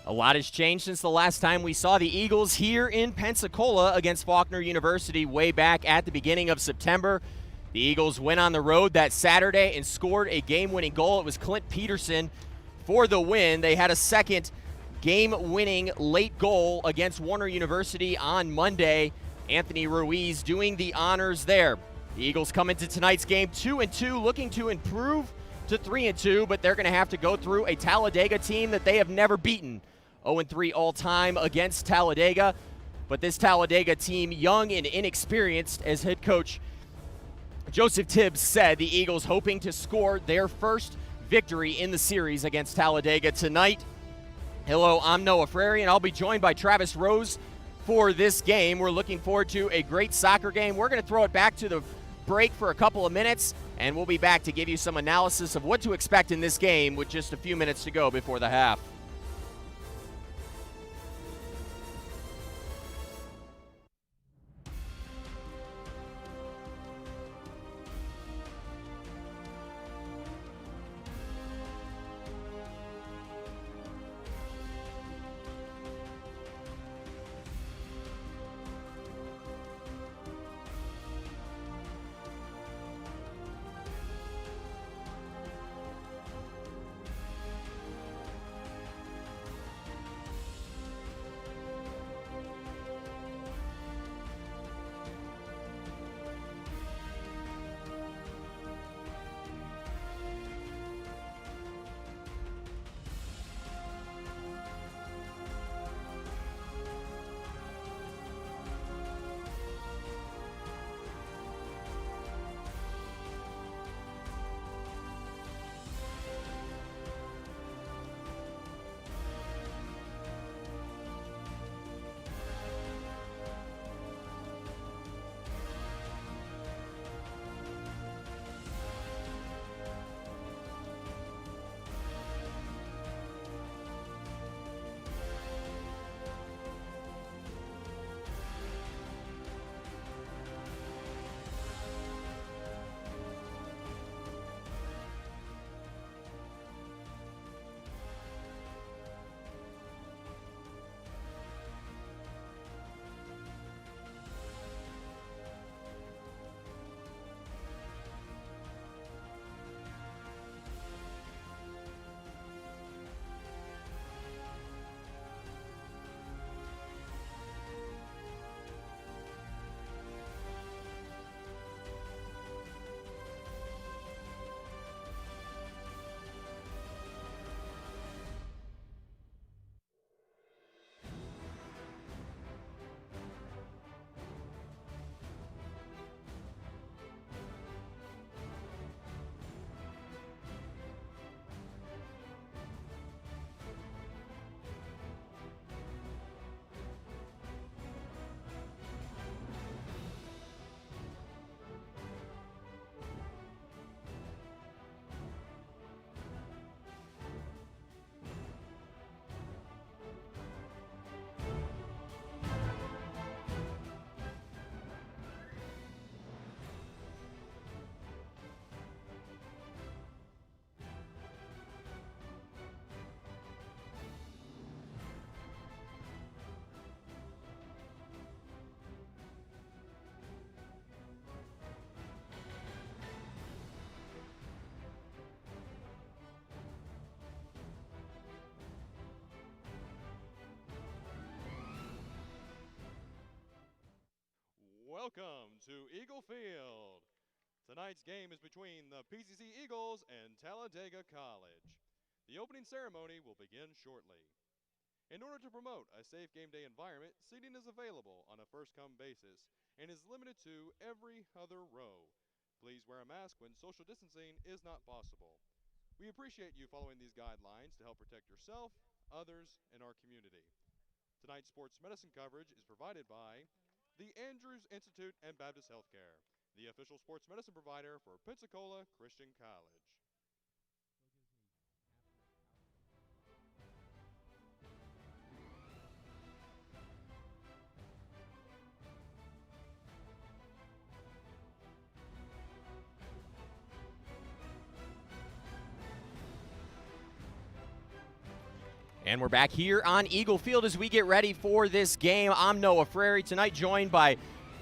A lot has changed since the last time we saw the Eagles here in Pensacola against Faulkner University way back at the beginning of September. The Eagles went on the road that Saturday and scored a game-winning goal. It was Clint Peterson for the win. They had a second game-winning late goal against Warner University on Monday. Anthony Ruiz doing the honors there. The Eagles come into tonight's game 2-2, looking to improve to 3-2, but they're going to have to go through a Talladega team that they have never beaten. 0-3 all-time against Talladega, but this Talladega team, young and inexperienced, as head coach Joseph Tibbs said, the Eagles hoping to score their first victory in the series against Talladega tonight. Hello, I'm Noah Frary, and I'll be joined by Travis Rose for this game. We're looking forward to a great soccer game. We're going to throw it back to the break for a couple of minutes, and we'll be back to give you some analysis of what to expect in this game with just a few minutes to go before the half. Welcome to Eagle Field. Tonight's game is between the PCC Eagles and Talladega College. The opening ceremony will begin shortly. In order to promote a safe game day environment, seating is available on a first-come basis and is limited to every other row. Please wear a mask when social distancing is not possible. We appreciate you following these guidelines to help protect yourself, others, and our community. Tonight's sports medicine coverage is provided by the Andrews Institute and Baptist Healthcare, the official sports medicine provider for Pensacola Christian College. And we're back here on Eagle Field as we get ready for this game. I'm Noah Frary, tonight joined by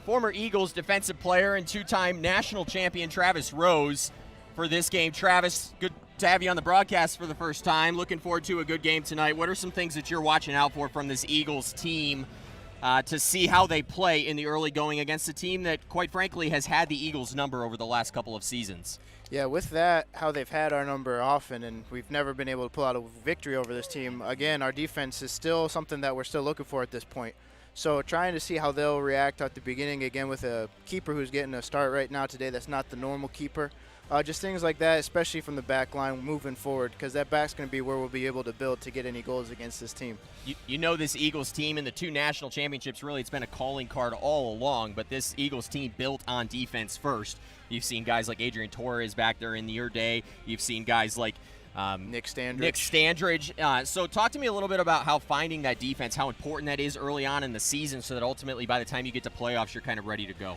former Eagles defensive player and two-time national champion Travis Rose for this game. Travis, good to have you on the broadcast for the first time. Looking forward to a good game tonight. What are some things that you're watching out for from this Eagles team to see how they play in the early going against a team that, quite frankly, has had the Eagles' number over the last couple of seasons? Yeah, with that, how they've had our number often, and we've never been able to pull out a victory over this team. Again, our defense is still something that we're still looking for at this point. So trying to see how they'll react at the beginning, again, with a keeper who's getting a start right now today that's not the normal keeper. Just things like that, especially from the back line moving forward, because that back's going to be where we'll be able to build to get any goals against this team. You know this Eagles team in the two national championships, really it's been a calling card all along, but this Eagles team built on defense first. You've seen guys like Adrian Torres back there in your day. You've seen guys like Nick Standridge. So talk to me a little bit about how finding that defense, how important that is early on in the season so that ultimately by the time you get to playoffs, you're kind of ready to go.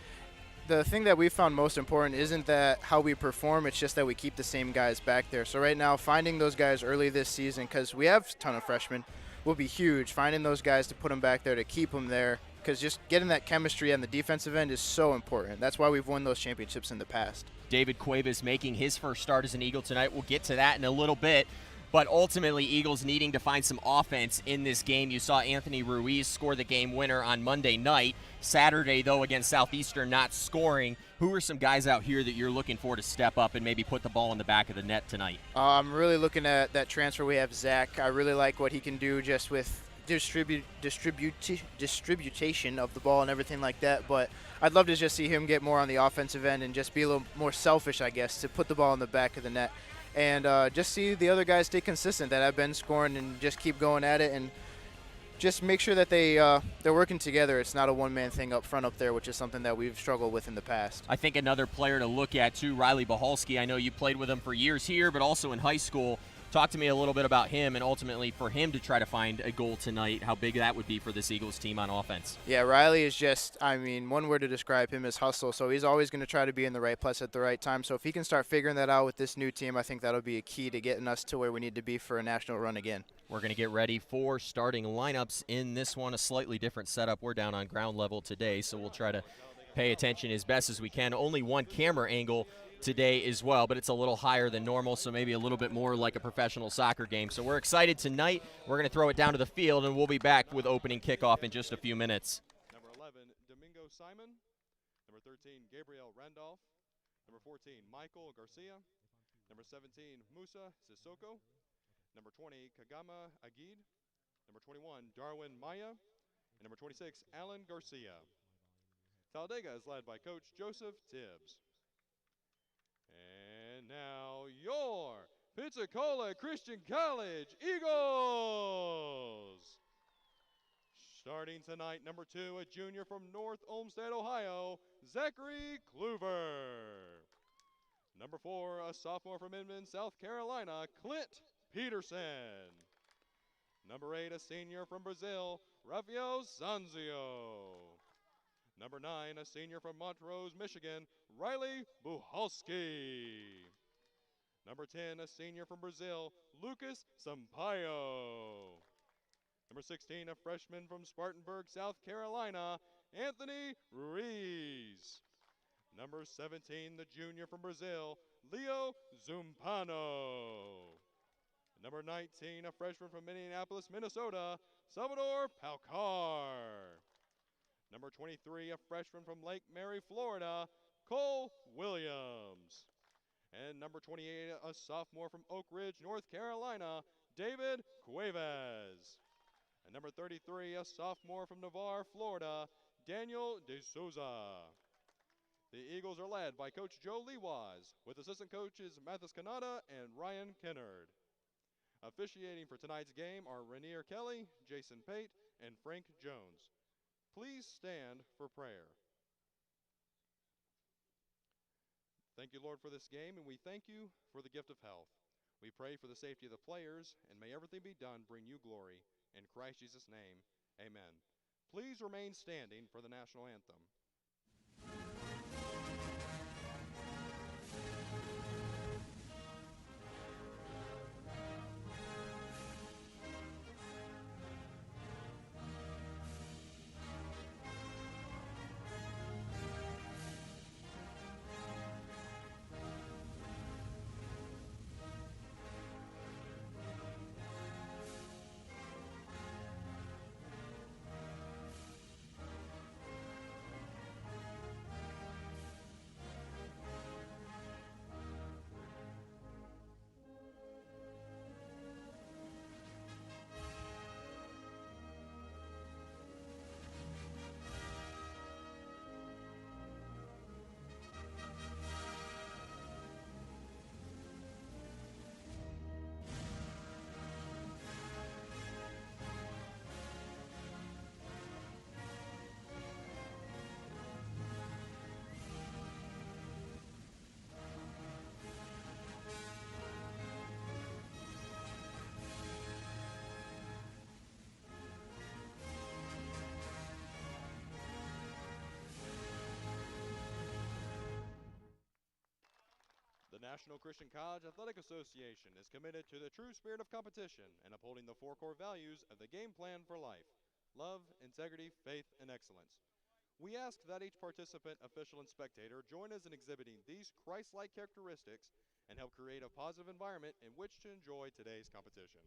The thing that we found most important isn't that how we perform, it's just that we keep the same guys back there. So right now, finding those guys early this season, because we have a ton of freshmen, will be huge. Finding those guys to put them back there, to keep them there, because just getting that chemistry on the defensive end is so important. That's why we've won those championships in the past. David Cuevas making his first start as an Eagle tonight. We'll get to that in a little bit. But ultimately, Eagles needing to find some offense in this game. You saw Anthony Ruiz score the game winner on Monday night. Saturday, though, against Southeastern, not scoring. Who are some guys out here that you're looking for to step up and maybe put the ball in the back of the net tonight? I'm really looking at that transfer. We have Zach. I really like what he can do just with distribution of the ball and everything like that. But I'd love to just see him get more on the offensive end and just be a little more selfish, I guess, to put the ball in the back of the net. And just see the other guys stay consistent that have been scoring and just keep going at it and just make sure that they're working together. It's not a one-man thing up front up there, which is something that we've struggled with in the past. I think another player to look at, too, Riley Bahalski. I know you played with him for years here, but also in high school. Talk to me a little bit about him and ultimately for him to try to find a goal tonight, how big that would be for this Eagles team on offense. Yeah, Riley is just, one word to describe him is hustle. So he's always going to try to be in the right place at the right time. So if he can start figuring that out with this new team, I think that'll be a key to getting us to where we need to be for a national run again. We're going to get ready for starting lineups in this one, a slightly different setup. We're down on ground level today, so we'll try to pay attention as best as we can. Only one camera angle today as well, but it's a little higher than normal, so maybe a little bit more like a professional soccer game. So we're excited tonight. We're going to throw it down to the field, and we'll be back with opening kickoff in just a few minutes. Number 11, Domingo Simon. Number 13, Gabriel Randolph. Number 14, Michael Garcia. Number 17, Musa Sissoko. Number 20, Kagama Agid. Number 21, Darwin Maya. And number 26, Alan Garcia. Talladega is led by Coach Joseph Tibbs. And now your Pensacola Christian College Eagles. Starting tonight, number 2, a junior from North Olmsted, Ohio, Zachary Kluver. Number 4, a sophomore from Inman, South Carolina, Clint Peterson. Number 8, a senior from Brazil, Rafael Sanzio. Number 9, a senior from Montrose, Michigan, Riley Buhalski. Number 10, a senior from Brazil, Lucas Sampaio. Number 16, a freshman from Spartanburg, South Carolina, Anthony Ruiz. Number 17, the junior from Brazil, Leo Zumpano. Number 19, a freshman from Minneapolis, Minnesota, Salvador Palcar. Number 23, a freshman from Lake Mary, Florida, Cole Williams. And number 28, a sophomore from Oak Ridge, North Carolina, David Cuevas. And number 33, a sophomore from Navarre, Florida, Daniel De Souza. The Eagles are led by Coach Joe Lewas, with assistant coaches Mathis Kanata and Ryan Kennard. Officiating for tonight's game are Rainier Kelly, Jason Pate, and Frank Jones. Please stand for prayer. Thank you, Lord, for this game, and we thank you for the gift of health. We pray for the safety of the players, and may everything be done bring you glory. In Christ Jesus' name, amen. Please remain standing for the national anthem. The National Christian College Athletic Association is committed to the true spirit of competition and upholding the 4 core values of the game plan for life: love, integrity, faith, and excellence. We ask that each participant, official, and spectator join us in exhibiting these Christ-like characteristics and help create a positive environment in which to enjoy today's competition.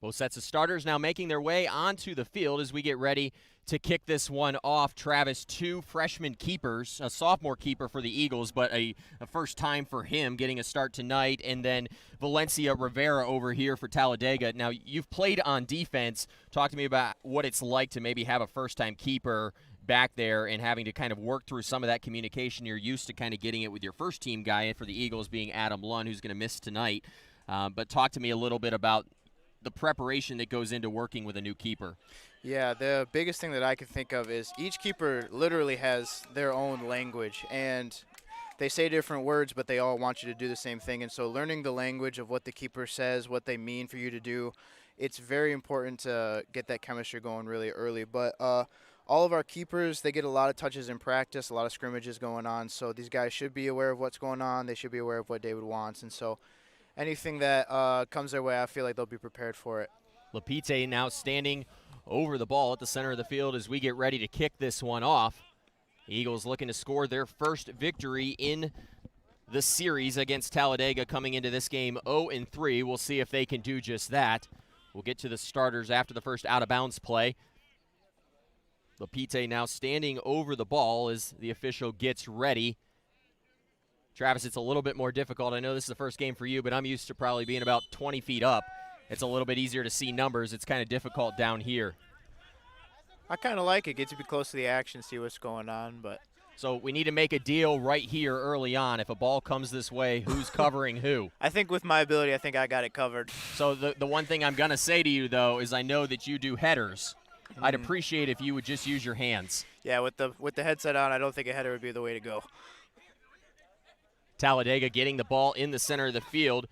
Both sets of starters now making their way onto the field as we get ready to kick this one off. Travis, 2 freshman keepers, a sophomore keeper for the Eagles, but a first time for him getting a start tonight, and then Valencia Rivera over here for Talladega. Now, you've played on defense. Talk to me about what it's like to maybe have a first-time keeper back there and having to kind of work through some of that communication. You're used to kind of getting it with your first-team guy for the Eagles being Adam Lunn, who's going to miss tonight. But talk to me a little bit about the preparation that goes into working with a new keeper. Yeah, the biggest thing that I can think of is each keeper literally has their own language, and they say different words, but they all want you to do the same thing. And so learning the language of what the keeper says, what they mean for you to do, it's very important to get that chemistry going really early. But all of our keepers, they get a lot of touches in practice, a lot of scrimmages going on, so these guys should be aware of what's going on. They should be aware of what David wants, and so anything that comes their way, I feel like they'll be prepared for it. Lapite now standing over the ball at the center of the field as we get ready to kick this one off. The Eagles looking to score their first victory in the series against Talladega, coming into this game 0-3. We'll see if they can do just that. We'll get to the starters after the first out-of-bounds play. Lapite now standing over the ball as the official gets ready. Travis, it's a little bit more difficult. I know this is the first game for you, but I'm used to probably being about 20 feet up. It's a little bit easier to see numbers. It's kind of difficult down here. I kind of like it. Get to be close to the action, see what's going on. But So we need to make a deal right here early on. If a ball comes this way, who's covering who? I think with my ability, I think I got it covered. So the one thing I'm going to say to you, though, is I know that you do headers. I'd appreciate if you would just use your hands. Yeah, with the headset on, I don't think a header would be the way to go. Talladega getting the ball in the center of the field.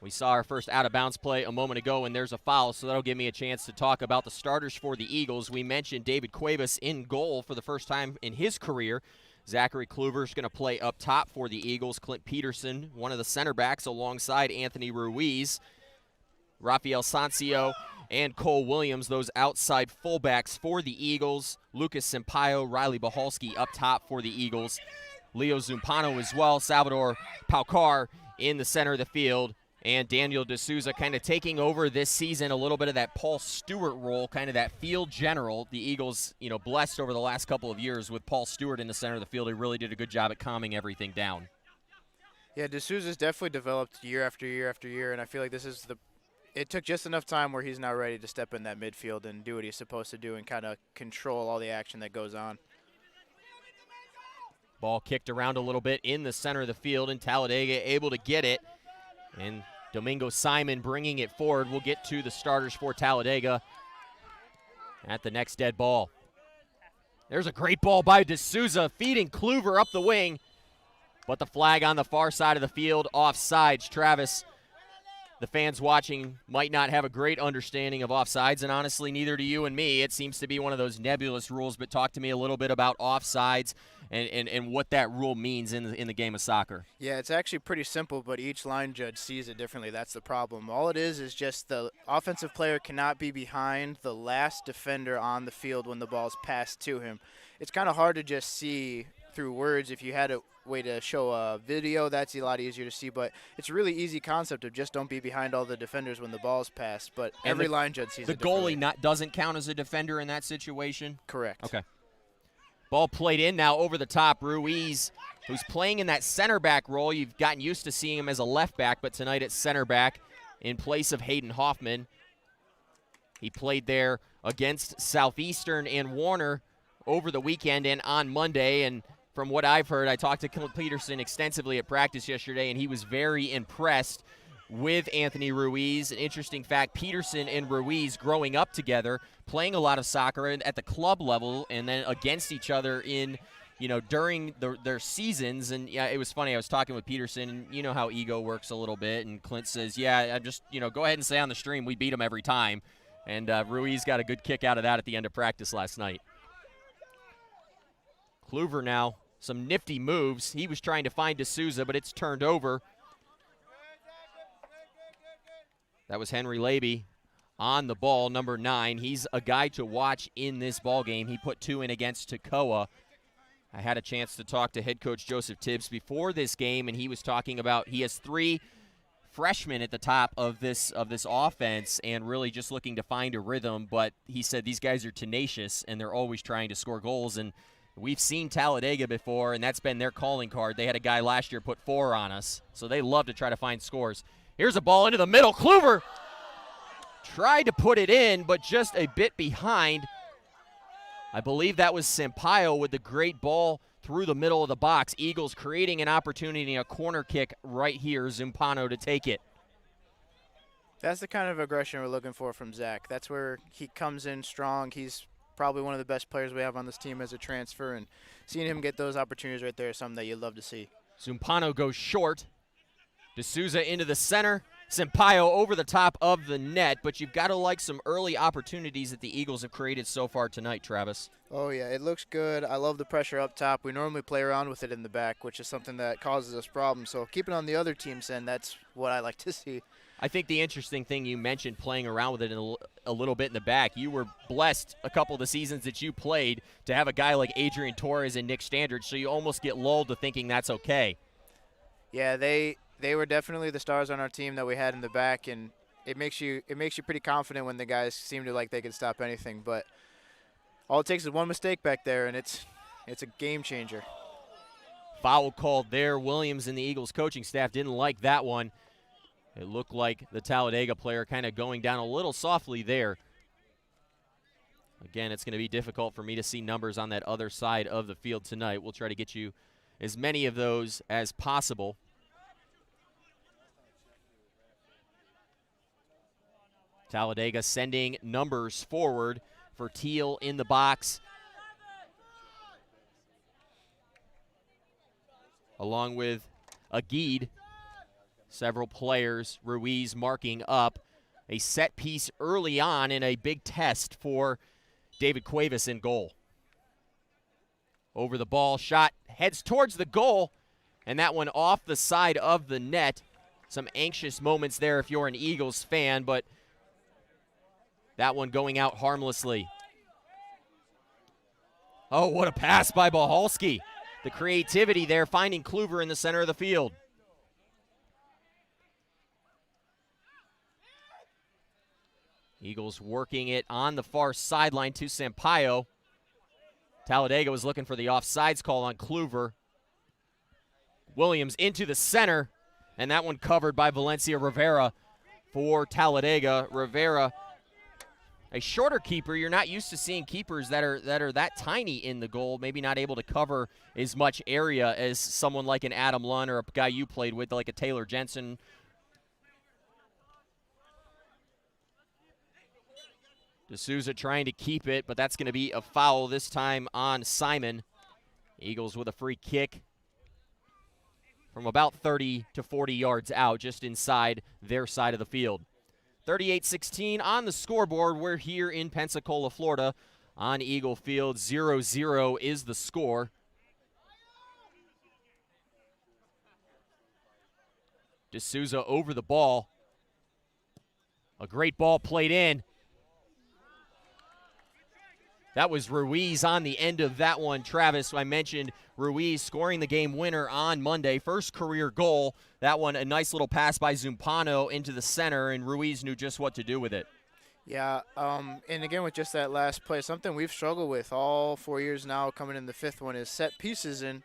We saw our first out-of-bounds play a moment ago, and there's a foul, so that'll give me a chance to talk about the starters for the Eagles. We mentioned David Cuevas in goal for the first time in his career. Zachary Kluver's going to play up top for the Eagles. Clint Peterson, one of the center backs, alongside Anthony Ruiz. Rafael Sancio and Cole Williams, those outside fullbacks for the Eagles. Lucas Sampaio, Riley Bahalski up top for the Eagles. Leo Zumpano as well. Salvador Paucar in the center of the field. And Daniel D'Souza kind of taking over this season a little bit of that Paul Stewart role, kind of that field general. The Eagles, blessed over the last couple of years with Paul Stewart in the center of the field. He really did a good job at calming everything down. Yeah, D'Souza's definitely developed year after year after year, and I feel like it took just enough time where he's now ready to step in that midfield and do what he's supposed to do and kind of control all the action that goes on. Ball kicked around a little bit in the center of the field, and Talladega able to get it. And Domingo Simon bringing it forward. We'll get to the starters for Talladega at the next dead ball. There's a great ball by D'Souza, feeding Kluver up the wing. But the flag on the far side of the field, offsides. Travis, the fans watching might not have a great understanding of offsides, and honestly, neither do you and me. It seems to be one of those nebulous rules, but talk to me a little bit about offsides and what that rule means in the game of soccer. Yeah, it's actually pretty simple, but each line judge sees it differently. That's the problem. All it is just the offensive player cannot be behind the last defender on the field when the ball's passed to him. It's kind of hard to just see through words. If you had a way to show a video, that's a lot easier to see, but it's a really easy concept of just don't be behind all the defenders when the ball's passed, but every line judge sees it differently. The goalie doesn't count as a defender in that situation? Correct. Okay. Ball played in now over the top. Ruiz, who's playing in that center back role. You've gotten used to seeing him as a left back, but tonight it's center back in place of Hayden Hoffman. He played there against Southeastern and Warner over the weekend and on Monday, and from what I've heard, I talked to Clint Peterson extensively at practice yesterday, and he was very impressed with Anthony Ruiz. An interesting fact, Peterson and Ruiz growing up together, playing a lot of soccer at the club level and then against each other during their seasons. And yeah, it was funny. I was talking with Peterson, and you know how ego works a little bit, and Clint says, yeah, I'm just, go ahead and say on the stream, we beat him every time. And Ruiz got a good kick out of that at the end of practice last night. Kluver now, some nifty moves. He was trying to find D'Souza, but it's turned over. That was Henry Laby on the ball, number 9. He's a guy to watch in this ball game. He put 2 in against Toccoa. I had a chance to talk to head coach Joseph Tibbs before this game, and he was talking about he has 3 freshmen at the top of this offense and really just looking to find a rhythm. But he said these guys are tenacious, and they're always trying to score goals. And we've seen Talladega before, and that's been their calling card. They had a guy last year put 4 on us, so they love to try to find scores. Here's a ball into the middle. Kluver tried to put it in, but just a bit behind. I believe that was Sampaio with the great ball through the middle of the box. Eagles creating an opportunity, a corner kick right here. Zumpano to take it. That's the kind of aggression we're looking for from Zach. That's where he comes in strong. He's probably one of the best players we have on this team as a transfer, and seeing him get those opportunities right there is something that you'd love to see. Zumpano goes short. D'Souza into the center. Sampaio over the top of the net, but you've got to like some early opportunities that the Eagles have created so far tonight, Travis. Oh, yeah, it looks good. I love the pressure up top. We normally play around with it in the back, which is something that causes us problems. So keeping on the other team's end, that's what I like to see. I think the interesting thing you mentioned, playing around with it a little bit in the back, you were blessed a couple of the seasons that you played to have a guy like Adrian Torres and Nick Standard, so you almost get lulled to thinking that's okay. Yeah, they were definitely the stars on our team that we had in the back, and it makes you pretty confident when the guys seem to like they can stop anything. But all it takes is one mistake back there, and it's a game changer. Foul called there. Williams and the Eagles coaching staff didn't like that one. It looked like the Talladega player kind of going down a little softly there. Again, it's going to be difficult for me to see numbers on that other side of the field tonight. We'll try to get you as many of those as possible. Talladega sending numbers forward for Teal in the box, along with Aguid. Several players, Ruiz marking up a set piece early on in a big test for David Cuevas in goal. Over the ball, shot heads towards the goal, and that one off the side of the net. Some anxious moments there if you're an Eagles fan, but that one going out harmlessly. Oh, what a pass by Bohalski. The creativity there, finding Kluver in the center of the field. Eagles working it on the far sideline to Sampaio. Talladega was looking for the offsides call on Kluver. Williams into the center, and that one covered by Valencia Rivera for Talladega. Rivera, a shorter keeper. You're not used to seeing keepers that are that tiny in the goal, maybe not able to cover as much area as someone like an Adam Lunn or a guy you played with like a Taylor Jensen. D'Souza trying to keep it, but that's going to be a foul this time on Simon. Eagles with a free kick from about 30 to 40 yards out, just inside their side of the field. 38-16 on the scoreboard. We're here in Pensacola, Florida on Eagle Field. 0-0 is the score. D'Souza over the ball. A great ball played in. That was Ruiz on the end of that one. Travis, I mentioned Ruiz scoring the game winner on Monday. First career goal. That one, a nice little pass by Zumpano into the center, and Ruiz knew just what to do with it. Yeah, and again with just that last play, something we've struggled with all 4 years now, coming in the 5th one, is set pieces. And,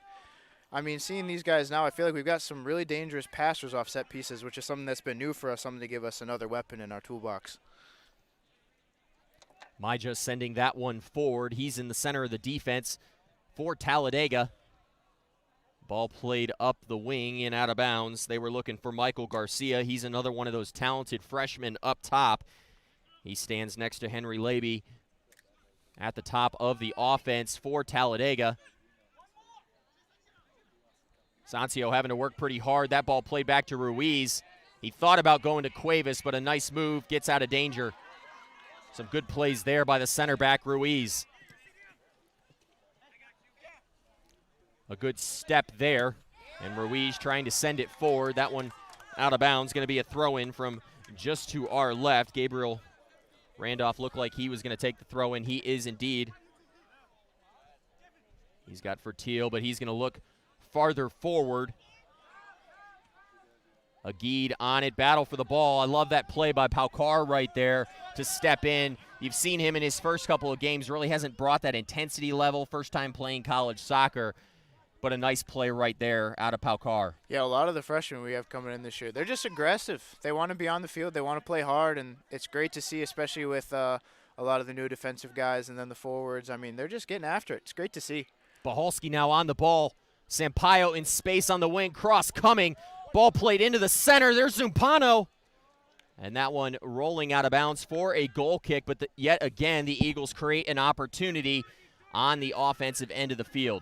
I mean, seeing these guys now, I feel like we've got some really dangerous passers off set pieces, which is something that's been new for us, something to give us another weapon in our toolbox. Maija sending that one forward. He's in the center of the defense for Talladega. Ball played up the wing and out of bounds. They were looking for Michael Garcia. He's another one of those talented freshmen up top. He stands next to Henry Laby at the top of the offense for Talladega. Sancio having to work pretty hard. That ball played back to Ruiz. He thought about going to Cuevas, but a nice move, gets out of danger. Some good plays there by the center back, Ruiz. A good step there, and Ruiz trying to send it forward. That one out of bounds, going to be a throw-in from just to our left. Gabriel Randolph looked like he was going to take the throw-in. He is indeed. He's got Fertil, but he's going to look farther forward. Agid on it, battle for the ball. I love that play by Paukar right there to step in. You've seen him in his first couple of games, really hasn't brought that intensity level, first time playing college soccer, but a nice play right there out of Paukar. Yeah, a lot of the freshmen we have coming in this year, they're just aggressive. They want to be on the field, they want to play hard, and it's great to see, especially with a lot of the new defensive guys and then the forwards. I mean, they're just getting after it. It's great to see. Boholski now on the ball. Sampaio in space on the wing, cross coming. Ball played into the center. There's Zumpano. And that one rolling out of bounds for a goal kick. But yet again, the Eagles create an opportunity on the offensive end of the field.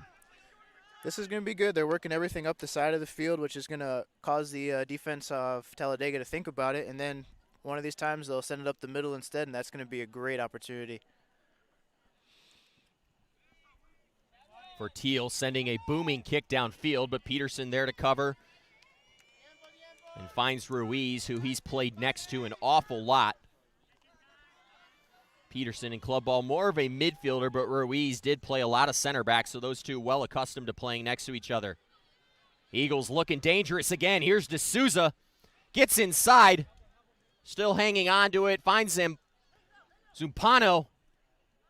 This is going to be good. They're working everything up the side of the field, which is going to cause the defense of Talladega to think about it. And then one of these times they'll send it up the middle instead, and that's going to be a great opportunity. Fertil sending a booming kick downfield, but Peterson there to cover. And finds Ruiz, who he's played next to an awful lot. Peterson in club ball, more of a midfielder, but Ruiz did play a lot of center back, so those two well accustomed to playing next to each other. Eagles looking dangerous again. Here's D'Souza. Gets inside. Still hanging on to it. Finds him. Zumpano.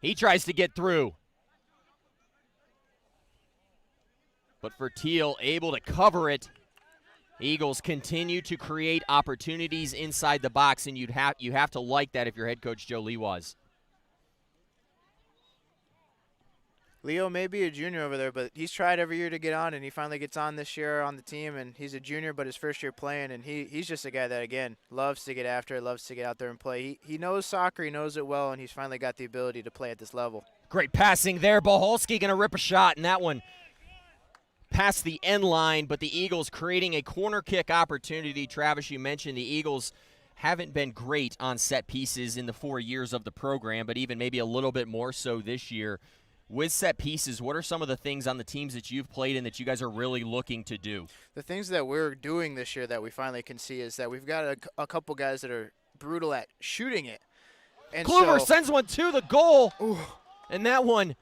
He tries to get through. But Fertil able to cover it. Eagles continue to create opportunities inside the box, and you have to like that if you're head coach Joe Lee was. Leo may be a junior over there, but he's tried every year to get on, and he finally gets on this year on the team, and he's a junior, but his first year playing, and he's just a guy that, again, loves to get after it, loves to get out there and play. He knows soccer, he knows it well, and he's finally got the ability to play at this level. Great passing there. Boholski going to rip a shot, and that one past the end line, but the Eagles creating a corner kick opportunity. Travis, you mentioned the Eagles haven't been great on set pieces in the 4 years of the program, but even maybe a little bit more so this year. With set pieces, what are some of the things on the teams that you've played in that you guys are really looking to do? The things that we're doing this year that we finally can see is that we've got a couple guys that are brutal at shooting it. And Kluver sends one to the goal, ooh, and that one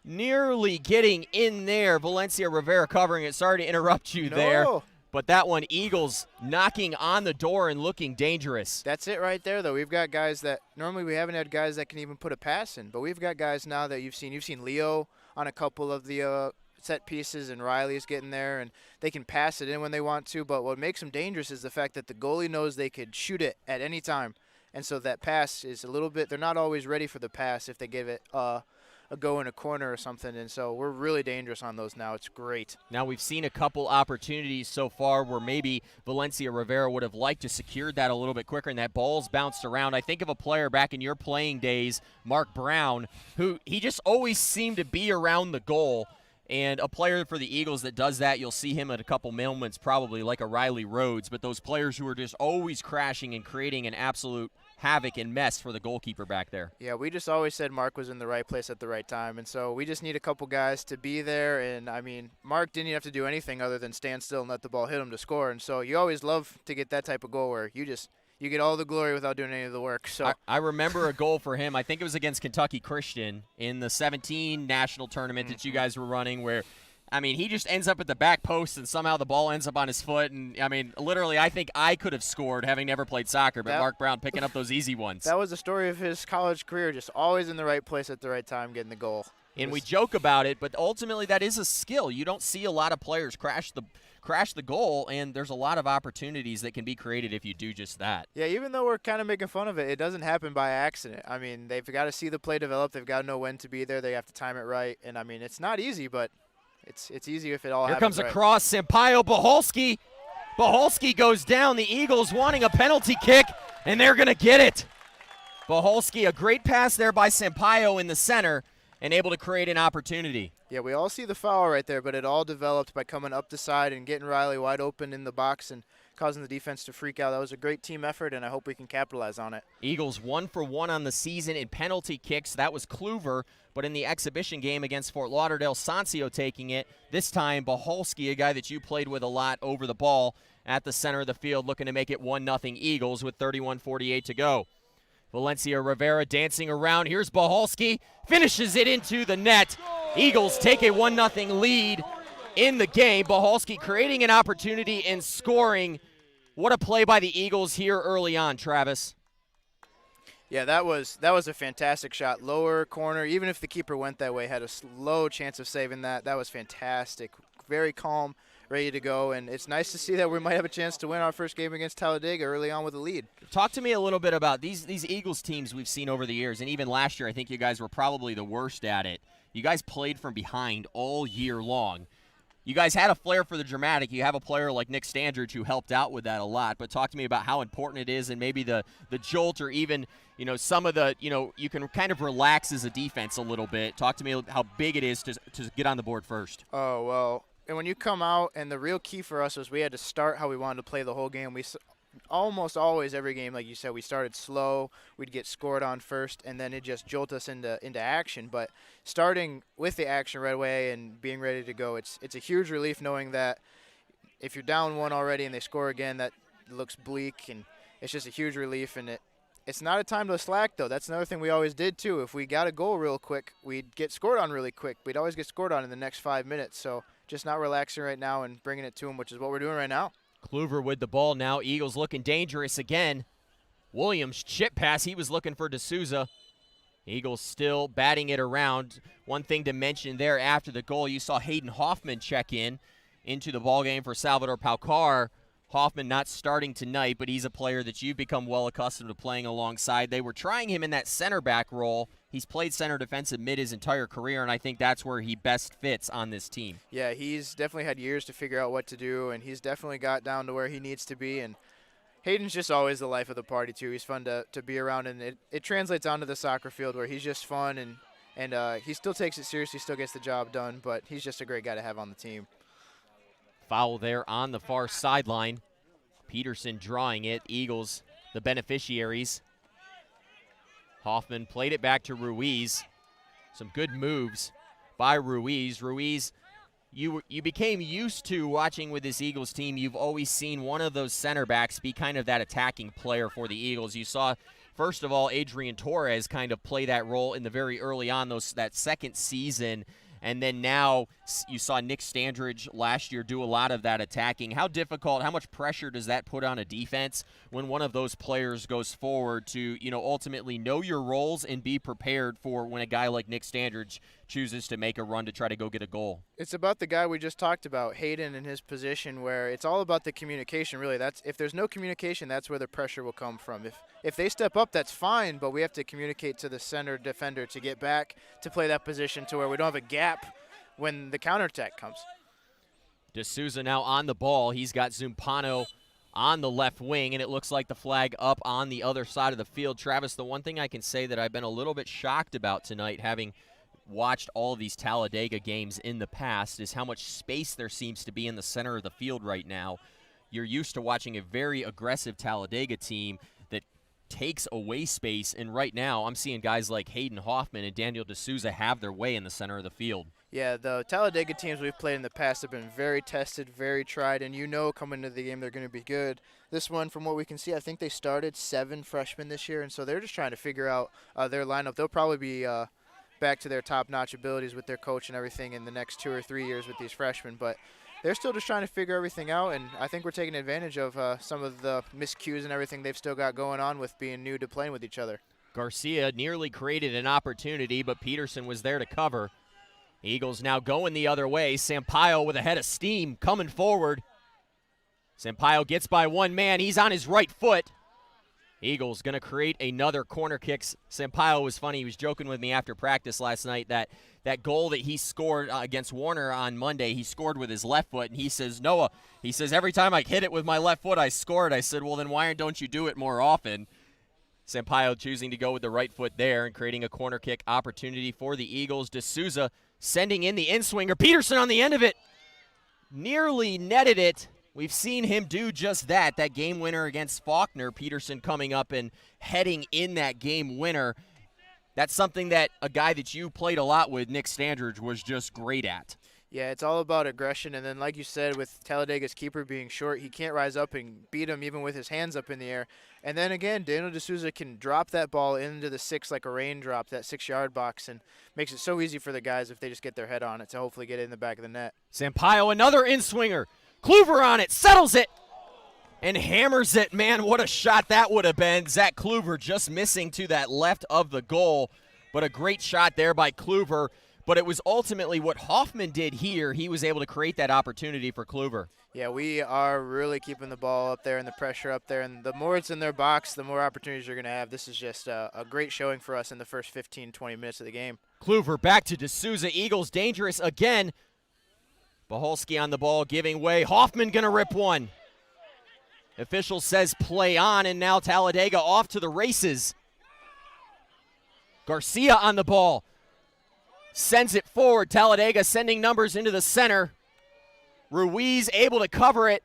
nearly getting in there. Valencia Rivera covering it. Sorry to interrupt you there. But that one, Eagles knocking on the door and looking dangerous. That's it right there, though. We've got guys that normally we haven't had guys that can even put a pass in, but we've got guys now that you've seen. You've seen Leo on a couple of the set pieces, and Riley's getting there, and they can pass it in when they want to. But what makes them dangerous is the fact that the goalie knows they could shoot it at any time. And so that pass is a little bit – they're not always ready for the pass if they give it a go in a corner or something, and so we're really dangerous on those now. It's great. Now we've seen a couple opportunities so far where maybe Valencia Rivera would have liked to secure that a little bit quicker, and that ball's bounced around. I think of a player back in your playing days, Mark Brown, who he just always seemed to be around the goal, and a player for the Eagles that does that, you'll see him at a couple moments probably like a Riley Rhodes, but those players who are just always crashing and creating an absolute havoc and mess for the goalkeeper back there. Yeah, we just always said Mark was in the right place at the right time, and so we just need a couple guys to be there. And, I mean, Mark didn't even have to do anything other than stand still and let the ball hit him to score. And so you always love to get that type of goal where you get all the glory without doing any of the work. So I remember a goal for him. I think it was against Kentucky Christian in the 17 national tournament that you guys were running where – I mean, he just ends up at the back post, and somehow the ball ends up on his foot. And, I mean, literally, I think I could have scored having never played soccer, but Mark Brown picking up those easy ones. That was the story of his college career, just always in the right place at the right time getting the goal. And we joke about it, but ultimately that is a skill. You don't see a lot of players crash the goal, and there's a lot of opportunities that can be created if you do just that. Yeah, even though we're kind of making fun of it, it doesn't happen by accident. I mean, they've got to see the play develop. They've got to know when to be there. They have to time it right. And, I mean, it's not easy, but it's easy if it all happens. Here comes right. a cross, Sampaio, Boholski. Boholski goes down. The Eagles wanting a penalty kick, and they're going to get it. Boholski, a great pass there by Sampaio in the center, and able to create an opportunity. Yeah, we all see the foul right there, but it all developed by coming up the side and getting Riley wide open in the box and causing the defense to freak out. That was a great team effort, and I hope we can capitalize on it. Eagles 1 for 1 on the season in penalty kicks. That was Kluver, but in the exhibition game against Fort Lauderdale, Sancio taking it. This time, Baholski, a guy that you played with a lot, over the ball at the center of the field, looking to make it 1-0 Eagles with 31:48 to go. Valencia Rivera dancing around. Here's Baholski. Finishes it into the net. Eagles take a 1-0 lead in the game. Baholski creating an opportunity and scoring. What a play by the Eagles here early on, Travis. Yeah, that was a fantastic shot. Lower corner, even if the keeper went that way, had a low chance of saving that. That was fantastic. Very calm, ready to go, and it's nice to see that we might have a chance to win our first game against Talladega early on with a lead. Talk to me a little bit about these Eagles teams we've seen over the years, and even last year I think you guys were probably the worst at it. You guys played from behind all year long. You guys had a flair for the dramatic. You have a player like Nick Standridge who helped out with that a lot. But talk to me about how important it is and maybe the jolt or even, some of the, you can kind of relax as a defense a little bit. Talk to me how big it is to get on the board first. Oh, well, and when you come out, and the real key for us was we had to start how we wanted to play the whole game. We almost always every game, like you said, we started slow. We'd get scored on first, and then it just jolt us into action. But starting with the action right away and being ready to go, it's a huge relief knowing that if you're down one already and they score again, that looks bleak, and it's just a huge relief. And it's not a time to slack, though. That's another thing we always did, too. If we got a goal real quick, we'd get scored on really quick. We'd always get scored on in the next 5 minutes. So just not relaxing right now and bringing it to them, which is what we're doing right now. Kluver with the ball now. Eagles looking dangerous again. Williams chip pass. He was looking for D'Souza. Eagles still batting it around. One thing to mention there after the goal, you saw Hayden Hoffman check into the ballgame for Salvador Paucar. Hoffman not starting tonight, but he's a player that you've become well accustomed to playing alongside. They were trying him in that center back role. He's played center defensive mid his entire career, and I think that's where he best fits on this team. Yeah, he's definitely had years to figure out what to do, and he's definitely got down to where he needs to be. And Hayden's just always the life of the party, too. He's fun to be around, and it translates onto the soccer field where he's just fun, and he still takes it seriously, still gets the job done, but he's just a great guy to have on the team. Foul there on the far sideline. Peterson drawing it. Eagles, the beneficiaries. Hoffman played it back to Ruiz. Some good moves by Ruiz. Ruiz, you became used to watching with this Eagles team. You've always seen one of those center backs be kind of that attacking player for the Eagles. You saw, first of all, Adrian Torres kind of play that role in the very early on that second season. And then now you saw Nick Standridge last year do a lot of that attacking. How difficult, how much pressure does that put on a defense when one of those players goes forward to, ultimately know your roles and be prepared for when a guy like Nick Standridge chooses to make a run to try to go get a goal? It's about the guy we just talked about, Hayden, in his position, where it's all about the communication, really. If there's no communication, that's where the pressure will come from. If they step up, that's fine, but we have to communicate to the center defender to get back to play that position to where we don't have a gap when the counterattack comes. D'Souza now on the ball. He's got Zumpano on the left wing, and it looks like the flag up on the other side of the field. Travis, the one thing I can say that I've been a little bit shocked about tonight, having watched all of these Talladega games in the past, is how much space there seems to be in the center of the field right now. You're used to watching a very aggressive Talladega team that takes away space, and right now I'm seeing guys like Hayden Hoffman and Daniel D'Souza have their way in the center of the field. Yeah, the Talladega teams we've played in the past have been very tested, very tried, and coming into the game they're going to be good. This one, from what we can see, I think they started 7 freshmen this year, and so they're just trying to figure out their lineup. They'll probably be back to their top-notch abilities with their coach and everything in the next 2 or 3 years with these freshmen, but they're still just trying to figure everything out, and I think we're taking advantage of some of the miscues and everything they've still got going on with being new to playing with each other. Garcia nearly created an opportunity, but Peterson was there to cover. Eagles now going the other way. Sampaio with a head of steam coming forward. Sampaio gets by one man. He's on his right foot. Eagles going to create another corner kick. Sampaio was funny. He was joking with me after practice last night that goal that he scored against Warner on Monday, he scored with his left foot. And he says, Noah, every time I hit it with my left foot, I scored. I said, well, then why don't you do it more often? Sampaio choosing to go with the right foot there and creating a corner kick opportunity for the Eagles. D'Souza sending in the in-swinger. Peterson on the end of it. Nearly netted it. We've seen him do just that game winner against Faulkner. Peterson coming up and heading in that game winner. That's something that a guy that you played a lot with, Nick Standridge, was just great at. Yeah, it's all about aggression, and then like you said, with Talladega's keeper being short, he can't rise up and beat him even with his hands up in the air. And then again, Daniel D'Souza can drop that ball into the 6 like a raindrop, that 6-yard box, and makes it so easy for the guys if they just get their head on it to hopefully get it in the back of the net. Sampaio, another in-swinger. Kluver on it, settles it, and hammers it. Man, what a shot that would have been. Zach Kluver just missing to that left of the goal, but a great shot there by Kluver. But it was ultimately what Hoffman did here. He was able to create that opportunity for Kluver. Yeah, we are really keeping the ball up there and the pressure up there. And the more it's in their box, the more opportunities you're going to have. This is just a great showing for us in the first 15, 20 minutes of the game. Kluver back to D'Souza. Eagles dangerous again. Baholski on the ball, giving way. Hoffman going to rip one. Official says play on, and now Talladega off to the races. Garcia on the ball. Sends it forward. Talladega sending numbers into the center. Ruiz able to cover it.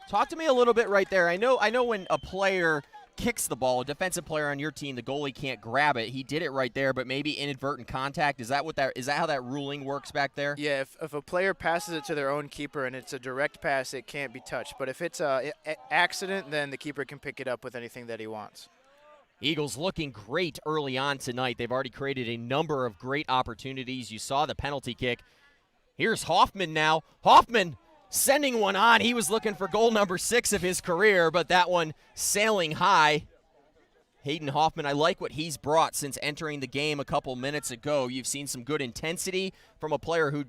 Talk to me a little bit right there. I know when a player kicks the ball, a defensive player on your team, the goalie can't grab it. He did it right there, but maybe inadvertent contact. Is that how that ruling works back there? Yeah, if a player passes it to their own keeper and it's a direct pass, it can't be touched. But if it's an accident, then the keeper can pick it up with anything that he wants. Eagles looking great early on tonight. They've already created a number of great opportunities. You saw the penalty kick. Here's Hoffman now. Hoffman sending one on. He was looking for goal number 6 of his career, but that one sailing high. Hayden Hoffman, I like what he's brought since entering the game a couple minutes ago. You've seen some good intensity from a player who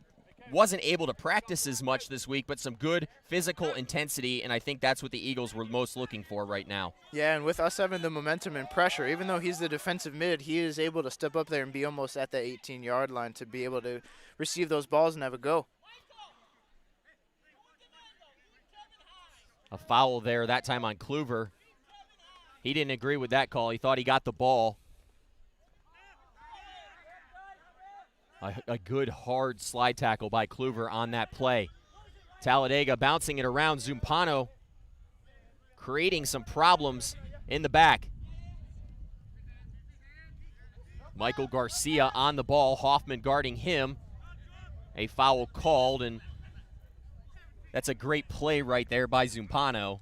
wasn't able to practice as much this week, but some good physical intensity, and I think that's what the Eagles were most looking for right now. Yeah, and with us having the momentum and pressure, even though he's the defensive mid, he is able to step up there and be almost at the 18-yard line to be able to receive those balls and have a go. A foul there, that time on Kluver. He didn't agree with that call. He thought he got the ball. A good hard slide tackle by Kluver on that play. Talladega bouncing it around. Zumpano creating some problems in the back. Michael Garcia on the ball. Hoffman guarding him. A foul called, and that's a great play right there by Zumpano.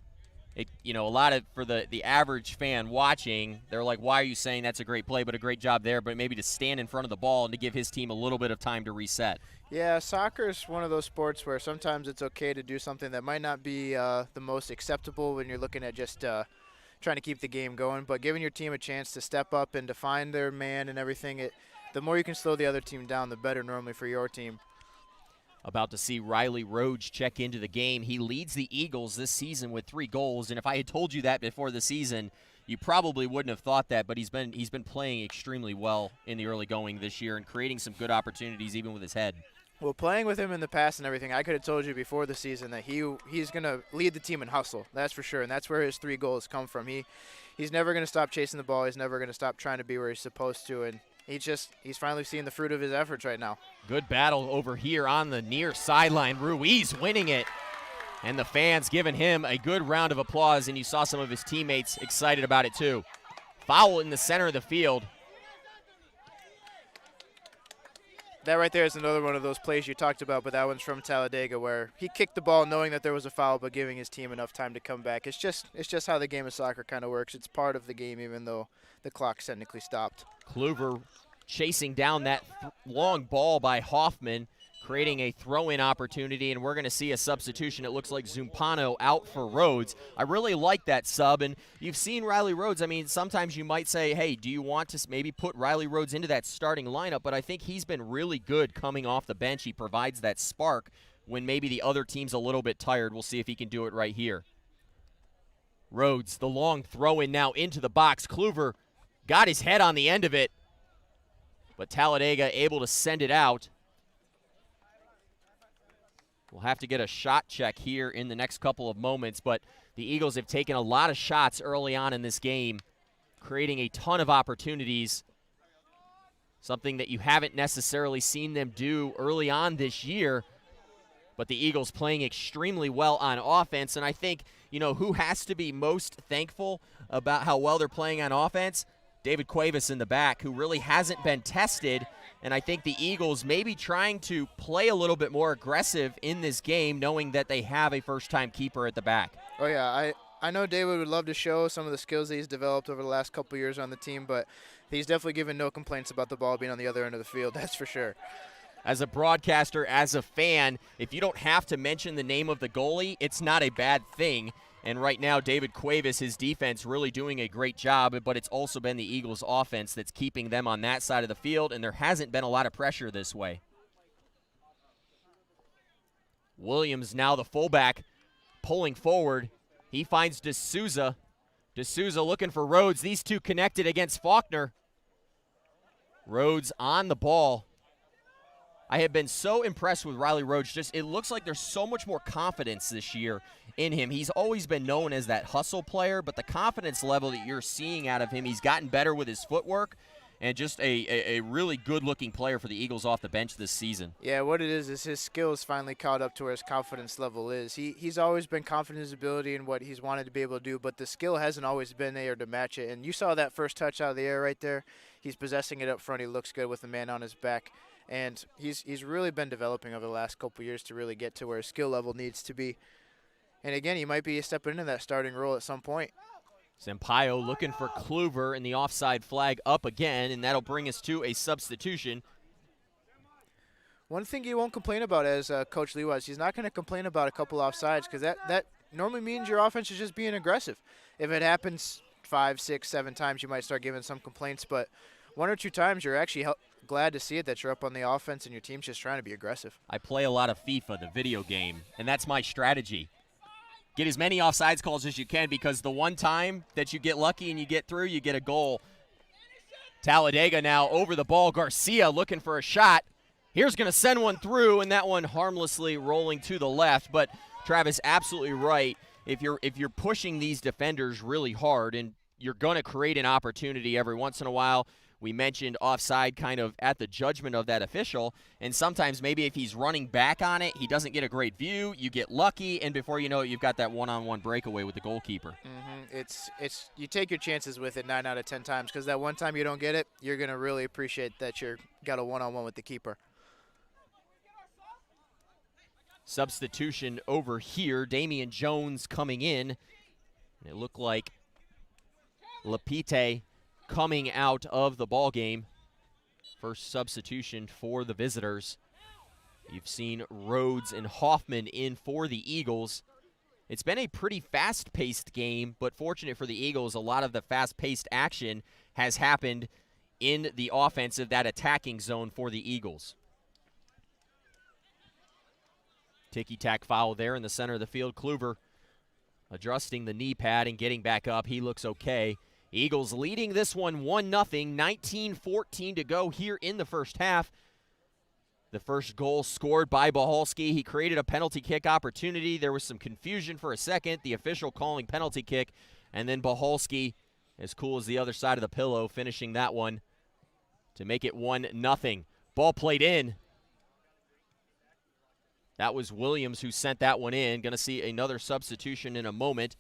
A lot of, for the average fan watching, they're like, why are you saying that's a great play, but a great job there, but maybe to stand in front of the ball and to give his team a little bit of time to reset. Yeah, soccer is one of those sports where sometimes it's okay to do something that might not be the most acceptable when you're looking at just trying to keep the game going, but giving your team a chance to step up and to find their man and everything, the more you can slow the other team down, the better normally for your team. About to see Riley Rhodes check into the game. He leads the Eagles this season with 3 goals, and if I had told you that before the season, you probably wouldn't have thought that, but he's been playing extremely well in the early going this year and creating some good opportunities even with his head. Well, playing with him in the past and everything, I could have told you before the season that he's going to lead the team in hustle, that's for sure, and that's where his 3 goals come from. He's never going to stop chasing the ball. He's never going to stop trying to be where he's supposed to, and he's finally seeing the fruit of his efforts right now. Good battle over here on the near sideline. Ruiz winning it, and the fans giving him a good round of applause, and you saw some of his teammates excited about it too. Foul in the center of the field. That right there is another one of those plays you talked about, but that one's from Talladega where he kicked the ball knowing that there was a foul but giving his team enough time to come back. It's just how the game of soccer kind of works. It's part of the game even though the clock's technically stopped. Kluver chasing down that long ball by Hoffman, creating a throw-in opportunity, and we're going to see a substitution. It looks like Zumpano out for Rhodes. I really like that sub, and you've seen Riley Rhodes. I mean, sometimes you might say, hey, do you want to maybe put Riley Rhodes into that starting lineup? But I think he's been really good coming off the bench. He provides that spark when maybe the other team's a little bit tired. We'll see if he can do it right here. Rhodes, the long throw-in now into the box. Kluver got his head on the end of it, but Talladega able to send it out. We'll have to get a shot check here in the next couple of moments, but the Eagles have taken a lot of shots early on in this game, creating a ton of opportunities, something that you haven't necessarily seen them do early on this year. but the Eagles playing extremely well on offense. And I think, you know, who has to be most thankful about how well they're playing on offense? David Cuevas in the back, who really hasn't been tested. And I think the Eagles may be trying to play a little bit more aggressive in this game, knowing that they have a first-time keeper at the back. Oh, yeah. I know David would love to show some of the skills that he's developed over the last couple of years on the team, but he's definitely given no complaints about the ball being on the other end of the field, that's for sure. As a broadcaster, as a fan, if you don't have to mention the name of the goalie, it's not a bad thing. And right now, David Cuevas, his defense, really doing a great job, but it's also been the Eagles' offense that's keeping them on that side of the field, and there hasn't been a lot of pressure this way. Williams, now the fullback, pulling forward. He finds D'Souza. D'Souza looking for Rhodes. These two connected against Faulkner. Rhodes on the ball. I have been so impressed with Riley Rhodes. Just, it looks like there's so much more confidence this year in him. He's always been known as that hustle player, but the confidence level that you're seeing out of him, he's gotten better with his footwork, and just a really good-looking player for the Eagles off the bench this season. Yeah, what it is his skills finally caught up to where his confidence level is. He's always been confident in his ability and what he's wanted to be able to do, but the skill hasn't always been there to match it. And you saw that first touch out of the air right there. He's possessing it up front. He looks good with the man on his back. And he's really been developing over the last couple years to really get to where his skill level needs to be. And again, he might be stepping into that starting role at some point. Sampaio looking for Kluver, and the offside flag up again, and that'll bring us to a substitution. One thing he won't complain about as Coach Lee was, he's not going to complain about a couple offsides because that normally means your offense is just being aggressive. If it happens 5, 6, 7 times, you might start giving some complaints, but 1 or 2 times you're actually glad to see it that you're up on the offense and your team's just trying to be aggressive. I play a lot of FIFA, the video game, and that's my strategy. Get as many offsides calls as you can, because the one time that you get lucky and you get through, you get a goal. Talladega now over the ball. Garcia looking for a shot. Here's going to send one through, and that one harmlessly rolling to the left. But Travis, absolutely right. If you're pushing these defenders really hard, and you're going to create an opportunity every once in a while. We mentioned offside kind of at the judgment of that official, and sometimes maybe if he's running back on it, he doesn't get a great view, you get lucky, and before you know it, you've got that one-on-one breakaway with the goalkeeper. It's you take your chances with it 9 out of 10 times, because that one time you don't get it, you're going to really appreciate that you're got a one-on-one with the keeper. Substitution over here, Damian Jones coming in. It looked like Lapite coming out of the ball game. First substitution for the visitors. You've seen Rhodes and Hoffman in for the Eagles. It's been a pretty fast-paced game, but fortunate for the Eagles, a lot of the fast-paced action has happened in the offensive, that attacking zone for the Eagles. Ticky-tack foul there in the center of the field. Kluver adjusting the knee pad and getting back up. He looks okay. Eagles leading this one 1-0, 19-14 to go here in the first half. The first goal scored by Bahalski. He created a penalty kick opportunity. There was some confusion for a second, the official calling penalty kick, and then Bahalski, as cool as the other side of the pillow, finishing that one to make it 1-0. Ball played in. That was Williams who sent that one in. Going to see another substitution in a moment.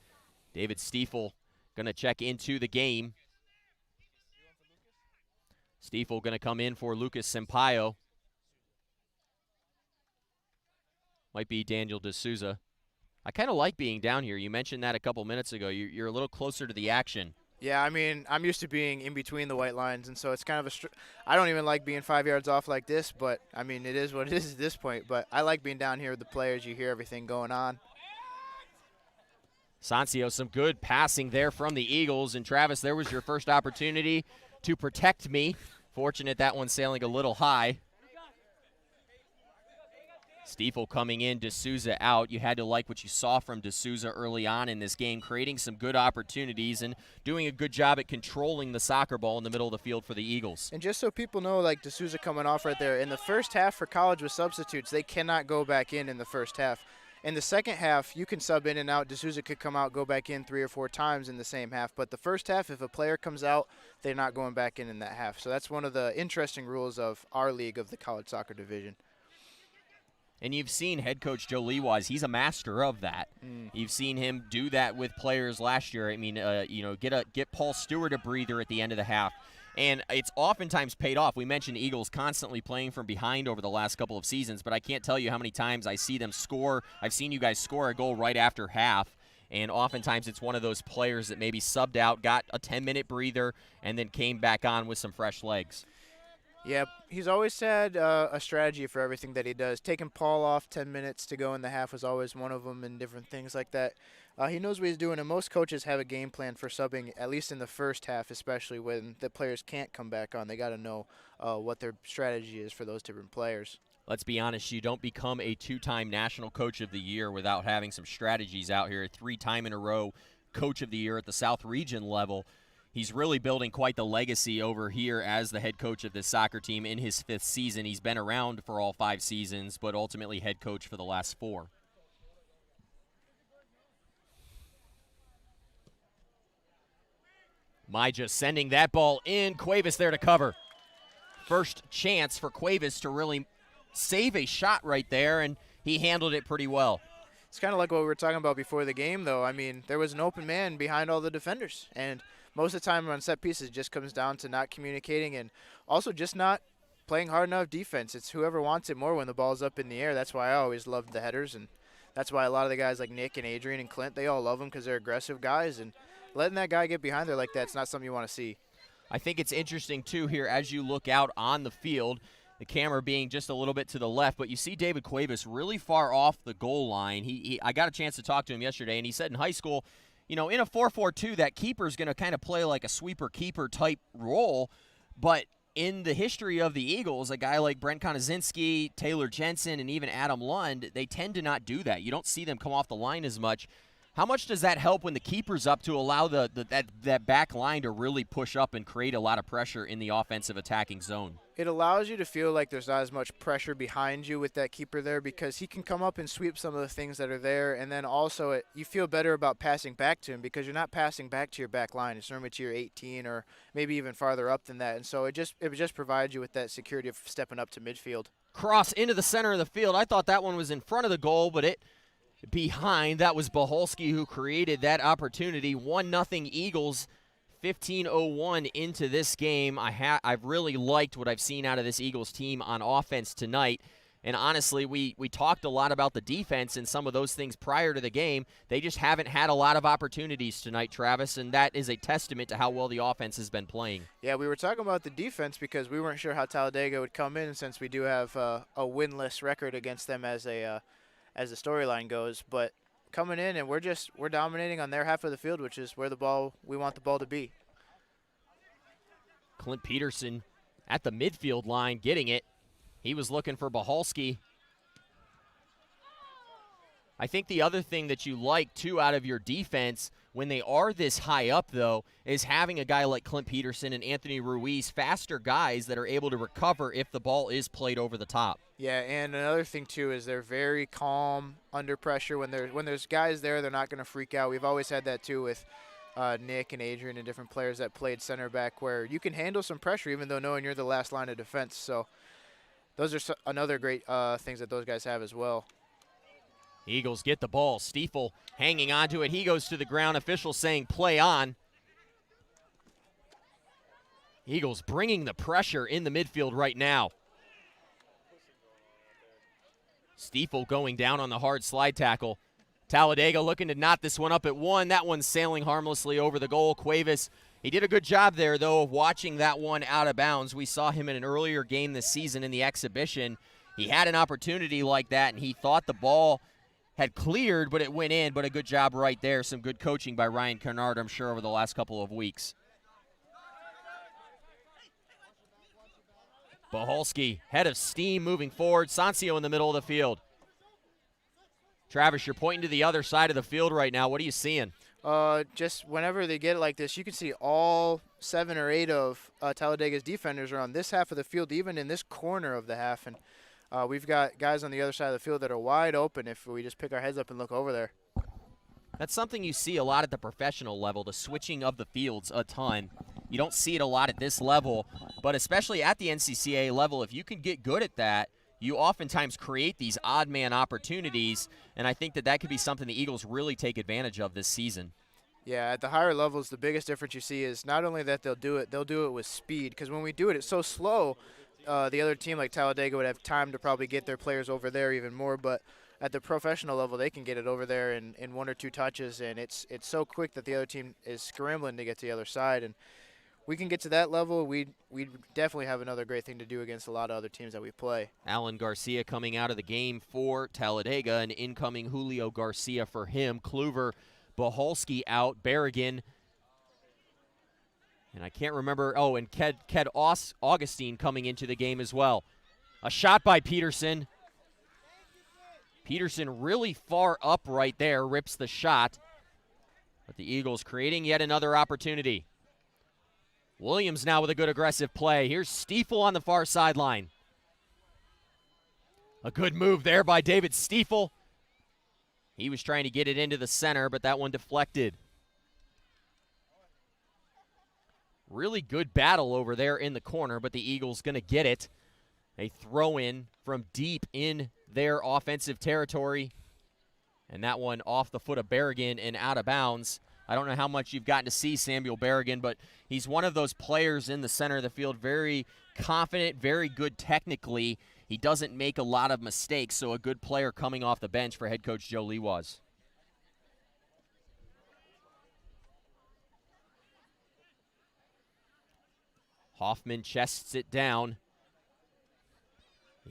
David Stiefel going to check into the game. Stiefel going to come in for Lucas Sampaio. Might be Daniel D'Souza. I kind of like being down here. You mentioned that a couple minutes ago. You're a little closer to the action. Yeah, I mean, I'm used to being in between the white lines, and so it's kind of I don't even like being 5 yards off like this, but, I mean, it is what it is at this point. But I like being down here with the players. You hear everything going on. Sancio, some good passing there from the Eagles. And, Travis, there was your first opportunity to protect me. Fortunate that one sailing a little high. Stiefel coming in, D'Souza out. You had to like what you saw from D'Souza early on in this game, creating some good opportunities and doing a good job at controlling the soccer ball in the middle of the field for the Eagles. And just so people know, like D'Souza coming off right there, in the first half for college with substitutes, they cannot go back in the first half. In the second half, you can sub in and out. D'Souza could come out, go back in 3 or 4 times in the same half. But the first half, if a player comes out, they're not going back in that half. So that's one of the interesting rules of our league of the college soccer division. And you've seen head coach Joe Leawise. He's a master of that. You've seen him do that with players last year. I mean, get Paul Stewart a breather at the end of the half. And it's oftentimes paid off. We mentioned Eagles constantly playing from behind over the last couple of seasons, but I can't tell you how many times I see them score. I've seen you guys score a goal right after half, and oftentimes it's one of those players that maybe subbed out, got a 10-minute breather, and then came back on with some fresh legs. Yeah, he's always had a strategy for everything that he does. Taking Paul off 10 minutes to go in the half was always one of them, and different things like that. He knows what he's doing, and most coaches have a game plan for subbing, at least in the first half, especially when the players can't come back on. They got to know what their strategy is for those different players. Let's be honest, you don't become a 2-time National Coach of the Year without having some strategies out here. 3-time in a row Coach of the Year at the South Region level. He's really building quite the legacy over here as the head coach of this soccer team in his 5th season. He's been around for all 5 seasons, but ultimately head coach for the last 4. Maija sending that ball in. Cuevas there to cover. First chance for Cuevas to really save a shot right there, and he handled it pretty well. It's kind of like what we were talking about before the game, though. I mean, there was an open man behind all the defenders, and most of the time on set pieces it just comes down to not communicating and also just not playing hard enough defense. It's whoever wants it more when the ball's up in the air. That's why I always loved the headers, and that's why a lot of the guys like Nick and Adrian and Clint, they all love them because they're aggressive guys, and letting that guy get behind there like that, it's not something you want to see. I think it's interesting, too, here as you look out on the field, the camera being just a little bit to the left, but you see David Cuevas really far off the goal line. I got a chance to talk to him yesterday, and he said in high school, you know, in a 4-4-2, that keeper's going to kind of play like a sweeper-keeper type role, but in the history of the Eagles, a guy like Brent Konosinski, Taylor Jensen, and even Adam Lund, they tend to not do that. You don't see them come off the line as much. How much does that help when the keeper's up to allow that back line to really push up and create a lot of pressure in the offensive attacking zone? It allows you to feel like there's not as much pressure behind you with that keeper there because he can come up and sweep some of the things that are there, and then also you feel better about passing back to him because you're not passing back to your back line. It's normally to your 18 or maybe even farther up than that, and so it just provides you with that security of stepping up to midfield. Cross into the center of the field. I thought that one was in front of the goal, but it behind. That was Baholski who created that opportunity. 1-0 Eagles, 15:01 into this game. I've really liked what I've seen out of this Eagles team on offense tonight. And honestly, we talked a lot about the defense and some of those things prior to the game. They just haven't had a lot of opportunities tonight, Travis, and that is a testament to how well the offense has been playing. Yeah, we were talking about the defense because we weren't sure how Talladega would come in since we do have a winless record against them as the storyline goes, but coming in and we're dominating on their half of the field, which is where we want the ball to be. Clint Peterson at the midfield line getting it. He was looking for Baholski. I think the other thing that you like, too, out of your defense when they are this high up, though, is having a guy like Clint Peterson and Anthony Ruiz, faster guys that are able to recover if the ball is played over the top. Yeah, and another thing, too, is they're very calm under pressure. When there's guys there, they're not going to freak out. We've always had that, too, with Nick and Adrian and different players that played center back where you can handle some pressure even though knowing you're the last line of defense. So those are another great things that those guys have as well. Eagles get the ball. Stiefel hanging on to it. He goes to the ground. Official saying play on. Eagles bringing the pressure in the midfield right now. Stiefel going down on the hard slide tackle. Talladega looking to knot this one up at 1. That one's sailing harmlessly over the goal. Cuevas, he did a good job there, though, of watching that one out of bounds. We saw him in an earlier game this season in the exhibition. He had an opportunity like that, and he thought the ball had cleared, but it went in. But a good job right there. Some good coaching by Ryan Kennard, I'm sure, over the last couple of weeks. Baholski, head of steam moving forward. Sancio in the middle of the field. Travis, you're pointing to the other side of the field right now. What are you seeing? Just whenever they get it like this, you can see all 7 or 8 of Talladega's defenders are on this half of the field, even in this corner of the half. And we've got guys on the other side of the field that are wide open if we just pick our heads up and look over there. That's something you see a lot at the professional level, the switching of the fields a ton. You don't see it a lot at this level, but especially at the NCCA level, if you can get good at that, you oftentimes create these odd man opportunities, and I think that that could be something the Eagles really take advantage of this season. Yeah, at the higher levels, the biggest difference you see is not only that they'll do it with speed. Because when we do it, it's so slow. The other team like Talladega would have time to probably get their players over there even more. But at the professional level, they can get it over there in 1 or 2 touches, and it's so quick that the other team is scrambling to get to the other side. And we can get to that level, we definitely have another great thing to do against a lot of other teams that we play. Alan Garcia coming out of the game for Talladega, and incoming Julio Garcia for him. Kluver, Boholsky out, Berrigan, and I can't remember, and Ked Augustine coming into the game as well. A shot by Peterson. Peterson really far up right there, rips the shot. But the Eagles creating yet another opportunity. Williams now with a good aggressive play. Here's Stiefel on the far sideline. A good move there by David Stiefel. He was trying to get it into the center, but that one deflected. Really good battle over there in the corner, but the Eagles going to get it. A throw-in from deep in their offensive territory. And that one off the foot of Berrigan and out of bounds. I don't know how much you've gotten to see Samuel Berrigan, but he's one of those players in the center of the field, very confident, very good technically. He doesn't make a lot of mistakes, so a good player coming off the bench for head coach Joe Lewas. Hoffman chests it down.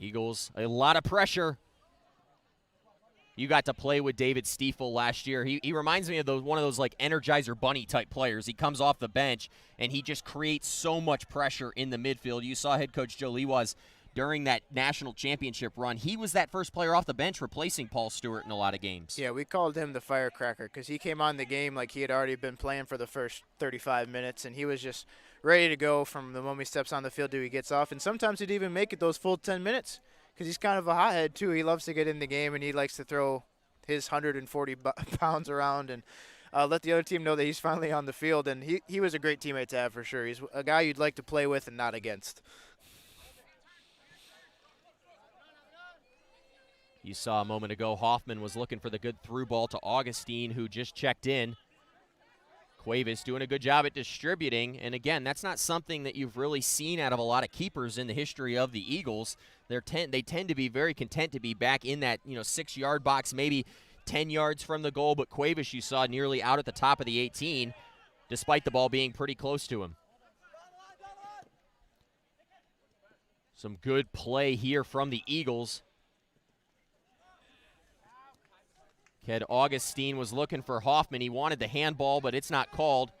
Eagles, a lot of pressure. You got to play with David Stiefel last year. He reminds me of one of those like Energizer Bunny type players. He comes off the bench, and he just creates so much pressure in the midfield. You saw head coach Joe Lewas during that national championship run. He was that first player off the bench replacing Paul Stewart in a lot of games. Yeah, we called him the firecracker because he came on the game like he had already been playing for the first 35 minutes, and he was just ready to go from the moment he steps on the field to he gets off. And sometimes he'd even make it those full 10 minutes because he's kind of a hothead too. He loves to get in the game, and he likes to throw his 140 pounds around and let the other team know that he's finally on the field. And he was a great teammate to have for sure. He's a guy you'd like to play with and not against. You saw a moment ago, Hoffman was looking for the good through ball to Augustine, who just checked in. Cuevas doing a good job at distributing, and again, that's not something that you've really seen out of a lot of keepers in the history of the Eagles. They tend to be very content to be back in that 6-yard box, maybe 10 yards from the goal, but Cuevas you saw nearly out at the top of the 18, despite the ball being pretty close to him. Some good play here from the Eagles. Ked Augustine was looking for Hoffman. He wanted the handball, but it's not called.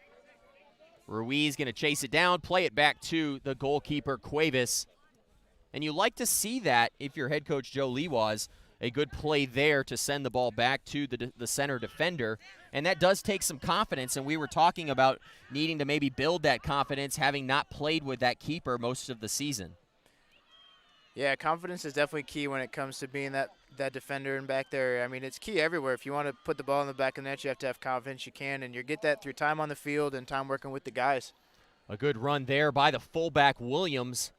Ruiz going to chase it down, play it back to the goalkeeper, Cuevas. And you like to see that if you're head coach Joe Lewas, a good play there to send the ball back to the center defender. And that does take some confidence, and we were talking about needing to maybe build that confidence, having not played with that keeper most of the season. Yeah, confidence is definitely key when it comes to being that defender and back there. I mean, it's key everywhere. If you want to put the ball in the back of the net, you have to have confidence you can, and you get that through time on the field and time working with the guys. A good run there by the fullback, Williams.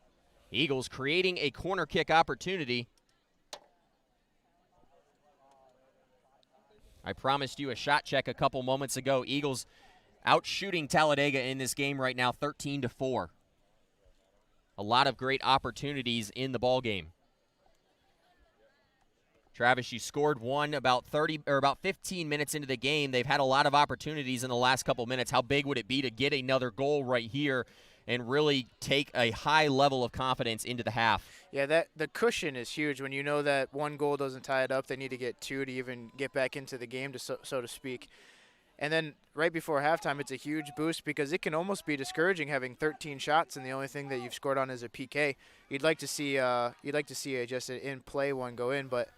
Eagles creating a corner kick opportunity. I promised you a shot check a couple moments ago. Eagles out shooting Talladega in this game right now, 13-4. A lot of great opportunities in the ball game. Travis, you scored one about 15 minutes into the game. They've had a lot of opportunities in the last couple minutes. How big would it be to get another goal right here and really take a high level of confidence into the half? Yeah, the cushion is huge. When you know that one goal doesn't tie it up, they need to get 2 to even get back into the game, so to speak. And then right before halftime, it's a huge boost because it can almost be discouraging having 13 shots and the only thing that you've scored on is a PK. You'd like to see just an in-play one go in, but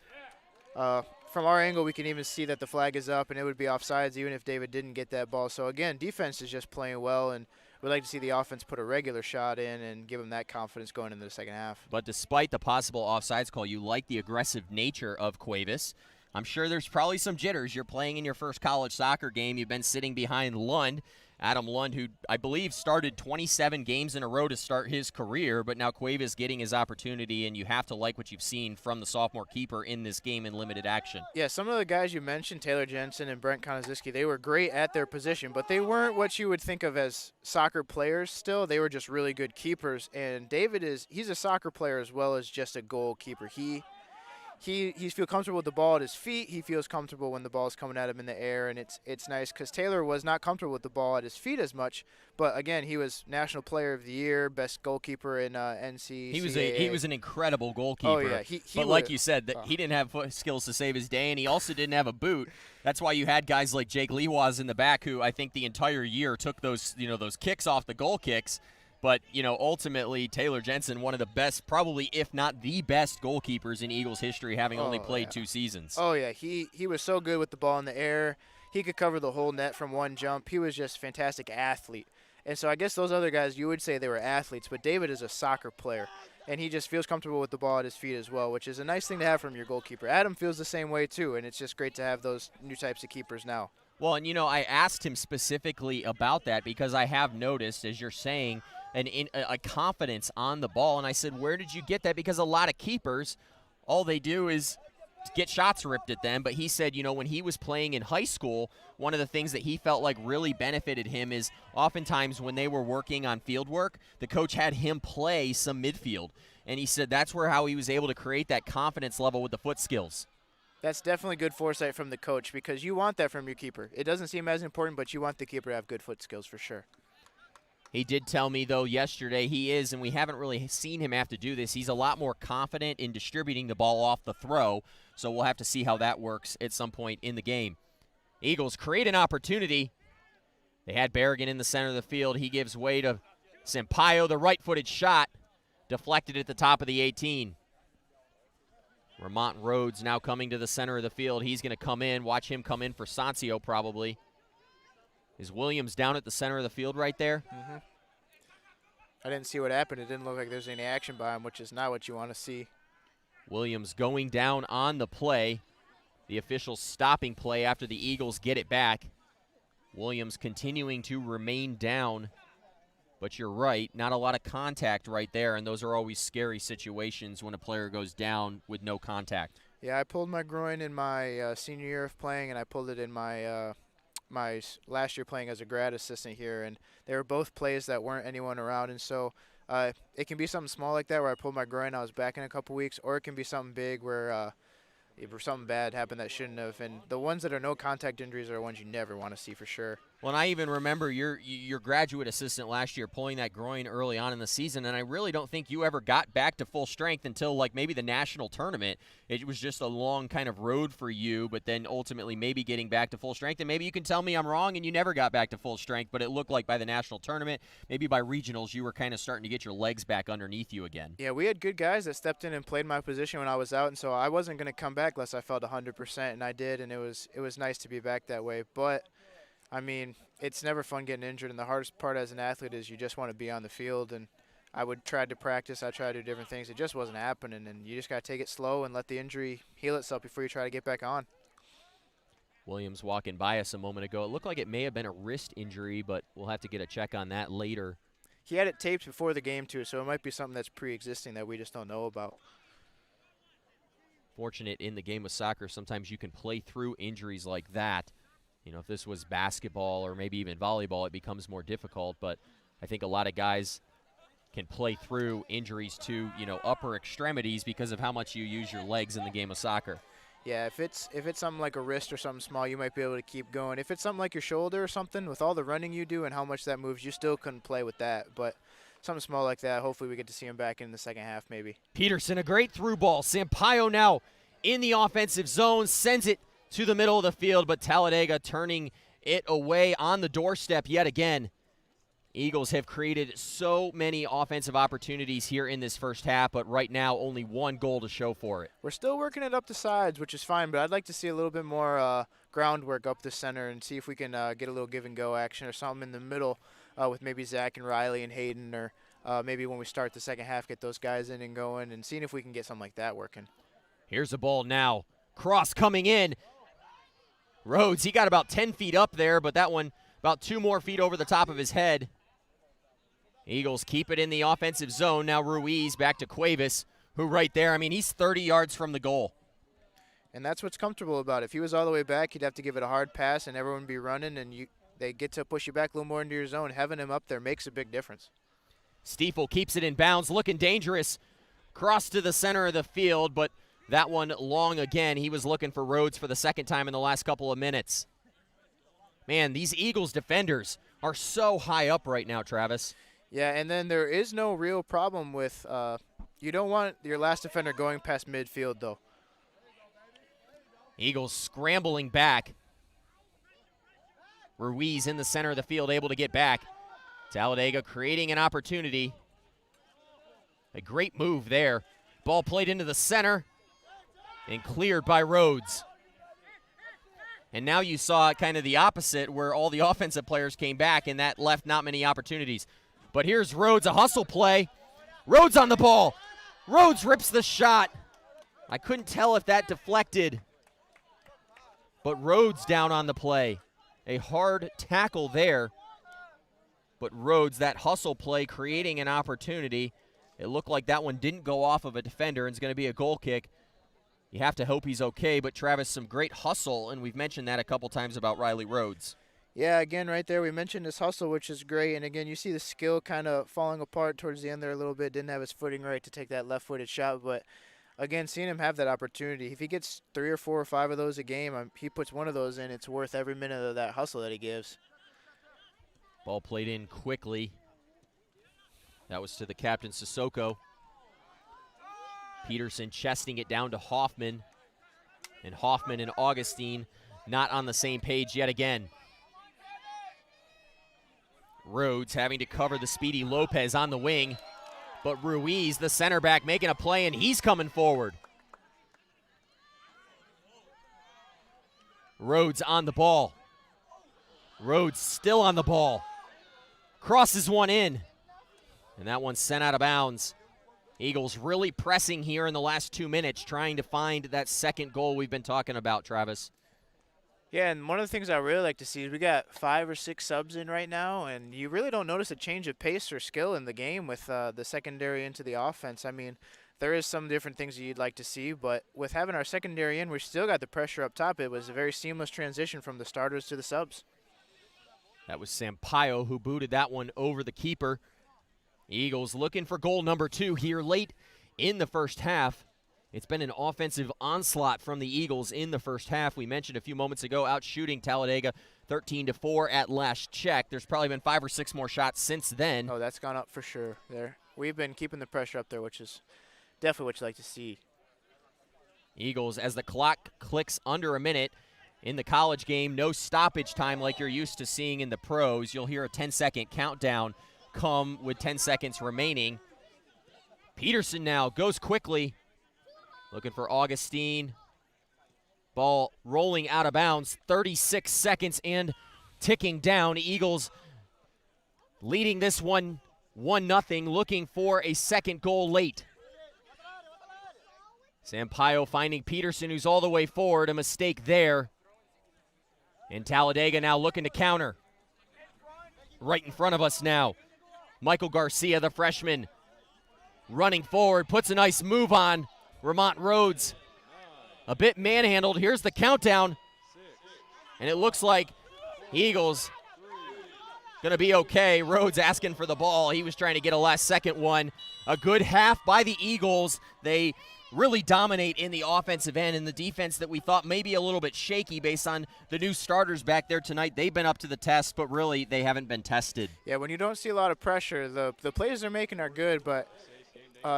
from our angle, we can even see that the flag is up and it would be offsides even if David didn't get that ball. So again, defense is just playing well, and we'd like to see the offense put a regular shot in and give them that confidence going into the second half. But despite the possible offsides call, you like the aggressive nature of Cuevas. I'm sure there's probably some jitters. You're playing in your first college soccer game. You've been sitting behind Lund Adam Lund, who I believe started 27 games in a row to start his career, but now Cuevas getting his opportunity, and you have to like what you've seen from the sophomore keeper in this game in limited action. Yeah, some of the guys you mentioned, Taylor Jensen and Brent Konaziski, they were great at their position, but they weren't what you would think of as soccer players still. They were just really good keepers, and David he's a soccer player as well as just a goalkeeper. He feels comfortable with the ball at his feet. He feels comfortable when the ball is coming at him in the air, and it's nice because Taylor was not comfortable with the ball at his feet as much. But again, he was National Player of the Year, best goalkeeper in NCAA. He was an incredible goalkeeper. Oh yeah, but like you said, he didn't have foot skills to save his day, and he also didn't have a boot. That's why you had guys like Jake Lewas in the back, who I think the entire year took those kicks off the goal kicks. But, ultimately, Taylor Jensen, one of the best, probably if not the best goalkeepers in Eagles history, having only played 2 seasons. Oh, yeah. He was so good with the ball in the air. He could cover the whole net from one jump. He was just a fantastic athlete. And so I guess those other guys, you would say they were athletes, but David is a soccer player. And he just feels comfortable with the ball at his feet as well, which is a nice thing to have from your goalkeeper. Adam feels the same way, too, and it's just great to have those new types of keepers now. Well, and, I asked him specifically about that because I have noticed, as you're saying, a confidence on the ball. And I said, where did you get that? Because a lot of keepers, all they do is get shots ripped at them. But he said, when he was playing in high school, one of the things that he felt like really benefited him is oftentimes when they were working on field work, the coach had him play some midfield. And he said that's how he was able to create that confidence level with the foot skills. That's definitely good foresight from the coach because you want that from your keeper. It doesn't seem as important, but you want the keeper to have good foot skills for sure. He did tell me, though, yesterday he is, and we haven't really seen him have to do this, he's a lot more confident in distributing the ball off the throw, so we'll have to see how that works at some point in the game. Eagles create an opportunity. They had Berrigan in the center of the field. He gives way to Sampaio, the right-footed shot, deflected at the top of the 18. Vermont Rhodes now coming to the center of the field. He's going to come in. Watch him come in for Sancio probably. Is Williams down at the center of the field right there? Mm-hmm. I didn't see what happened. It didn't look like there's any action by him, which is not what you want to see. Williams going down on the play. The official stopping play after the Eagles get it back. Williams continuing to remain down. But you're right, not a lot of contact right there, and those are always scary situations when a player goes down with no contact. Yeah, I pulled my groin in my senior year of playing, and I pulled it in my my last year playing as a grad assistant here, and they were both plays that weren't anyone around, and so it can be something small like that where I pulled my groin, I was back in a couple weeks, or it can be something big where something bad happened that shouldn't have, and the ones that are no contact injuries are the ones you never want to see for sure. Well, and I even remember your graduate assistant last year pulling that groin early on in the season, and I really don't think you ever got back to full strength until like maybe the national tournament. It was just a long kind of road for you, but then ultimately maybe getting back to full strength. And maybe you can tell me I'm wrong and you never got back to full strength, but it looked like by the national tournament, maybe by regionals, you were kind of starting to get your legs back underneath you again. Yeah, we had good guys that stepped in and played my position when I was out, and so I wasn't going to come back unless I felt 100%, and I did, and it was nice to be back that way. But I mean, it's never fun getting injured, and the hardest part as an athlete is you just want to be on the field, and I would try to practice, I tried to do different things. It just wasn't happening, and you just got to take it slow and let the injury heal itself before you try to get back on. Williams walking by us a moment ago. It looked like it may have been a wrist injury, but we'll have to get a check on that later. He had it taped before the game, too, so it might be something that's pre-existing that we just don't know about. Fortunate in the game of soccer, sometimes you can play through injuries like that. You know, if this was basketball or maybe even volleyball, it becomes more difficult. But I think a lot of guys can play through injuries to, upper extremities because of how much you use your legs in the game of soccer. Yeah, if it's something like a wrist or something small, you might be able to keep going. If it's something like your shoulder or something, with all the running you do and how much that moves, you still couldn't play with that. But something small like that, hopefully we get to see him back in the second half maybe. Peterson, a great through ball. Sampaio now in the offensive zone, sends it to the middle of the field, but Talladega turning it away on the doorstep yet again. Eagles have created so many offensive opportunities here in this first half, but right now only one goal to show for it. We're still working it up the sides, which is fine, but I'd like to see a little bit more groundwork up the center and see if we can get a little give-and-go action or something in the middle with maybe Zach and Riley and Hayden, or maybe when we start the second half, get those guys in and going and seeing if we can get something like that working. Here's the ball now. Cross coming in. Rhodes, he got about 10 feet up there, but that one about 2 more feet over the top of his head. Eagles keep it in the offensive zone. Now Ruiz back to Cuevas, who right there, I mean, he's 30 yards from the goal. And that's what's comfortable about it. If he was all the way back, you'd have to give it a hard pass and everyone would be running, and they get to push you back a little more into your zone. Having him up there makes a big difference. Stiefel keeps it in bounds, looking dangerous. Cross to the center of the field, but that one long again. He was looking for Rhodes for the second time in the last couple of minutes. Man, these Eagles defenders are so high up right now, Travis. Yeah, and then there is no real problem with you don't want your last defender going past midfield, though. Eagles scrambling back. Ruiz in the center of the field, able to get back. Talladega creating an opportunity. A great move there. Ball played into the center and cleared by Rhodes. And now you saw kind of the opposite, where all the offensive players came back, and that left not many opportunities. But here's Rhodes, a hustle play. Rhodes on the ball. Rhodes rips the shot. I couldn't tell if that deflected. But Rhodes down on the play. A hard tackle there. But Rhodes, that hustle play, creating an opportunity. It looked like that one didn't go off of a defender and it's going to be a goal kick. You have to hope he's okay, but Travis, some great hustle, and we've mentioned that a couple times about Riley Rhodes. Yeah, again, right there, we mentioned his hustle, which is great. And again, you see the skill kind of falling apart towards the end there a little bit. Didn't have his footing right to take that left-footed shot. But again, seeing him have that opportunity, if he gets 3 or 4 or 5 of those a game, he puts one of those in, it's worth every minute of that hustle that he gives. Ball played in quickly. That was to the captain, Sissoko. Peterson chesting it down to Hoffman. And Hoffman and Augustine not on the same page yet again. Rhodes having to cover the speedy Lopez on the wing. But Ruiz, the center back, making a play, and he's coming forward. Rhodes on the ball. Rhodes still on the ball. Crosses one in. And that one's sent out of bounds. Eagles really pressing here in the last 2 minutes, trying to find that second goal we've been talking about, Travis. Yeah, and one of the things I really like to see is we got 5 or 6 subs in right now, and you really don't notice a change of pace or skill in the game with the secondary into the offense. I mean, there is some different things that you'd like to see, but with having our secondary in, we still got the pressure up top. It was a very seamless transition from the starters to the subs. That was Sampaio who booted that one over the keeper. Eagles looking for goal number 2 here late in the first half. It's been an offensive onslaught from the Eagles in the first half. We mentioned a few moments ago out shooting Talladega 13-4 at last check. There's probably been 5 or 6 more shots since then. Oh, that's gone up for sure there. We've been keeping the pressure up there, which is definitely what you like to see. Eagles, as the clock clicks under a minute in the college game, no stoppage time like you're used to seeing in the pros. You'll hear a 10-second countdown come with 10 seconds remaining. Peterson now goes quickly, looking for Augustine. Ball rolling out of bounds, 36 seconds and ticking down. Eagles leading this one 1-0, looking for a second goal late. Sampaio finding Peterson, who's all the way forward, a mistake there. And Talladega now looking to counter. Right in front of us now. Michael Garcia, the freshman, running forward, puts a nice move on Vermont Rhodes. A bit manhandled. Here's the countdown. And it looks like Eagles going to be okay. Rhodes asking for the ball. He was trying to get a last-second one. A good half by the Eagles. They really dominate in the offensive end, and the defense that we thought maybe a little bit shaky based on the new starters back there tonight. They've been up to the test, but really they haven't been tested. Yeah, when you don't see a lot of pressure, the plays they're making are good, but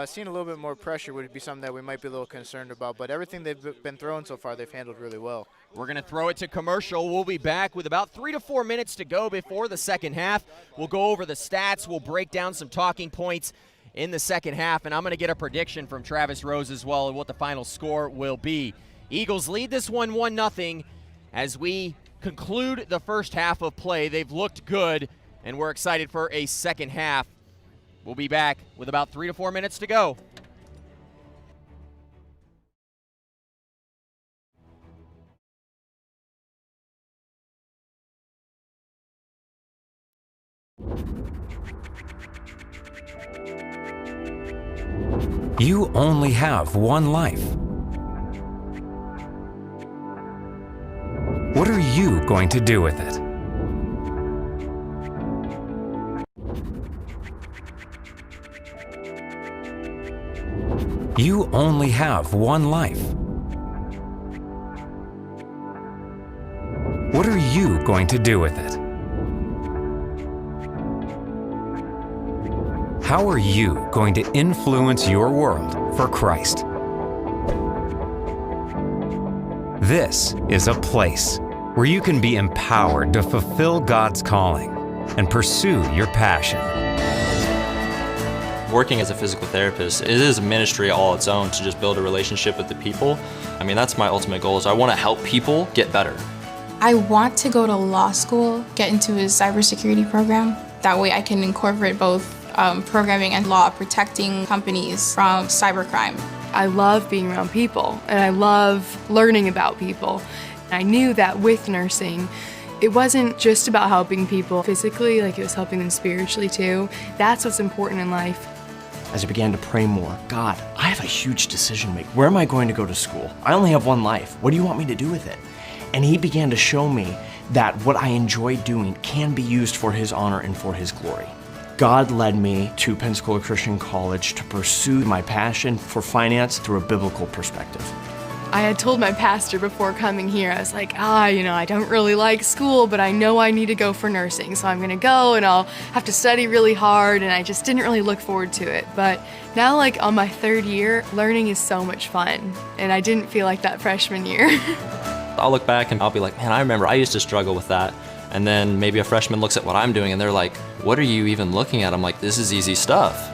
seeing a little bit more pressure would be something that we might be a little concerned about. But everything they've been throwing so far, they've handled really well. We're going to throw it to commercial. We'll be back with about 3 to 4 minutes to go before the second half. We'll go over the stats. We'll break down some talking points in the second half, and I'm going to get a prediction from Travis Rose as well and what the final score will be. Eagles lead this one 1-0 as we conclude the first half of play. They've looked good, and we're excited for a second half. We'll be back with about 3 to 4 minutes to go. You only have one life. What are you going to do with it? You only have one life. What are you going to do with it? How are you going to influence your world for Christ? This is a place where you can be empowered to fulfill God's calling and pursue your passion. Working as a physical therapist, it is a ministry all its own to just build a relationship with the people. I mean, that's my ultimate goal, is I want to help people get better. I want to go to law school, get into a cybersecurity program. That way I can incorporate both programming and law, protecting companies from cybercrime. I love being around people, and I love learning about people. I knew that with nursing, it wasn't just about helping people physically, like it was helping them spiritually too. That's what's important in life. As I began to pray more, God, I have a huge decision to make. Where am I going to go to school? I only have one life. What do you want me to do with it? And He began to show me that what I enjoy doing can be used for His honor and for His glory. God led me to Pensacola Christian College to pursue my passion for finance through a biblical perspective. I had told my pastor before coming here, I was like, I don't really like school, but I know I need to go for nursing. So I'm gonna go and I'll have to study really hard, and I just didn't really look forward to it. But now, like on my third year, learning is so much fun. And I didn't feel like that freshman year. I'll look back and I'll be like, man, I remember I used to struggle with that. And then maybe a freshman looks at what I'm doing and they're like, what are you even looking at? I'm like, this is easy stuff.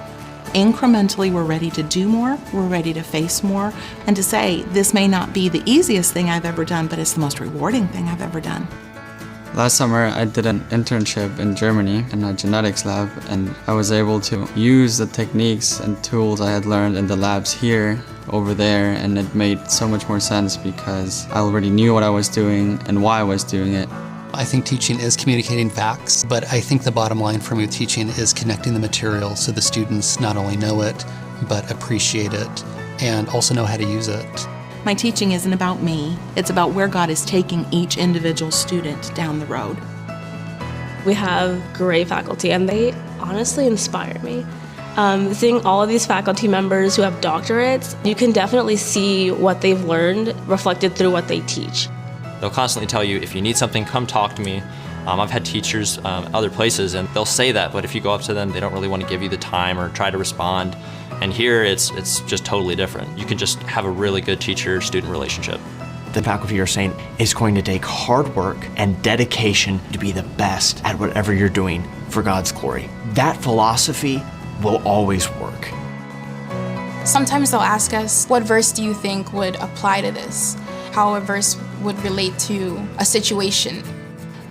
Incrementally, we're ready to do more, we're ready to face more, and to say, this may not be the easiest thing I've ever done, but it's the most rewarding thing I've ever done. Last summer, I did an internship in Germany in a genetics lab, and I was able to use the techniques and tools I had learned in the labs here over there, and it made so much more sense because I already knew what I was doing and why I was doing it. I think teaching is communicating facts, but I think the bottom line for me with teaching is connecting the material so the students not only know it, but appreciate it and also know how to use it. My teaching isn't about me, it's about where God is taking each individual student down the road. We have great faculty and they honestly inspire me. Seeing all of these faculty members who have doctorates, you can definitely see what they've learned reflected through what they teach. They'll constantly tell you, if you need something, come talk to me. I've had teachers other places and they'll say that, but if you go up to them, they don't really want to give you the time or try to respond. And here, it's just totally different. You can just have a really good teacher-student relationship. The faculty are saying it's going to take hard work and dedication to be the best at whatever you're doing for God's glory. That philosophy will always work. Sometimes they'll ask us, what verse do you think would apply to this? How a verse would relate to a situation.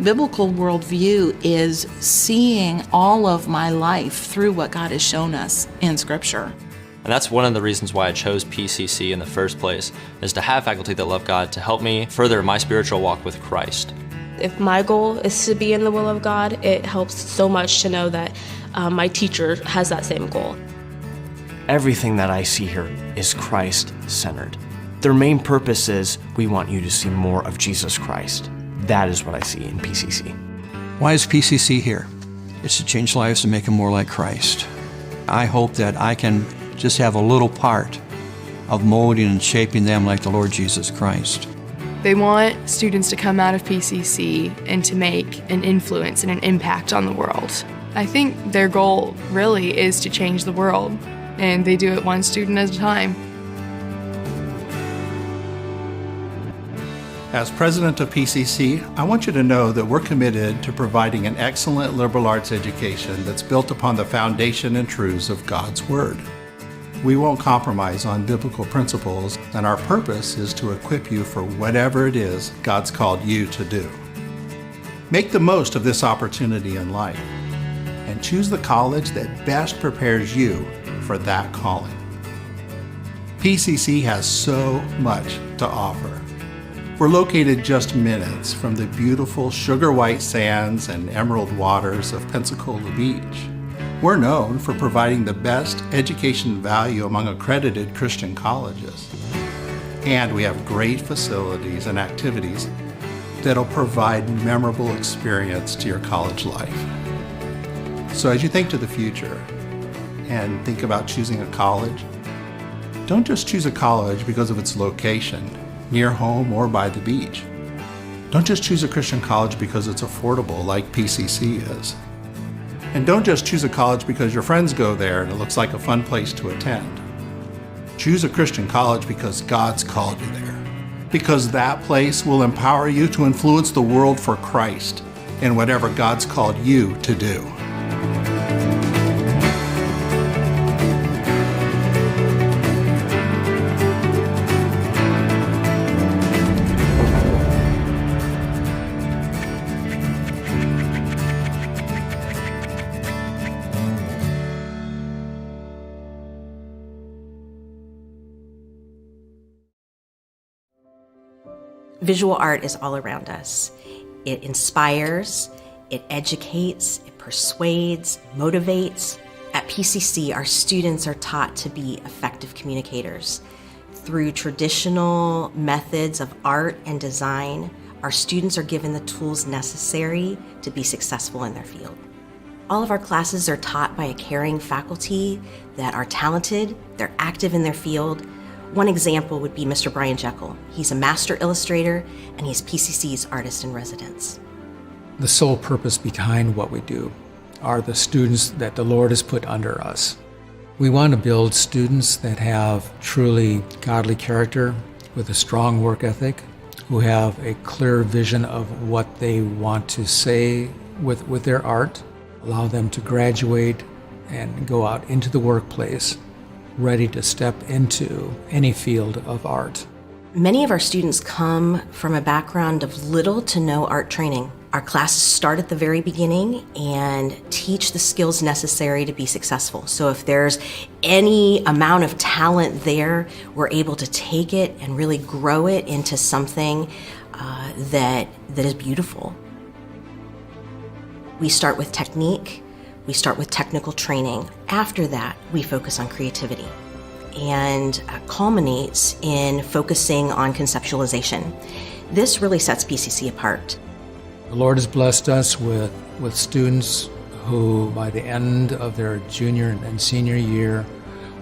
Biblical worldview is seeing all of my life through what God has shown us in Scripture. And that's one of the reasons why I chose PCC in the first place, is to have faculty that love God to help me further my spiritual walk with Christ. If my goal is to be in the will of God, it helps so much to know that my teacher has that same goal. Everything that I see here is Christ-centered. Their main purpose is, we want you to see more of Jesus Christ. That is what I see in PCC. Why is PCC here? It's to change lives and make them more like Christ. I hope that I can just have a little part of molding and shaping them like the Lord Jesus Christ. They want students to come out of PCC and to make an influence and an impact on the world. I think their goal really is to change the world, and they do it one student at a time. As president of PCC, I want you to know that we're committed to providing an excellent liberal arts education that's built upon the foundation and truths of God's Word. We won't compromise on biblical principles, and our purpose is to equip you for whatever it is God's called you to do. Make the most of this opportunity in life, and choose the college that best prepares you for that calling. PCC has so much to offer. We're located just minutes from the beautiful sugar white sands and emerald waters of Pensacola Beach. We're known for providing the best education value among accredited Christian colleges. And we have great facilities and activities that'll provide memorable experience to your college life. So as you think to the future and think about choosing a college, don't just choose a college because of its location, near home or by the beach. Don't just choose a Christian college because it's affordable like PCC is. And don't just choose a college because your friends go there and it looks like a fun place to attend. Choose a Christian college because God's called you there. Because that place will empower you to influence the world for Christ in whatever God's called you to do. Visual art is all around us. It inspires, it educates, it persuades, motivates. At PCC, our students are taught to be effective communicators. Through traditional methods of art and design, our students are given the tools necessary to be successful in their field. All of our classes are taught by a caring faculty that are talented, they're active in their field. One example would be Mr. Brian Jekyll. He's a master illustrator and he's PCC's artist in residence. The sole purpose behind what we do are the students that the Lord has put under us. We want to build students that have truly godly character with a strong work ethic, who have a clear vision of what they want to say with their art, allow them to graduate and go out into the workplace ready to step into any field of art. Many of our students come from a background of little to no art training. Our classes start at the very beginning and teach the skills necessary to be successful. So if there's any amount of talent there, we're able to take it and really grow it into something that is beautiful. We start with technique. We start with technical training. After that, we focus on creativity and culminates in focusing on conceptualization. This really sets PCC apart. The Lord has blessed us with students who, by the end of their junior and senior year,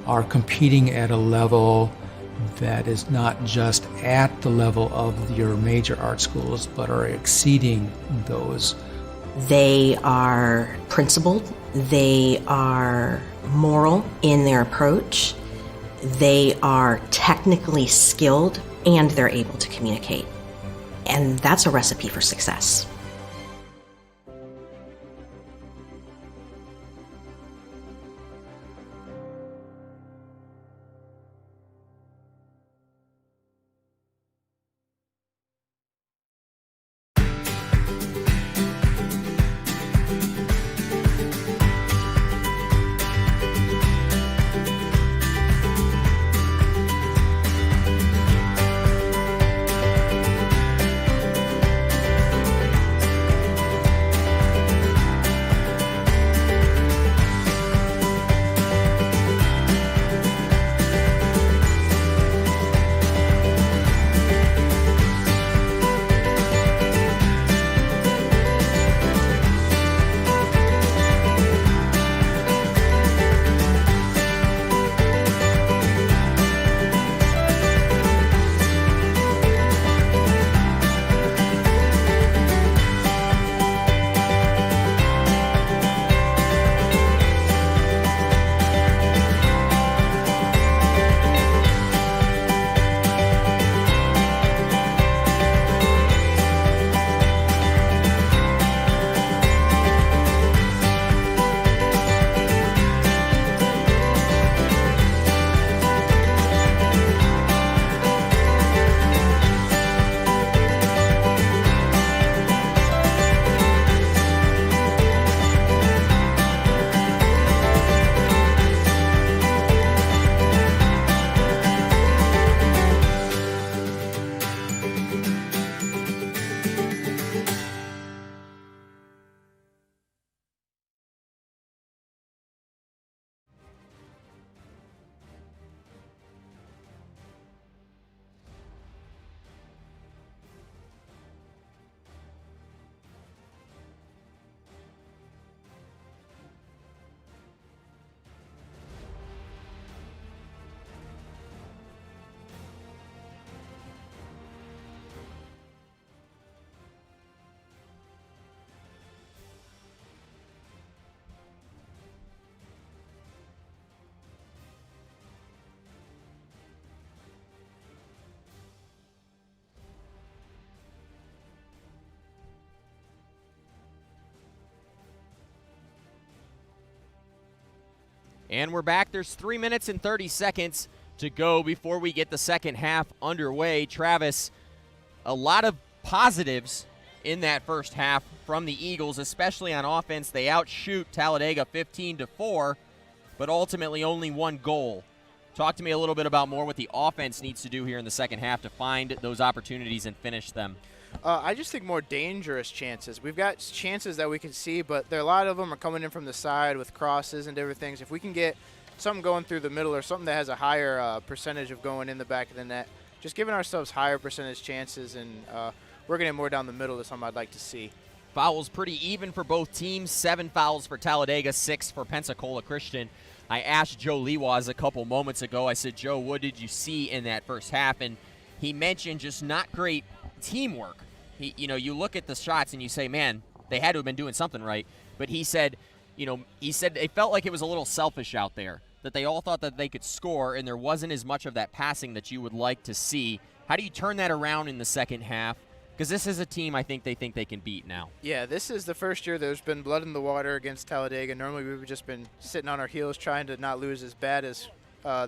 are competing at a level that is not just at the level of your major art schools, but are exceeding those. They are principled, they are moral in their approach, they are technically skilled, and they're able to communicate. And that's a recipe for success. And we're back. There's 3 minutes and 30 seconds to go before we get the second half underway. Travis, a lot of positives in that first half from the Eagles, especially on offense. They outshoot Talladega 15-4, but ultimately only one goal. Talk to me a little bit about more what the offense needs to do here in the second half to find those opportunities and finish them. I just think more dangerous chances. We've got chances that we can see, but a lot of them are coming in from the side with crosses and different things. If we can get something going through the middle or something that has a higher percentage of going in the back of the net, just giving ourselves higher percentage chances and working it more down the middle is something I'd like to see. Fouls pretty even for both teams. 7 fouls for Talladega, 6 for Pensacola Christian. I asked Joe Lewas a couple moments ago. I said, Joe, what did you see in that first half? And he mentioned just not great teamwork. You look at the shots and you say, man, they had to have been doing something right. But he said they felt like it was a little selfish out there, that they all thought that they could score and there wasn't as much of that passing that you would like to see. How do you turn that around in the second half? Because this is a team I think they can beat now. Yeah, this is the first year there's been blood in the water against Talladega. Normally we've just been sitting on our heels trying to not lose as bad as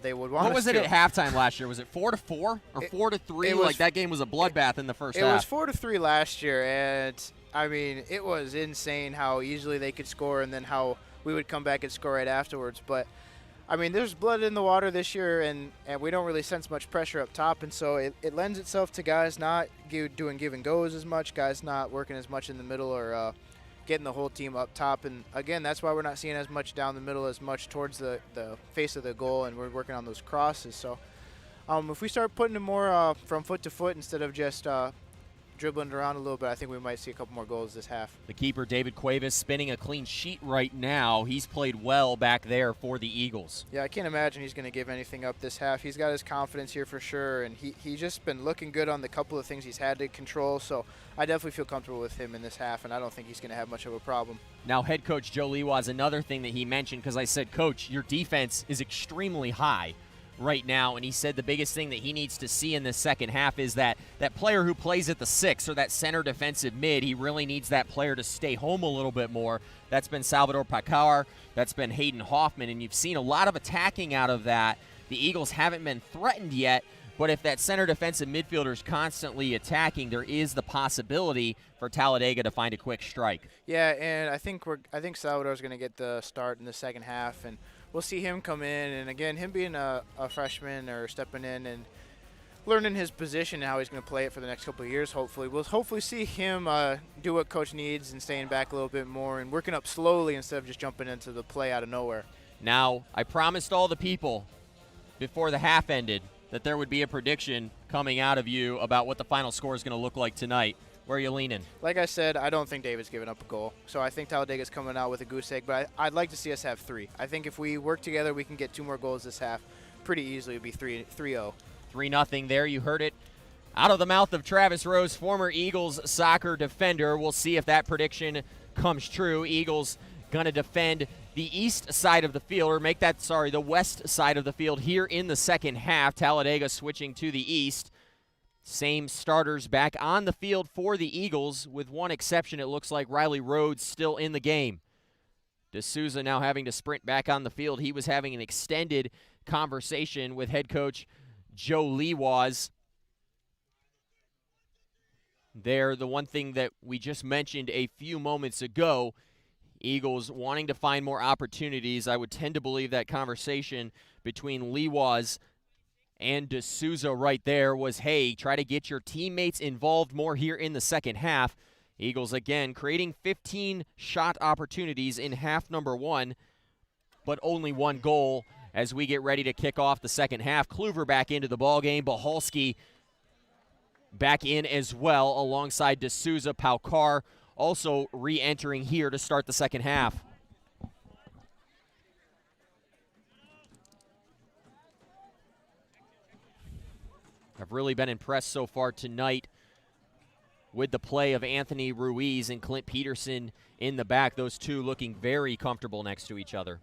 they would want us to. What was it at halftime last year? Was it 4-4 or 4-3? Like that game was a bloodbath in the first half. It was 4-3 last year, and I mean it was insane how easily they could score and then how we would come back and score right afterwards. But I mean, there's blood in the water this year, and we don't really sense much pressure up top, and so it lends itself to guys not doing give and goes as much, guys not working as much in the middle or getting the whole team up top. And again, that's why we're not seeing as much down the middle, as much towards the face of the goal, and we're working on those crosses. So if we start putting it more from foot to foot instead of just dribbling around a little bit, I think we might see a couple more goals this half. The keeper, David Cuevas, spinning a clean sheet right now. He's played well back there for the Eagles. Yeah, I can't imagine he's going to give anything up this half. He's got his confidence here for sure, and he's just been looking good on the couple of things he's had to control, so I definitely feel comfortable with him in this half, and I don't think he's going to have much of a problem. Now, head coach Joe Lewas, another thing that he mentioned, because I said, Coach, your defense is extremely high right now, and he said the biggest thing that he needs to see in this second half is that player who plays at the 6 or that center defensive mid, he really needs that player to stay home a little bit more. That's been Salvador Pacar, that's been Hayden Hoffman, and you've seen a lot of attacking out of that. The Eagles haven't been threatened yet, but if that center defensive midfielder is constantly attacking, there is the possibility for Talladega to find a quick strike. Yeah, and I think Salvador's going to get the start in the second half, and we'll see him come in, and again, him being a freshman or stepping in and learning his position and how he's going to play it for the next couple of years, hopefully. We'll hopefully see him do what coach needs and staying back a little bit more and working up slowly instead of just jumping into the play out of nowhere. Now, I promised all the people before the half ended that there would be a prediction coming out of you about what the final score is going to look like tonight. Where are you leaning? Like I said, I don't think David's giving up a goal. So I think Talladega's coming out with a goose egg, but I'd like to see us have 3. I think if we work together, we can get 2 more goals this half pretty easily. It would be 3-0. 3-0 there. You heard it out of the mouth of Travis Rose, former Eagles soccer defender. We'll see if that prediction comes true. Eagles going to defend the east side of the field, or the west side of the field here in the second half. Talladega switching to the east. Same starters back on the field for the Eagles, with one exception. It looks like Riley Rhodes still in the game. D'Souza now having to sprint back on the field. He was having an extended conversation with head coach Joe Lewas. There, the one thing that we just mentioned a few moments ago, Eagles wanting to find more opportunities. I would tend to believe that conversation between Lewas and D'Souza right there was, hey, try to get your teammates involved more here in the second half. Eagles, again, creating 15 shot opportunities in half number 1, but only 1 goal as we get ready to kick off the second half. Kluver back into the ballgame. Bahalski back in as well alongside D'Souza. Paukar also re-entering here to start the second half. I've really been impressed so far tonight with the play of Anthony Ruiz and Clint Peterson in the back. Those two looking very comfortable next to each other.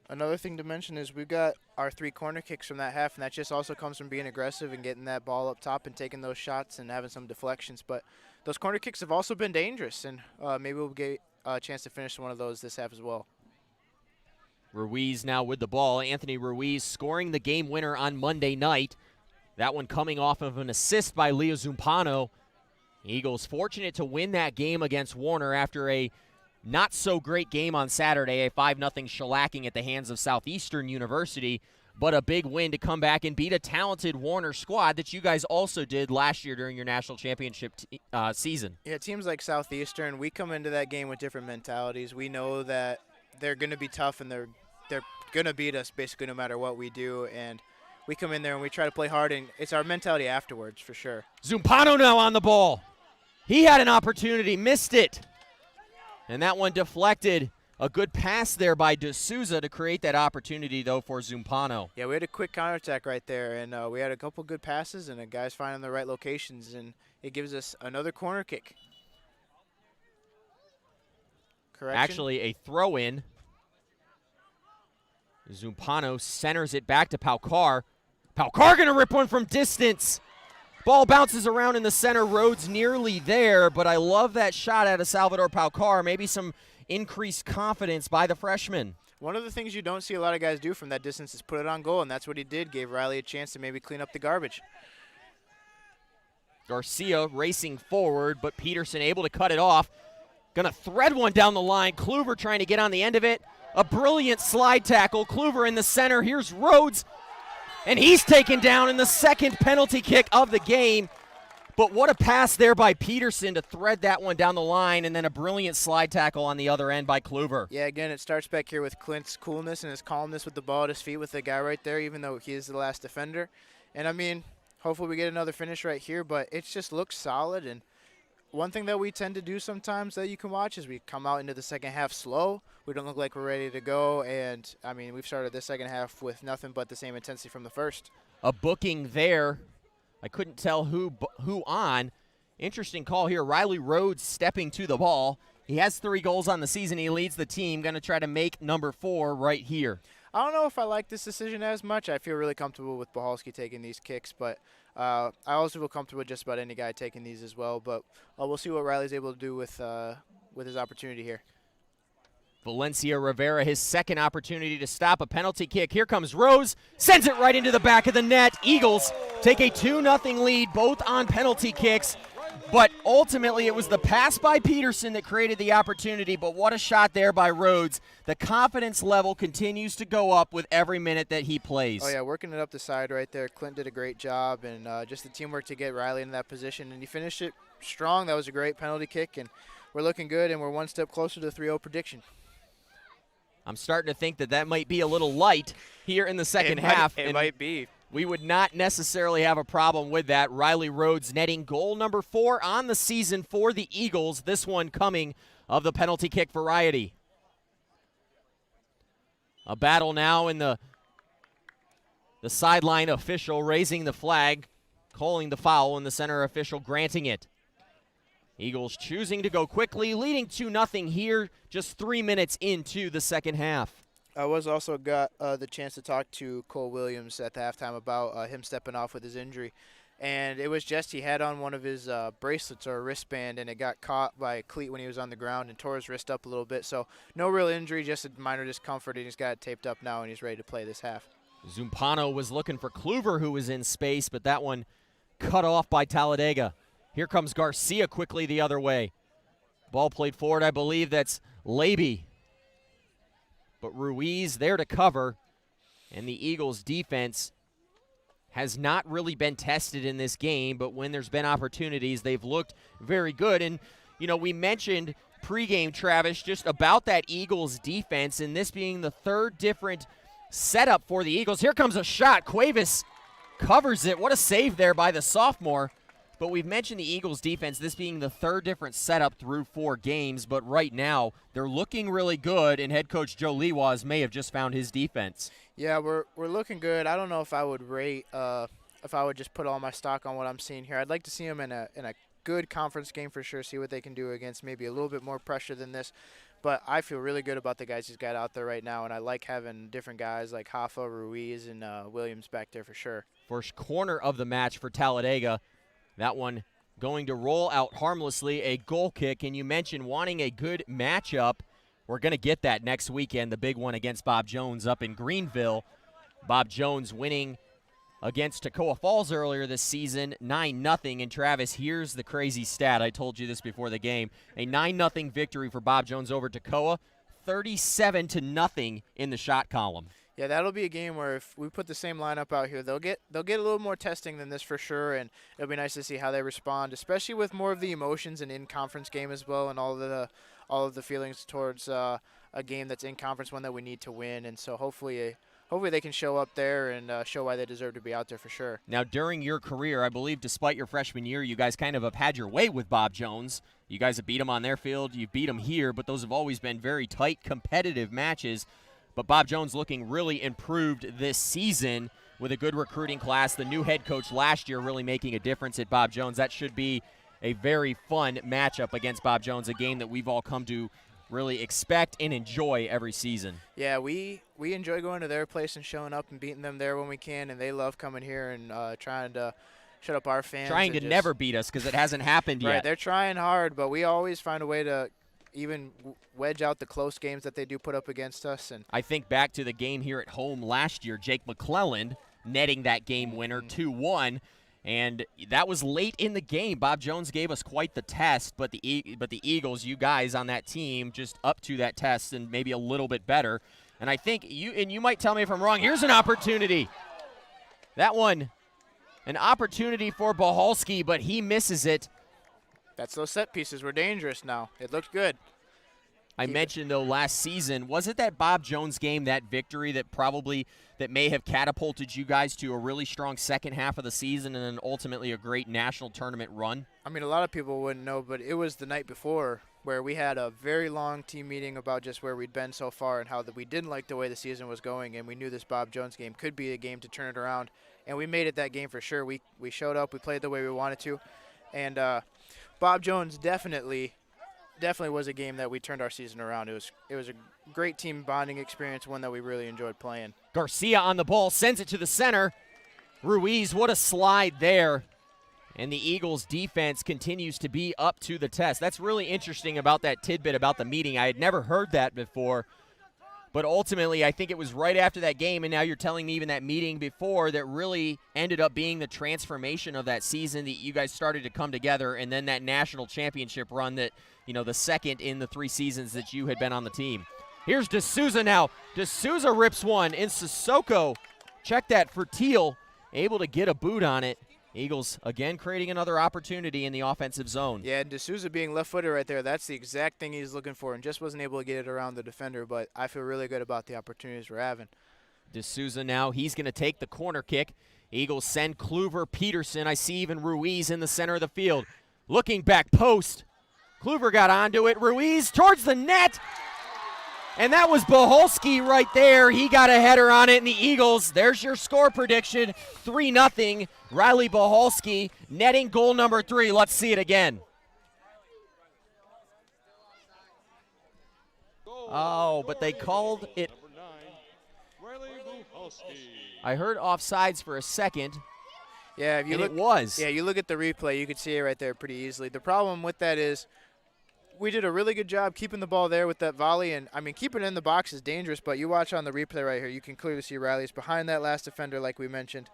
Another thing to mention is we've got our 3 corner kicks from that half, and that just also comes from being aggressive and getting that ball up top and taking those shots and having some deflections. But those corner kicks have also been dangerous, and maybe we'll get a chance to finish one of those this half as well. Ruiz now with the ball. Anthony Ruiz scoring the game winner on Monday night. That one coming off of an assist by Leo Zumpano. Eagles fortunate to win that game against Warner after a not-so-great game on Saturday, a 5-0 shellacking at the hands of Southeastern University, but a big win to come back and beat a talented Warner squad that you guys also did last year during your national championship season. Yeah, teams like Southeastern, we come into that game with different mentalities. We know that they're going to be tough and they're going to beat us basically no matter what we do, and we come in there and we try to play hard, and it's our mentality afterwards for sure. Zumpano now on the ball. He had an opportunity, missed it. And that one deflected. A good pass there by D'Souza to create that opportunity, though, for Zumpano. Yeah, we had a quick counterattack right there, and we had a couple good passes, and the guys finding the right locations, and it gives us another corner kick. Correction? Actually, a throw-in. Zumpano centers it back to Paucar. Paucar going to rip one from distance. Ball bounces around in the center. Rhodes nearly there, but I love that shot out of Salvador Paucar. Maybe some increased confidence by the freshman. One of the things you don't see a lot of guys do from that distance is put it on goal, and that's what he did. Gave Riley a chance to maybe clean up the garbage. Garcia racing forward, but Peterson able to cut it off. Gonna thread one down the line. Kluver trying to get on the end of it. A brilliant slide tackle. Kluver in the center. Here's Rhodes, and he's taken down in the second penalty kick of the game. But what a pass there by Peterson to thread that one down the line, and then a brilliant slide tackle on the other end by Kluver. Yeah, again, it starts back here with Clint's coolness and his calmness with the ball at his feet with the guy right there, even though he is the last defender. And, I mean, hopefully we get another finish right here, but it just looks solid. And one thing that we tend to do sometimes that you can watch is we come out into the second half slow. We don't look like we're ready to go. And, I mean, we've started the second half with nothing but the same intensity from the first. A booking there. I couldn't tell who on. Interesting call here. Riley Rhodes stepping to the ball. He has 3 goals on the season. He leads the team. Going to try to make number 4 right here. I don't know if I like this decision as much. I feel really comfortable with Bohalski taking these kicks, but I also feel comfortable with just about any guy taking these as well. But we'll see what Riley's able to do with his opportunity here. Valencia Rivera, his second opportunity to stop a penalty kick. Here comes Rose, sends it right into the back of the net. Eagles take a 2-0 lead, both on penalty kicks. But ultimately, it was the pass by Peterson that created the opportunity. But what a shot there by Rhodes. The confidence level continues to go up with every minute that he plays. Oh, yeah, working it up the side right there. Clint did a great job, and just the teamwork to get Riley in that position. And he finished it strong. That was a great penalty kick, and we're looking good, and we're one step closer to the 3-0 prediction. I'm starting to think that might be a little light here in the second half. It might be. We would not necessarily have a problem with that. Riley Rhodes netting goal number 4 on the season for the Eagles. This one coming of the penalty kick variety. A battle now in the sideline official raising the flag, calling the foul, and the center official granting it. Eagles choosing to go quickly, leading 2-0 here just 3 minutes into the second half. I also got the chance to talk to Cole Williams at the halftime about him stepping off with his injury. And it was just he had on one of his bracelets or a wristband, and it got caught by a cleat when he was on the ground and tore his wrist up a little bit. So no real injury, just a minor discomfort, and he's got it taped up now, and he's ready to play this half. Zumpano was looking for Kluver, who was in space, but that one cut off by Talladega. Here comes Garcia quickly the other way. Ball played forward, I believe that's Leby. But Ruiz there to cover, and the Eagles' defense has not really been tested in this game, but when there's been opportunities, they've looked very good. And, you know, we mentioned pregame, Travis, just about that Eagles' defense, and this being the 3rd different setup for the Eagles. Here comes a shot. Cuevas covers it. What a save there by the sophomore. But we've mentioned the Eagles' defense, this being the 3rd different setup through 4 games. But right now, they're looking really good, and head coach Joe Lewas may have just found his defense. Yeah, we're looking good. I don't know if I would rate, if I would just put all my stock on what I'm seeing here. I'd like to see them in a good conference game for sure, see what they can do against maybe a little bit more pressure than this. But I feel really good about the guys he's got out there right now, and I like having different guys like Hoffa, Ruiz, and Williams back there for sure. First corner of the match for Talladega. That one going to roll out harmlessly, a goal kick. And you mentioned wanting a good matchup we're going to get that next weekend, the big one against Bob Jones up in Greenville. Bob Jones winning against Toccoa Falls earlier this season, 9-0. And Travis, here's the crazy stat. I told you this before the game. A 9-0 victory for Bob Jones over Toccoa, 37-0 in the shot column. Yeah, that'll be a game where if we put the same lineup out here, they'll get a little more testing than this for sure, and it'll be nice to see how they respond, especially with more of the emotions and in-conference game as well, and all of the feelings towards a game that's in conference, one that we need to win. And so hopefully they can show up there and show why they deserve to be out there for sure. Now, during your career, I believe despite your freshman year, you guys kind of have had your way with Bob Jones. You guys have beat him on their field. You've beat him here, but those have always been very tight, competitive matches. But Bob Jones looking really improved this season with a good recruiting class. The new head coach last year really making a difference at Bob Jones. That should be a very fun matchup against Bob Jones, a game that we've all come to really expect and enjoy every season. Yeah, we enjoy going to their place and showing up and beating them there when we can, and they love coming here and trying to shut up our fans. Trying to never beat us because it hasn't happened yet. Right, they're trying hard, but we always find a way to even wedge out the close games that they do put up against us. And I think back to the game here at home last year, Jake McClelland netting that game winner 2-1. And that was late in the game. Bob Jones gave us quite the test, but the Eagles, you guys on that team, just up to that test and maybe a little bit better. And I think you might tell me if I'm wrong. Here's an opportunity. That one, an opportunity for Bohalski, but he misses it. That's those set pieces were dangerous now. It looked good. I mentioned, though, last season, was it that Bob Jones game, that victory that may have catapulted you guys to a really strong second half of the season and then ultimately a great national tournament run? I mean, a lot of people wouldn't know, but it was the night before where we had a very long team meeting about just where we'd been so far and how we didn't like the way the season was going, and we knew this Bob Jones game could be a game to turn it around, and we made it that game for sure. We showed up, we played the way we wanted to, and Bob Jones definitely was a game that we turned our season around. It was a great team bonding experience, one that we really enjoyed playing. Garcia on the ball, sends it to the center. Ruiz, what a slide there. And the Eagles' defense continues to be up to the test. That's really interesting about that tidbit about the meeting. I had never heard that before. But ultimately, I think it was right after that game, and now you're telling me even that meeting before that really ended up being the transformation of that season, that you guys started to come together, and then that national championship run that, the second in the 3 seasons that you had been on the team. Here's D'Souza now. D'Souza rips one, and Sissoko, check that for Teal, able to get a boot on it. Eagles, again, creating another opportunity in the offensive zone. Yeah, and D'Souza being left-footed right there, that's the exact thing he's looking for and just wasn't able to get it around the defender, but I feel really good about the opportunities we're having. D'Souza now, he's going to take the corner kick. Eagles send Kluver, Peterson. I see even Ruiz in the center of the field. Looking back post. Kluver got onto it. Ruiz towards the net. And that was Bohalski right there. He got a header on it, and the Eagles, there's your score prediction, 3-0. Riley Bohalski netting goal number 3. Let's see it again. Oh, but they called it. I heard offsides for a second. Yeah, if you look, it was. Yeah, you look at the replay, you could see it right there pretty easily. The problem with that is we did a really good job keeping the ball there with that volley, and keeping it in the box is dangerous, but you watch on the replay right here, you can clearly see Riley's behind that last defender like we mentioned.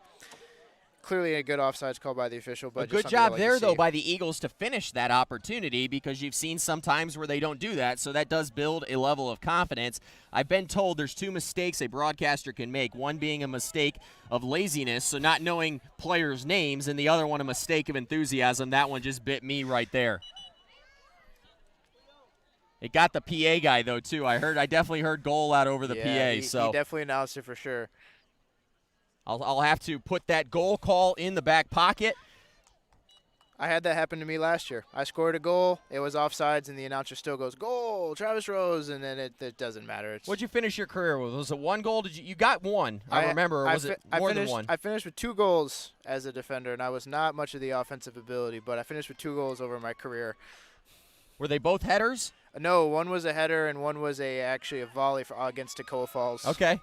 Clearly a good offsides call by the official. But a good job there, though, by the Eagles to finish that opportunity, because you've seen some times where they don't do that, so that does build a level of confidence. I've been told there's 2 mistakes a broadcaster can make, one being a mistake of laziness, so not knowing players' names, and the other one a mistake of enthusiasm. That one just bit me right there. It got the PA guy, though, too. I definitely heard goal out over the PA. He definitely announced it for sure. I'll have to put that goal call in the back pocket. I had that happen to me last year. I scored a goal. It was offsides, and the announcer still goes, "Goal, Travis Rose," and then it doesn't matter. What'd you finish your career with? Was it 1 goal? You got 1? I remember. Or was it more than 1? I finished with 2 goals as a defender, and I was not much of the offensive ability, but I finished with 2 goals over my career. Were they both headers? No, one was a header, and one was actually a volley against Toccoa Falls. Okay.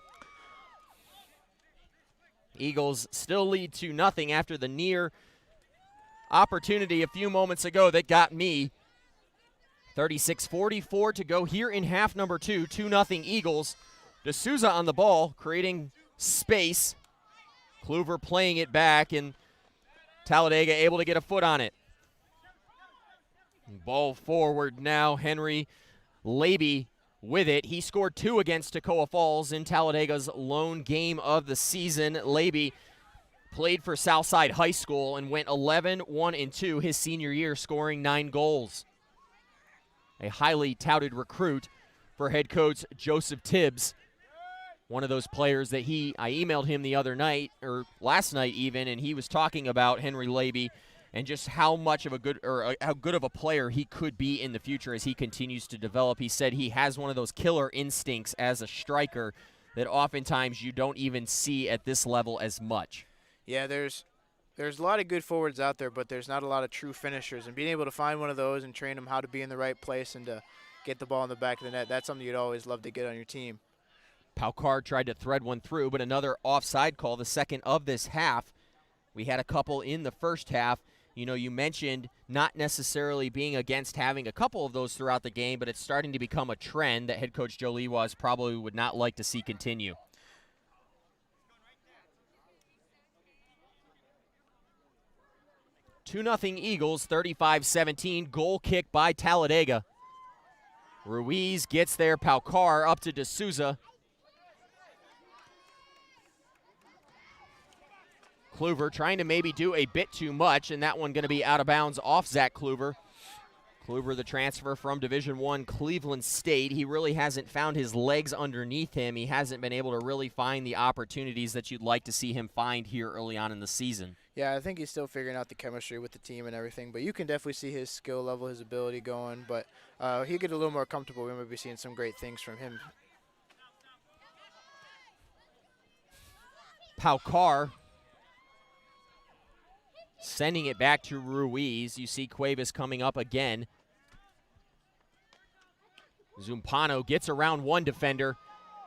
Eagles still lead 2-0 after the near opportunity a few moments ago that got me. 36:44 to go here in half number 2. 2-0 Eagles. D'Souza on the ball, creating space. Kluver playing it back, and Talladega able to get a foot on it. Ball forward now. Henry Laby with it. He scored 2 against Toccoa Falls in Talladega's lone game of the season. Laby played for Southside High School and went 11-1-2 his senior year, scoring 9 goals. A highly touted recruit for head coach Joseph Tibbs. One of those players that I emailed him the other night, or last night even, and he was talking about Henry Laby and just how much of how good of a player he could be in the future as he continues to develop. He said he has one of those killer instincts as a striker that oftentimes you don't even see at this level as much. Yeah, there's a lot of good forwards out there, but there's not a lot of true finishers. And being able to find one of those and train them how to be in the right place and to get the ball in the back of the net, that's something you'd always love to get on your team. Paucard tried to thread one through, but another offside call, the second of this half. We had a couple in the first half. You know, you mentioned not necessarily being against having a couple of those throughout the game, but it's starting to become a trend that head coach Joe Lewas probably would not like to see continue. (2-0 Eagles, 35-17. Goal kick by Talladega. Ruiz gets there. Paucar up to D'Souza. Kluver trying to maybe do a bit too much, and that one going to be out of bounds off Zach Kluver. Kluver, the transfer from Division I Cleveland State. He really hasn't found his legs underneath him. He hasn't been able to really find the opportunities that you'd like to see him find here early on in the season. Yeah, I think he's still figuring out the chemistry with the team and everything, but you can definitely see his skill level, his ability going, but he'll get a little more comfortable. We might be seeing some great things from him. Paucar sending it back to Ruiz. You see Cuevas coming up again. Zumpano gets around one defender.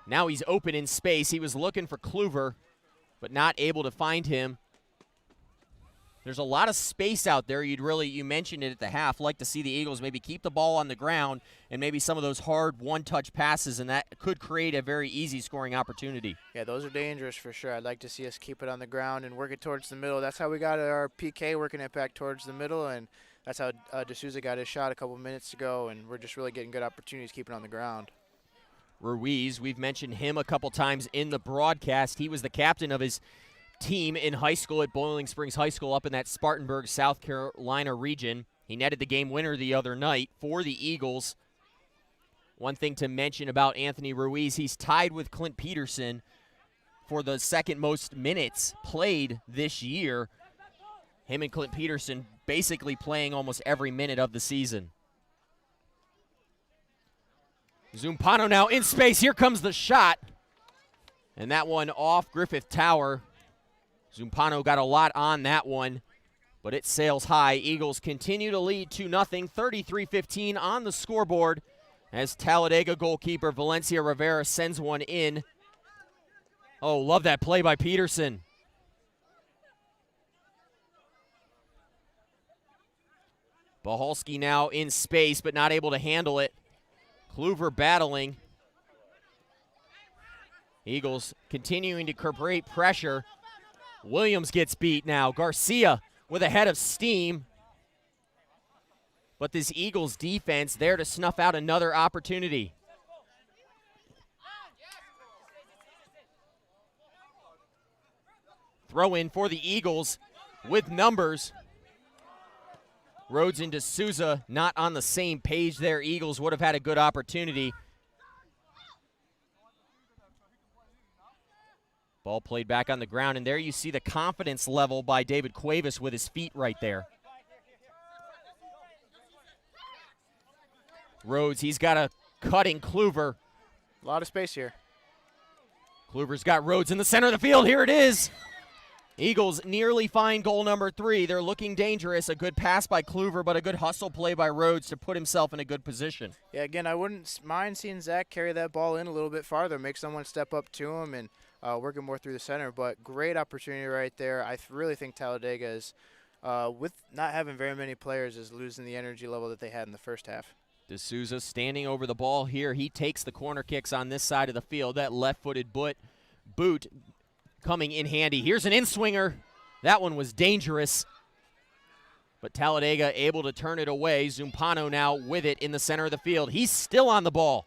Now he's open in space. He was looking for Kluver, but not able to find him. There's a lot of space out there. You mentioned it at the half, like to see the Eagles maybe keep the ball on the ground and maybe some of those hard one-touch passes, and that could create a very easy scoring opportunity. Yeah, those are dangerous for sure. I'd like to see us keep it on the ground and work it towards the middle. That's how we got our PK, working it back towards the middle, and that's how D'Souza got his shot a couple minutes ago, and we're just really getting good opportunities keeping it on the ground. Ruiz, we've mentioned him a couple times in the broadcast. He was the captain of his team in high school at Boiling Springs High School up in that Spartanburg, South Carolina region. He netted the game winner the other night for the Eagles. One thing to mention about Anthony Ruiz, he's tied with Clint Peterson for the second most minutes played this year. Him and Clint Peterson basically playing almost every minute of the season. Zumpano now in space. Here comes the shot. And that one off Griffith Tower. Zumpano got a lot on that one, but it sails high. Eagles continue to lead 2-0, 33-15 on the scoreboard as Talladega goalkeeper Valencia Rivera sends one in. Oh, love that play by Peterson. Bahalski now in space, but not able to handle it. Kluver battling. Eagles continuing to create pressure. Williams gets beat now. Garcia with a head of steam. But this Eagles defense there to snuff out another opportunity. Throw in for the Eagles with numbers. Rhodes and D'Souza not on the same page there. Eagles would have had a good opportunity. Ball played back on the ground, and there you see the confidence level by David Cuevas with his feet right there. Rhodes, he's got a cutting Kluver. A lot of space here. Kluver's got Rhodes in the center of the field. Here it is. Eagles nearly find goal number 3. They're looking dangerous. A good pass by Kluver, but a good hustle play by Rhodes to put himself in a good position. Yeah, again, I wouldn't mind seeing Zach carry that ball in a little bit farther, make someone step up to him and working more through the center. But great opportunity right there. I really think Talladega is, with not having very many players, is losing the energy level that they had in the first half. D'Souza standing over the ball here. He takes the corner kicks on this side of the field. That left-footed boot coming in handy. Here's an in-swinger. That one was dangerous. But Talladega able to turn it away. Zumpano now with it in the center of the field. He's still on the ball.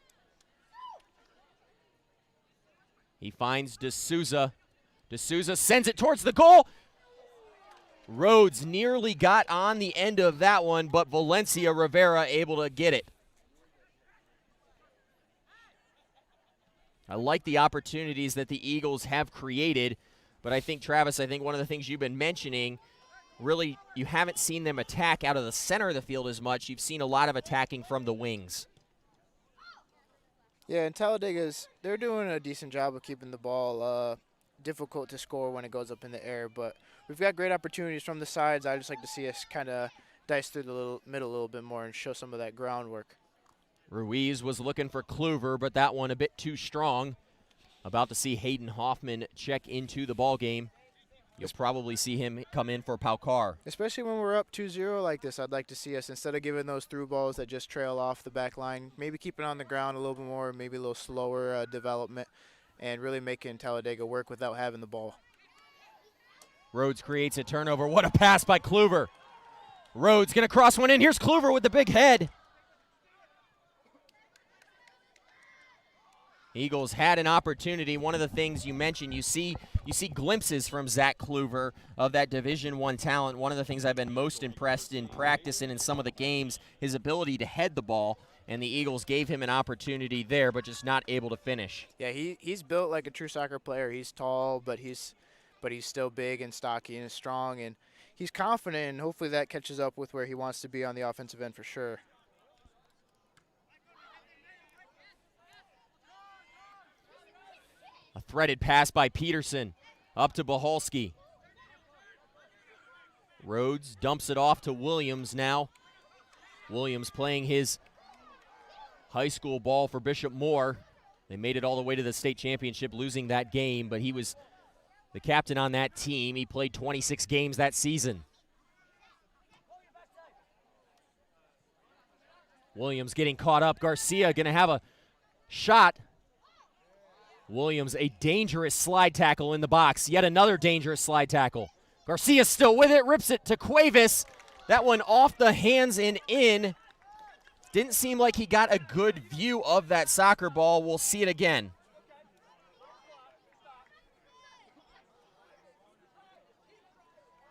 He finds D'Souza. D'Souza sends it towards the goal. Rhodes nearly got on the end of that one, but Valencia Rivera able to get it. I like the opportunities that the Eagles have created, but I think, Travis, one of the things you've been mentioning, really, you haven't seen them attack out of the center of the field as much. You've seen a lot of attacking from the wings. Yeah, and Talladega's, they're doing a decent job of keeping the ball difficult to score when it goes up in the air, but we've got great opportunities from the sides. I just like to see us kind of dice through the middle a little bit more and show some of that groundwork. Ruiz was looking for Kluver, but that one a bit too strong. About to see Hayden Hoffman check into the ball game. You'll probably see him come in for Paucar. Especially when we're up 2-0 like this, I'd like to see us, instead of giving those through balls that just trail off the back line, maybe keep it on the ground a little bit more, maybe a little slower development, and really making Talladega work without having the ball. Rhodes creates a turnover. What a pass by Kluver. Rhodes going to cross one in. Here's Kluver with the big head. Eagles had an opportunity. One of the things you mentioned, you see glimpses from Zach Kluver of that Division I talent. One of the things I've been most impressed in practice and in some of the games, his ability to head the ball, and the Eagles gave him an opportunity there, but just not able to finish. Yeah, he's built like a true soccer player. He's tall, but he's still big and stocky and strong, and he's confident, and hopefully that catches up with where he wants to be on the offensive end for sure. A threaded pass by Peterson up to Boholski. Rhodes dumps it off to Williams now. Williams playing his high school ball for Bishop Moore. They made it all the way to the state championship, losing that game, but he was the captain on that team. He played 26 games that season. Williams getting caught up. Garcia going to have a shot. Williams, a dangerous slide tackle in the box. Yet another dangerous slide tackle. Garcia still with it, rips it to Cuevas. That one off the hands and in. Didn't seem like he got a good view of that soccer ball. We'll see it again.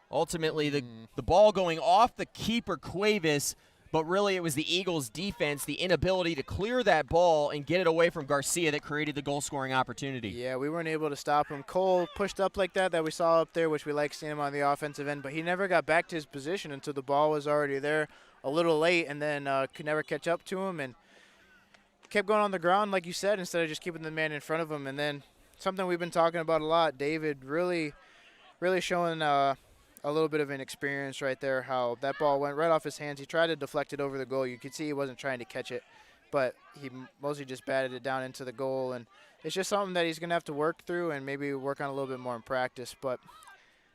Ultimately, the ball going off the keeper, Cuevas, but really it was the Eagles' defense, the inability to clear that ball and get it away from Garcia that created the goal-scoring opportunity. Yeah, we weren't able to stop him. Cole pushed up like that we saw up there, which we like seeing him on the offensive end, but he never got back to his position until the ball was already there a little late, and then could never catch up to him and kept going on the ground, like you said, instead of just keeping the man in front of him. And then something we've been talking about a lot, David really showing a little bit of inexperience right there, how that ball went right off his hands. He tried to deflect it over the goal. You could see he wasn't trying to catch it, but he mostly just batted it down into the goal. And it's just something that he's going to have to work through and maybe work on a little bit more in practice. But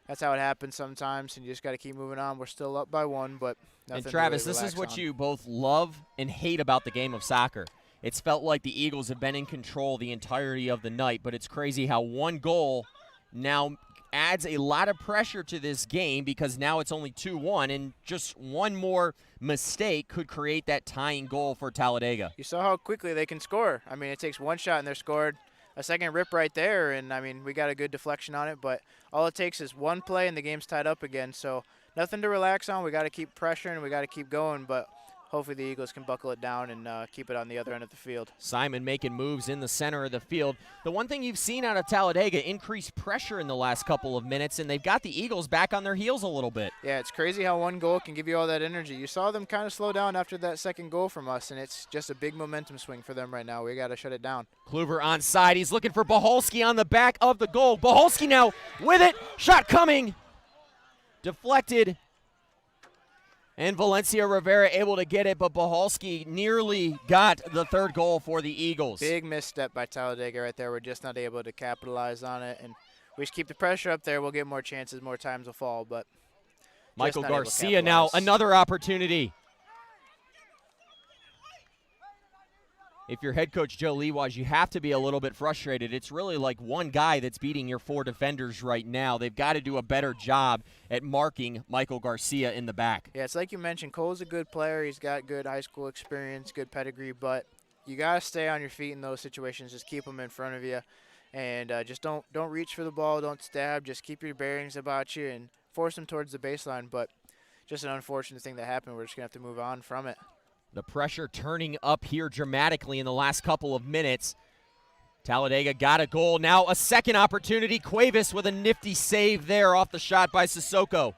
that's how it happens sometimes, and you just got to keep moving on. We're still up by one, but nothing. And Travis, to really this is what on. you both love and hate about the game of soccer. It's felt like the Eagles have been in control the entirety of the night, but it's crazy how one goal now adds a lot of pressure to this game, because now it's only 2-1, and just one more mistake could create that tying goal for Talladega. You saw how quickly they can score. I mean, it takes one shot and they're scored. A second rip right there, and I mean, we got a good deflection on it, but all it takes is one play and the game's tied up again. So nothing to relax on. We got to keep pressuring, we got to keep going, but hopefully the Eagles can buckle it down and keep it on the other end of the field. Simon making moves in the center of the field. The one thing you've seen out of Talladega, increased pressure in the last couple of minutes, and they've got the Eagles back on their heels a little bit. Yeah, it's crazy how one goal can give you all that energy. You saw them kind of slow down after that second goal from us, and it's just a big momentum swing for them right now. We got to shut it down. Kluver onside. He's looking for Boholski on the back of the goal. Boholski now with it. Shot coming. Deflected. And Valencia Rivera able to get it, but Boholski nearly got the third goal for the Eagles. Big misstep by Talladega right there. We're just not able to capitalize on it, and we just keep the pressure up there. We'll get more chances, more times will fall, but Michael Garcia now, another opportunity. if you're head coach Joe Lewas, you have to be a little bit frustrated. It's really like one guy that's beating your 4 defenders right now. They've got to do a better job at marking Michael Garcia in the back. Yeah, it's like you mentioned, Cole's a good player. He's got good high school experience, good pedigree, but you got to stay on your feet in those situations. Just keep them in front of you, and just don't reach for the ball, don't stab. Just keep your bearings about you and force them towards the baseline. But just an unfortunate thing that happened. We're just going to have to move on from it. The pressure turning up here dramatically in the last couple of minutes. Talladega got a goal. Now a second opportunity. Cuevas with a nifty save there off the shot by Sissoko.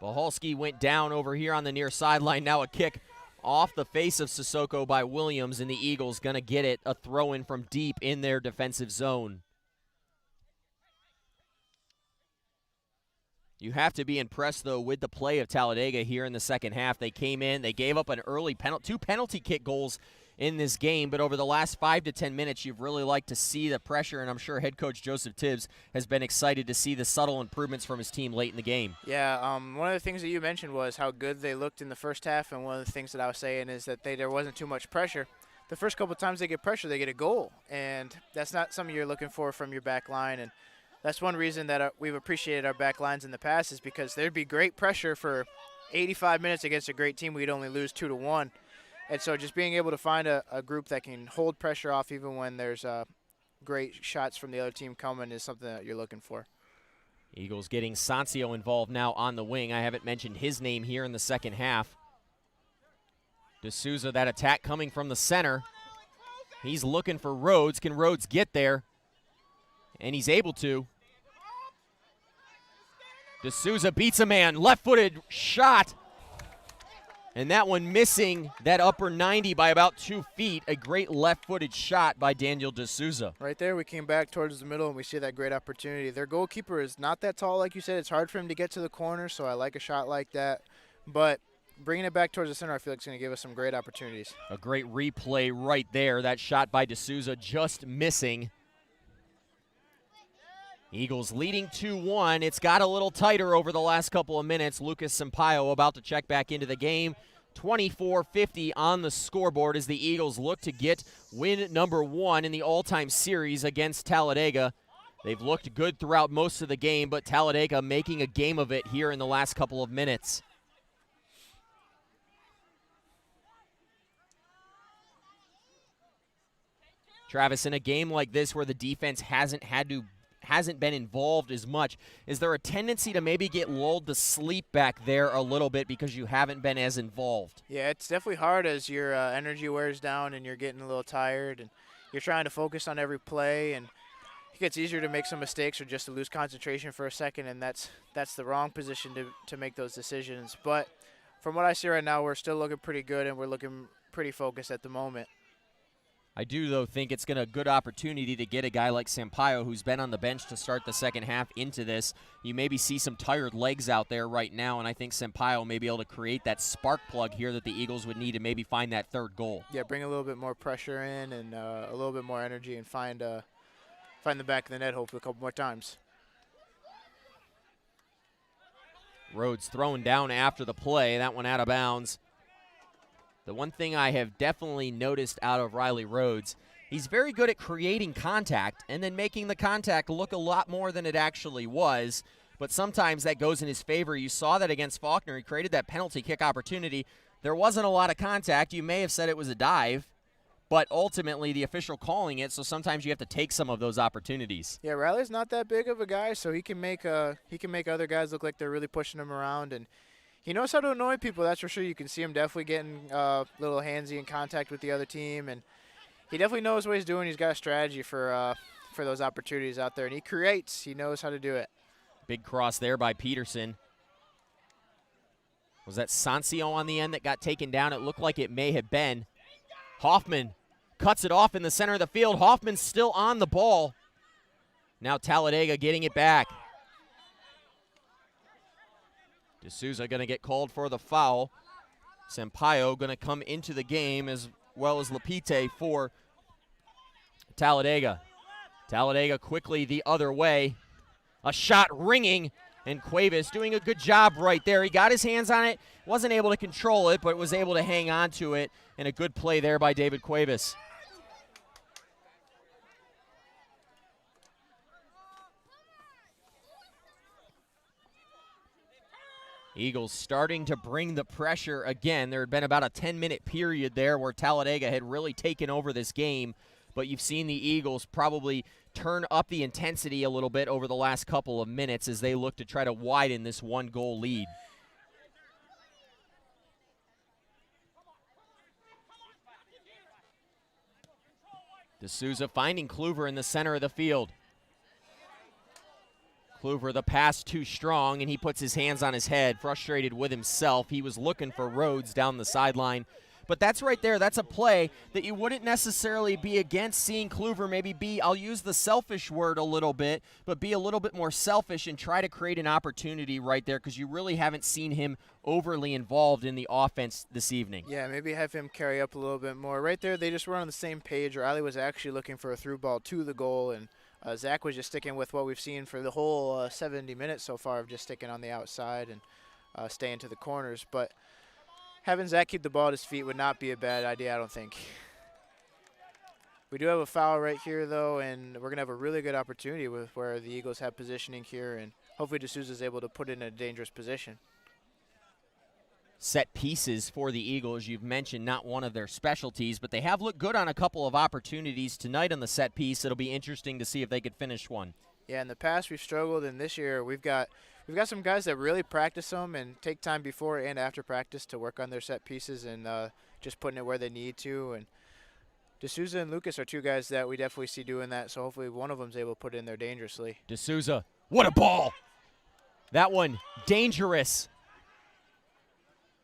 Bahalski went down over here on the near sideline. Now a kick off the face of Sissoko by Williams, and the Eagles going to get it. A throw-in from deep in their defensive zone. You have to be impressed, though, with the play of Talladega here in the second half. They came in, they gave up an early penalty, 2 penalty kick goals in this game, but over the last 5 to 10 minutes, you've really liked to see the pressure, and I'm sure head coach Joseph Tibbs has been excited to see the subtle improvements from his team late in the game. Yeah, one of the things that you mentioned was how good they looked in the first half, and one of the things that I was saying is that there wasn't too much pressure. The first couple times they get pressure, they get a goal, and that's not something you're looking for from your back line, and that's one reason that we've appreciated our back lines in the past, is because there'd be great pressure for 85 minutes against a great team. We'd only lose 2-1. And so just being able to find a group that can hold pressure off even when there's great shots from the other team coming is something that you're looking for. Eagles getting Sancio involved now on the wing. I haven't mentioned his name here in the second half. D'Souza, that attack coming from the center. He's looking for Rhodes. Can Rhodes get there? And he's able to. D'Souza beats a man. Left-footed shot. And that one missing that upper 90 by about 2 feet. A great left-footed shot by Daniel D'Souza. Right there, we came back towards the middle, and we see that great opportunity. Their goalkeeper is not that tall, like you said. It's hard for him to get to the corner, so I like a shot like that. But bringing it back towards the center, I feel like it's going to give us some great opportunities. A great replay right there. That shot by D'Souza just missing. Eagles leading 2-1. It's got a little tighter over the last couple of minutes. Lucas Sampaio about to check back into the game. 24-50 on the scoreboard as the Eagles look to get win number 1 in the all-time series against Talladega. They've looked good throughout most of the game, but Talladega making a game of it here in the last couple of minutes. Travis, in a game like this where the defense hasn't been involved as much, is there a tendency to maybe get lulled to sleep back there a little bit because you haven't been as involved? Yeah, it's definitely hard as your energy wears down and you're getting a little tired and you're trying to focus on every play, and it gets easier to make some mistakes or just to lose concentration for a second, and that's the wrong position to make those decisions. But from what I see right now, we're still looking pretty good and we're looking pretty focused at the moment. I do, though, think it's a good opportunity to get a guy like Sampaio, who's been on the bench to start the second half, into this. You maybe see some tired legs out there right now, and I think Sampaio may be able to create that spark plug here that the Eagles would need to maybe find that third goal. Yeah, bring a little bit more pressure in and a little bit more energy and find the back of the net hopefully a couple more times. Rhodes thrown down after the play. That one out of bounds. The one thing I have definitely noticed out of Riley Rhodes, he's very good at creating contact and then making the contact look a lot more than it actually was, but sometimes that goes in his favor. You saw that against Faulkner. He created that penalty kick opportunity. There wasn't a lot of contact. You may have said it was a dive, but ultimately the official calling it, so sometimes you have to take some of those opportunities. Yeah, Riley's not that big of a guy, so he can make other guys look like they're really pushing him around, and he knows how to annoy people, that's for sure. You can see him definitely getting a little handsy in contact with the other team, and he definitely knows what he's doing. He's got a strategy for those opportunities out there, and he creates. He knows how to do it. Big cross there by Peterson. Was that Sancio on the end that got taken down? It looked like it may have been. Hoffman cuts it off in the center of the field. Hoffman's still on the ball. Now Talladega getting it back. D'Souza going to get called for the foul. Sampaio going to come into the game as well as Lapite for Talladega. Talladega quickly the other way. A shot ringing And Cuevas doing a good job right there. He got his hands on it, wasn't able to control it, but was able to hang on to it. And a good play there by David Cuevas. Eagles starting to bring the pressure again. There had been about a 10-minute period there where Talladega had really taken over this game, but you've seen the Eagles probably turn up the intensity a little bit over the last couple of minutes as they look to try to widen this one-goal lead. D'Souza finding Kluver in the center of the field. Kluver, the pass too strong, and he puts his hands on his head, frustrated with himself. He was looking for Rhodes down the sideline. But that's right there. That's a play that you wouldn't necessarily be against seeing Kluver maybe be, I'll use the selfish word a little bit, but be a little bit more selfish and try to create an opportunity right there because you really haven't seen him overly involved in the offense this evening. Yeah, maybe have him carry up a little bit more. Right there, they just were on the same page. Riley was actually looking for a through ball to the goal, and Zach was just sticking with what we've seen for the whole 70 minutes so far of just sticking on the outside and staying to the corners. But having Zach keep the ball at his feet would not be a bad idea, I don't think. We do have a foul right here, though, and we're going to have a really good opportunity with where the Eagles have positioning here, and hopefully D'Souza is able to put it in a dangerous position. Set pieces for the Eagles, you've mentioned, not one of their specialties, but they have looked good on a couple of opportunities tonight on the set piece. It'll be interesting to see if they could finish one. Yeah, in the past we've struggled, and this year we've got some guys that really practice them and take time before and after practice to work on their set pieces and just putting it where they need to. And D'Souza and Lucas are two guys that we definitely see doing that, so hopefully one of them's able to put it in there dangerously. D'Souza, what a ball! That one dangerous.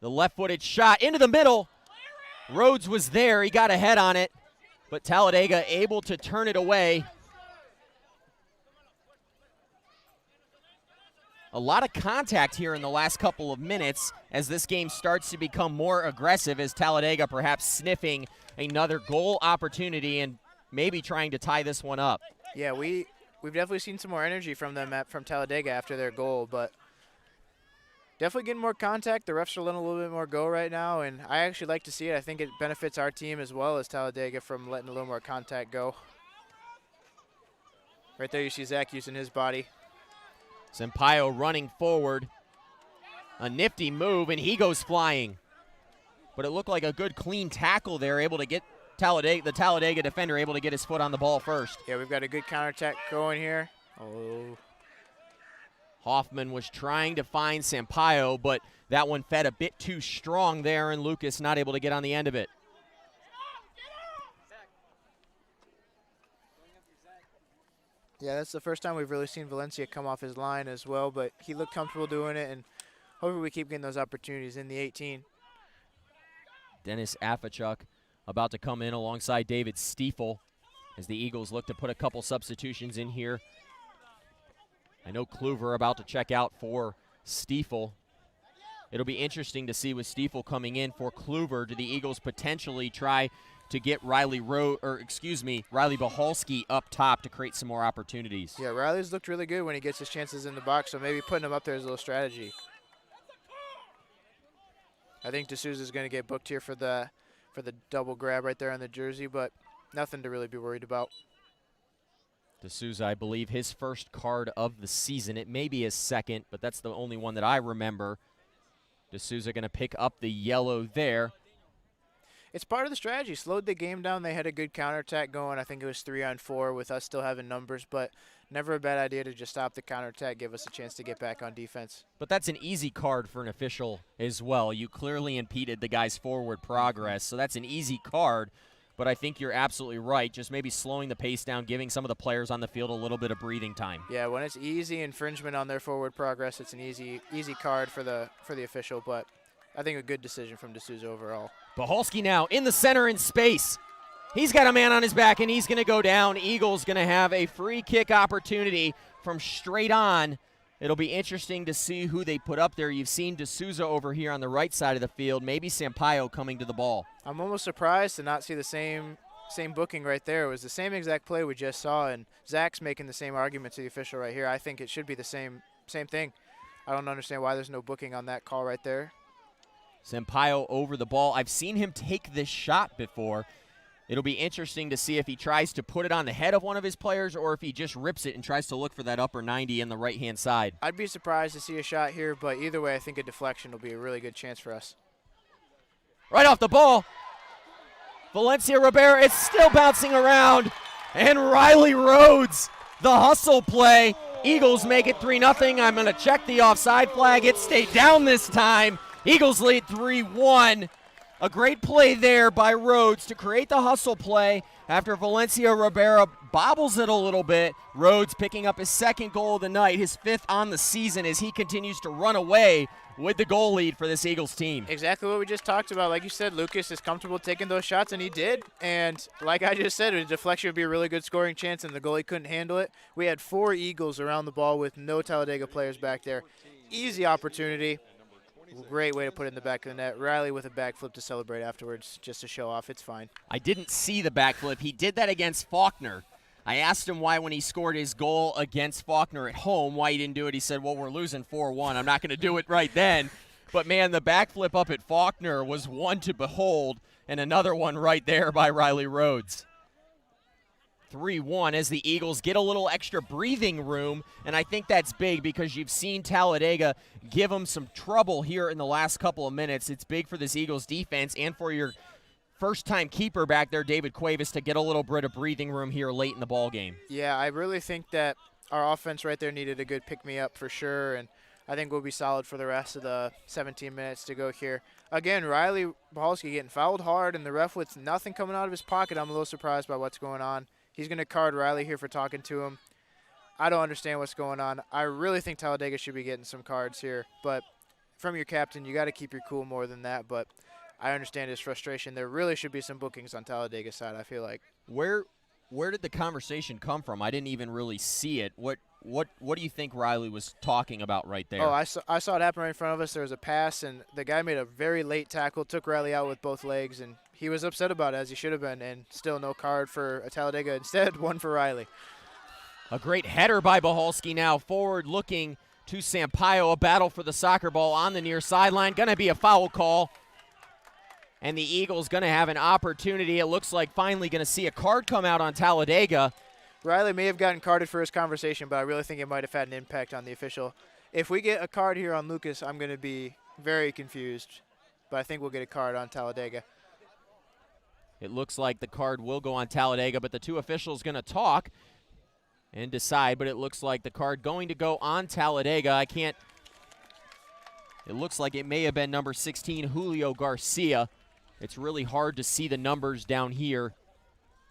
The left-footed shot into the middle. Rhodes was there. He got a head on it, but Talladega able to turn it away. A lot of contact here in the last couple of minutes as this game starts to become more aggressive as Talladega perhaps sniffing another goal opportunity and maybe trying to tie this one up. Yeah, we've definitely seen some more energy from them from Talladega after their goal, but definitely getting more contact. The refs are letting a little bit more go right now, and I actually like to see it. I think it benefits our team as well as Talladega from letting a little more contact go. Right there you see Zach using his body. Sampaio running forward. A nifty move, and he goes flying. But it looked like a good clean tackle there, able to get the Talladega defender able to get his foot on the ball first. Yeah, we've got a good counterattack going here. Oh. Hoffman was trying to find Sampaio, but that one fed a bit too strong there, and Lucas not able to get on the end of it. Yeah, that's the first time we've really seen Valencia come off his line as well, but he looked comfortable doing it, and hopefully we keep getting those opportunities in the 18. Dennis Afachuk about to come in alongside David Stiefel as the Eagles look to put a couple substitutions in here. I know Kluver about to check out for Stiefel. It'll be interesting to see with Stiefel coming in for Kluver. Do the Eagles potentially try to get Riley Bahalski up top to create some more opportunities? Yeah, Riley's looked really good when he gets his chances in the box, so maybe putting him up there is a little strategy. I think D'Souza's going to get booked here for the double grab right there on the jersey, but nothing to really be worried about. D'Souza, I believe, his first card of the season. It may be his second, but that's the only one that I remember. D'Souza going to pick up the yellow there. It's part of the strategy. Slowed the game down. They had a good counterattack going. I think it was 3-on-4 with us still having numbers, but never a bad idea to just stop the counterattack, give us a chance to get back on defense. But that's an easy card for an official as well. You clearly impeded the guy's forward progress, so that's an easy card. But I think you're absolutely right, just maybe slowing the pace down, giving some of the players on the field a little bit of breathing time. Yeah, when it's easy infringement on their forward progress, it's an easy card for the official, but I think a good decision from D'Souza overall. Bahalski now in the center in space. He's got a man on his back, and he's going to go down. Eagles going to have a free kick opportunity from straight on. It'll be interesting to see who they put up there. You've seen D'Souza over here on the right side of the field, maybe Sampaio coming to the ball. I'm almost surprised to not see the same booking right there. It was the same exact play we just saw, and Zach's making the same argument to the official right here. I think it should be the same thing. I don't understand why there's no booking on that call right there. Sampaio over the ball. I've seen him take this shot before. It'll be interesting to see if he tries to put it on the head of one of his players or if he just rips it and tries to look for that upper 90 in the right-hand side. I'd be surprised to see a shot here, but either way, I think a deflection will be a really good chance for us. Right off the ball. Valencia Rivera, it's still bouncing around. And Riley Rhodes, the hustle play. Eagles make it 3-0. I'm going to check the offside flag. It stayed down this time. Eagles lead 3-1. A great play there by Rhodes to create the hustle play after Valencia Rivera bobbles it a little bit. Rhodes picking up his second goal of the night, his 5th on the season as he continues to run away with the goal lead for this Eagles team. Exactly what we just talked about. Like you said, Lucas is comfortable taking those shots, and he did. And like I just said, a deflection would be a really good scoring chance, and the goalie couldn't handle it. We had 4 Eagles around the ball with no Talladega players back there. Easy opportunity. Great way to put it in the back of the net. Riley with a backflip to celebrate afterwards just to show off. It's fine. I didn't see the backflip. He did that against Faulkner. I asked him why when he scored his goal against Faulkner at home, why he didn't do it. He said, well, we're losing 4-1. I'm not going to do it right then. But, man, the backflip up at Faulkner was one to behold, and another one right there by Riley Rhodes. 3-1 as the Eagles get a little extra breathing room, and I think that's big because you've seen Talladega give them some trouble here in the last couple of minutes. It's big for this Eagles defense and for your first-time keeper back there, David Cuevas, to get a little bit of breathing room here late in the ball game. Yeah, I really think that our offense right there needed a good pick-me-up for sure, and I think we'll be solid for the rest of the 17 minutes to go here. Again, Riley Bohalski getting fouled hard, and the ref with nothing coming out of his pocket. I'm a little surprised by what's going on. He's going to card Riley here for talking to him. I don't understand what's going on. I really think Talladega should be getting some cards here. But from your captain, you got to keep your cool more than that. But I understand his frustration. There really should be some bookings on Talladega's side, I feel like. Where did the conversation come from? I didn't even really see it. What do you think Riley was talking about right there? Oh, I saw it happen right in front of us. There was a pass, and the guy made a very late tackle, took Riley out with both legs, and he was upset about it, as he should have been, and still no card for Talladega. Instead, one for Riley. A great header by Bohalski now, forward looking to Sampaio. A battle for the soccer ball on the near sideline. Going to be a foul call. And the Eagles going to have an opportunity. It looks like finally going to see a card come out on Talladega. Riley may have gotten carded for his conversation, but I really think it might have had an impact on the official. If we get a card here on Lucas, I'm going to be very confused. But I think we'll get a card on Talladega. It looks like the card will go on Talladega, but the two officials going to talk and decide. But it looks like the card going to go on Talladega. It looks like it may have been number 16, Julio Garcia. It's really hard to see the numbers down here.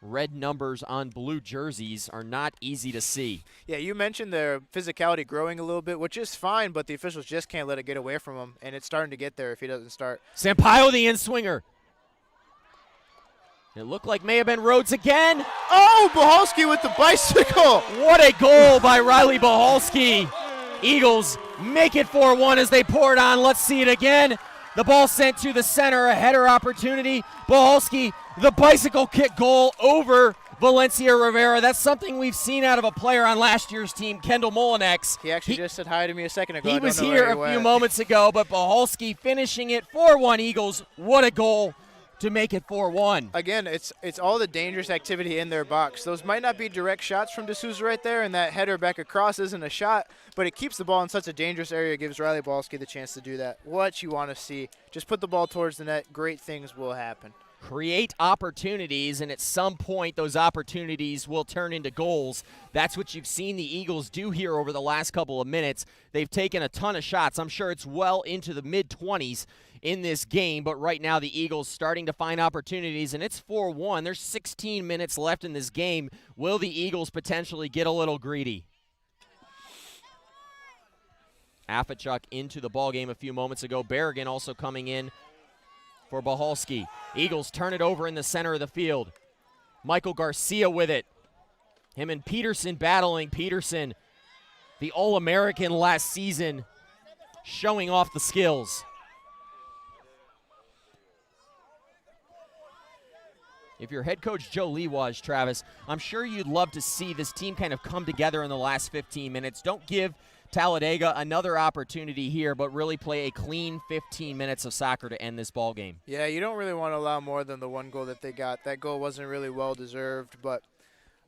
Red numbers on blue jerseys are not easy to see. Yeah, you mentioned the physicality growing a little bit, which is fine, but the officials just can't let it get away from him, and it's starting to get there if he doesn't start. Sampaio, the in-swinger. It looked like may have been Rhodes again. Oh, Bohalski with the bicycle. What a goal by Riley Bohalski. Eagles make it 4-1 as they pour it on. Let's see it again. The ball sent to the center, a header opportunity. Bohalski, the bicycle kick goal over Valencia Rivera. That's something we've seen out of a player on last year's team, Kendall Molinex. He actually just said hi to me a second ago. He was here a few moments ago, but Bohalski finishing it 4-1 Eagles. What a goal to make it 4-1. Again, it's all the dangerous activity in their box. Those might not be direct shots from D'Souza right there, and that header back across isn't a shot, but it keeps the ball in such a dangerous area, gives Riley Bohalski the chance to do that. What you want to see. Just put the ball towards the net. Great things will happen. Create opportunities, and at some point those opportunities will turn into goals. That's what you've seen the Eagles do here over the last couple of minutes. They've taken a ton of shots. I'm sure it's well into the mid-20s in this game, but right now the Eagles starting to find opportunities, and it's 4-1. There's 16 minutes left in this game. Will the Eagles potentially get a little greedy? Afachuk into the ballgame a few moments ago. Berrigan also coming in for Bohalski. Eagles turn it over in the center of the field. Michael Garcia with it. Him and Peterson battling. Peterson, the All-American last season, showing off the skills. If you're head coach Joe Lewas, Travis, I'm sure you'd love to see this team kind of come together in the last 15 minutes. Don't give Talladega, another opportunity here, but really play a clean 15 minutes of soccer to end this ball game. Yeah, you don't really want to allow more than the one goal that they got. That goal wasn't really well-deserved, but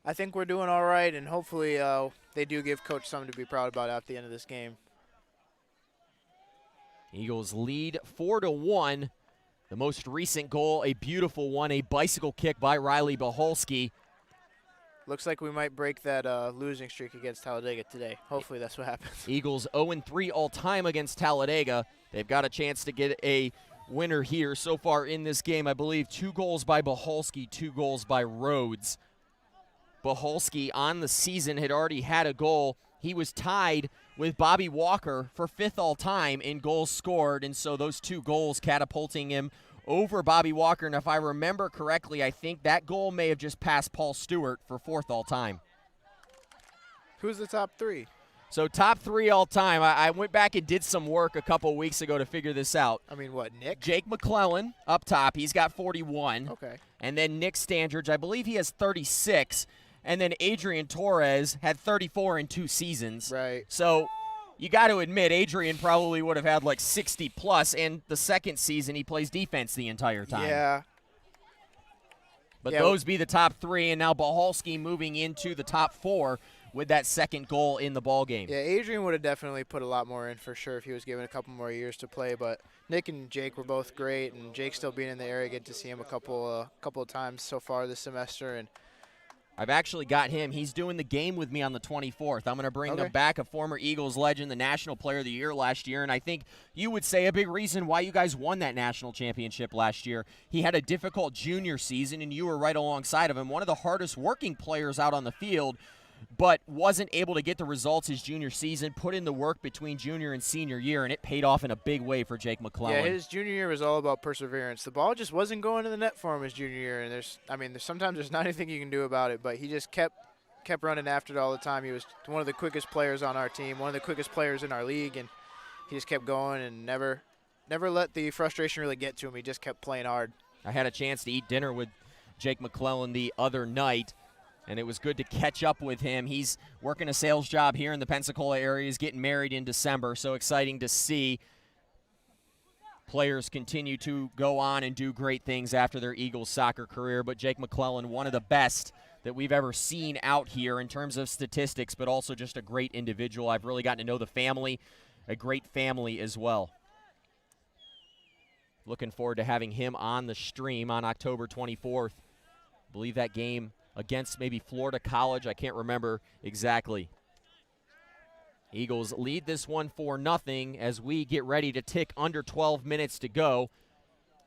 I think we're doing all right, and hopefully they do give Coach something to be proud about at the end of this game. Eagles lead 4-1. The most recent goal, a beautiful one, a bicycle kick by Riley Baholski. Looks like we might break that losing streak against Talladega today. Hopefully that's what happens. Eagles 0-3 all-time against Talladega. They've got a chance to get a winner here so far in this game. I believe 2 goals by Baholski, 2 goals by Rhodes. Baholski on the season had already had a goal. He was tied with Bobby Walker for 5th all-time in goals scored, and so those 2 goals catapulting him over Bobby Walker. And if I remember correctly, I think that goal may have just passed Paul Stewart for 4th all-time. Who's the top 3? So top 3 all-time. I went back and did some work a couple weeks ago to figure this out. I mean, what, Nick? Jake McClellan up top. He's got 41. Okay. And then Nick Standridge, I believe he has 36. And then Adrian Torres had 34 in 2 seasons. Right. So you got to admit, Adrian probably would have had like 60 plus, and the second season he plays defense the entire time. Yeah. But those be the top 3, and now Baholski moving into the top 4 with that second goal in the ball game. Yeah, Adrian would have definitely put a lot more in for sure if he was given a couple more years to play. But Nick and Jake were both great, and Jake still being in the area, get to see him a couple of times so far this semester, and I've actually got him. He's doing the game with me on the 24th. I'm going to bring him back, a former Eagles legend, the National Player of the Year last year, and I think you would say a big reason why you guys won that national championship last year. He had a difficult junior season, and you were right alongside of him. One of the hardest working players out on the field, but wasn't able to get the results his junior season, put in the work between junior and senior year, and it paid off in a big way for Jake McClellan. Yeah, his junior year was all about perseverance. The ball just wasn't going to the net for him his junior year, and sometimes there's not anything you can do about it, but he just kept running after it all the time. He was one of the quickest players on our team, one of the quickest players in our league, and he just kept going and never let the frustration really get to him. He just kept playing hard. I had a chance to eat dinner with Jake McClellan the other night, and it was good to catch up with him. He's working a sales job here in the Pensacola area. He's getting married in December, so exciting to see players continue to go on and do great things after their Eagles soccer career. But Jake McClellan, one of the best that we've ever seen out here in terms of statistics, but also just a great individual. I've really gotten to know the family, a great family as well. Looking forward to having him on the stream on October 24th. I believe that game against maybe Florida College. I can't remember exactly. Eagles lead this one 4-0 as we get ready to tick under 12 minutes to go.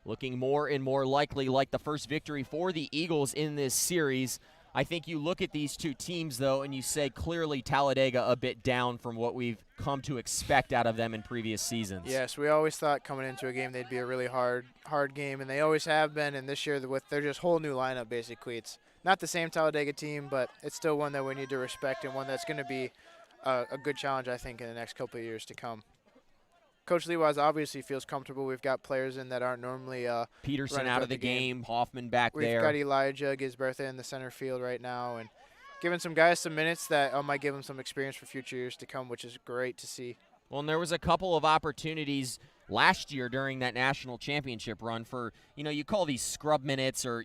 Looking more and more likely like the first victory for the Eagles in this series. I think you look at these two teams, though, and you say clearly Talladega a bit down from what we've come to expect out of them in previous seasons. Yes, we always thought coming into a game they'd be a really hard game, and they always have been. And this year with their just whole new lineup, basically, it's not the same Talladega team, but it's still one that we need to respect and one that's going to be a good challenge, I think, in the next couple of years to come. Coach Leawise obviously feels comfortable. We've got players in that aren't normally Peterson out of the game, Hoffman back there. We've got Elijah Gisbertha in the center field right now, and giving some guys some minutes that might give them some experience for future years to come, which is great to see. Well, and there was a couple of opportunities last year during that national championship run for, you call these scrub minutes or,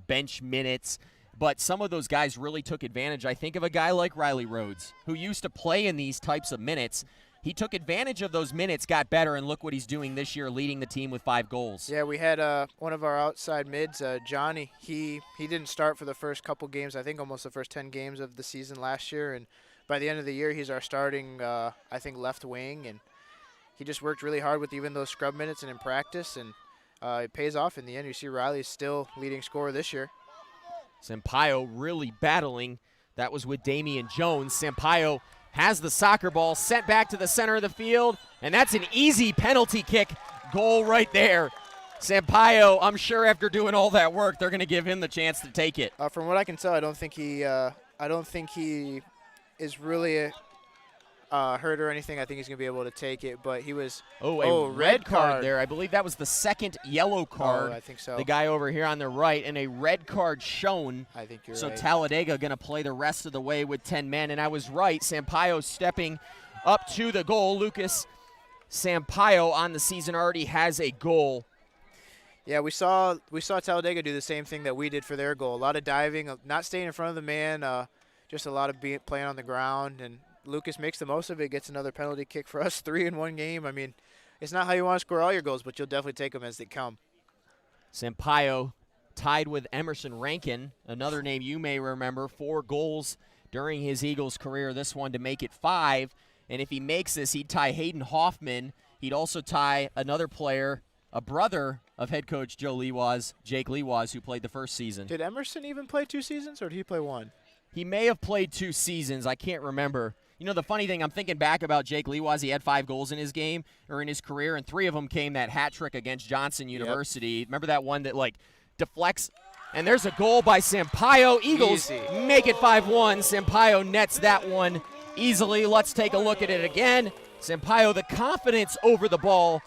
bench minutes. But some of those guys really took advantage. I think of a guy like Riley Rhodes, who used to play in these types of minutes. He took advantage of those minutes, got better, and look what he's doing this year, leading the team with 5 goals. Yeah, we had one of our outside mids, Johnny. He didn't start for the first couple games, I think almost the first 10 games of the season last year. And by the end of the year, he's our starting, I think, left wing. And he just worked really hard with even those scrub minutes and in practice. And it pays off in the end. You see Riley's still leading scorer this year. Sampaio really battling. That was with Damian Jones. Sampaio has the soccer ball sent back to the center of the field, and that's an easy penalty kick goal right there. Sampaio, I'm sure after doing all that work, they're going to give him the chance to take it. From what I can tell, I don't think he is really hurt or anything. I think he's going to be able to take it, but he was red card there. I believe that was the second yellow card. I think so. The guy over here on the right, and a red card shown. I think you're so right. Talladega going to play the rest of the way with 10 men, and I was right. Sampaio stepping up to the goal. Lucas Sampaio on the season already has a goal. Yeah, we saw Talladega do the same thing that we did for their goal. A lot of diving, not staying in front of the man, just a lot of playing on the ground. And Lucas makes the most of it, gets another penalty kick for us, 3 in one game. I mean, it's not how you want to score all your goals, but you'll definitely take them as they come. Sampaio tied with Emerson Rankin, another name you may remember, 4 goals during his Eagles career, this one to make it 5. And if he makes this, he'd tie Hayden Hoffman. He'd also tie another player, a brother of head coach Joe Lewas, Jake Lewas, who played the first season. Did Emerson even play 2 seasons, or did he play 1? He may have played 2 seasons. I can't remember. You know, the funny thing, I'm thinking back about Jake Lewas. He had 5 goals in his game, or in his career, and 3 of them came that hat trick against Johnson University. Remember that one that, like, deflects? And there's a goal by Sampaio. Eagles make it 5-1. Sampaio nets that one easily. Let's take a look at it again. Sampaio, the confidence over the ball.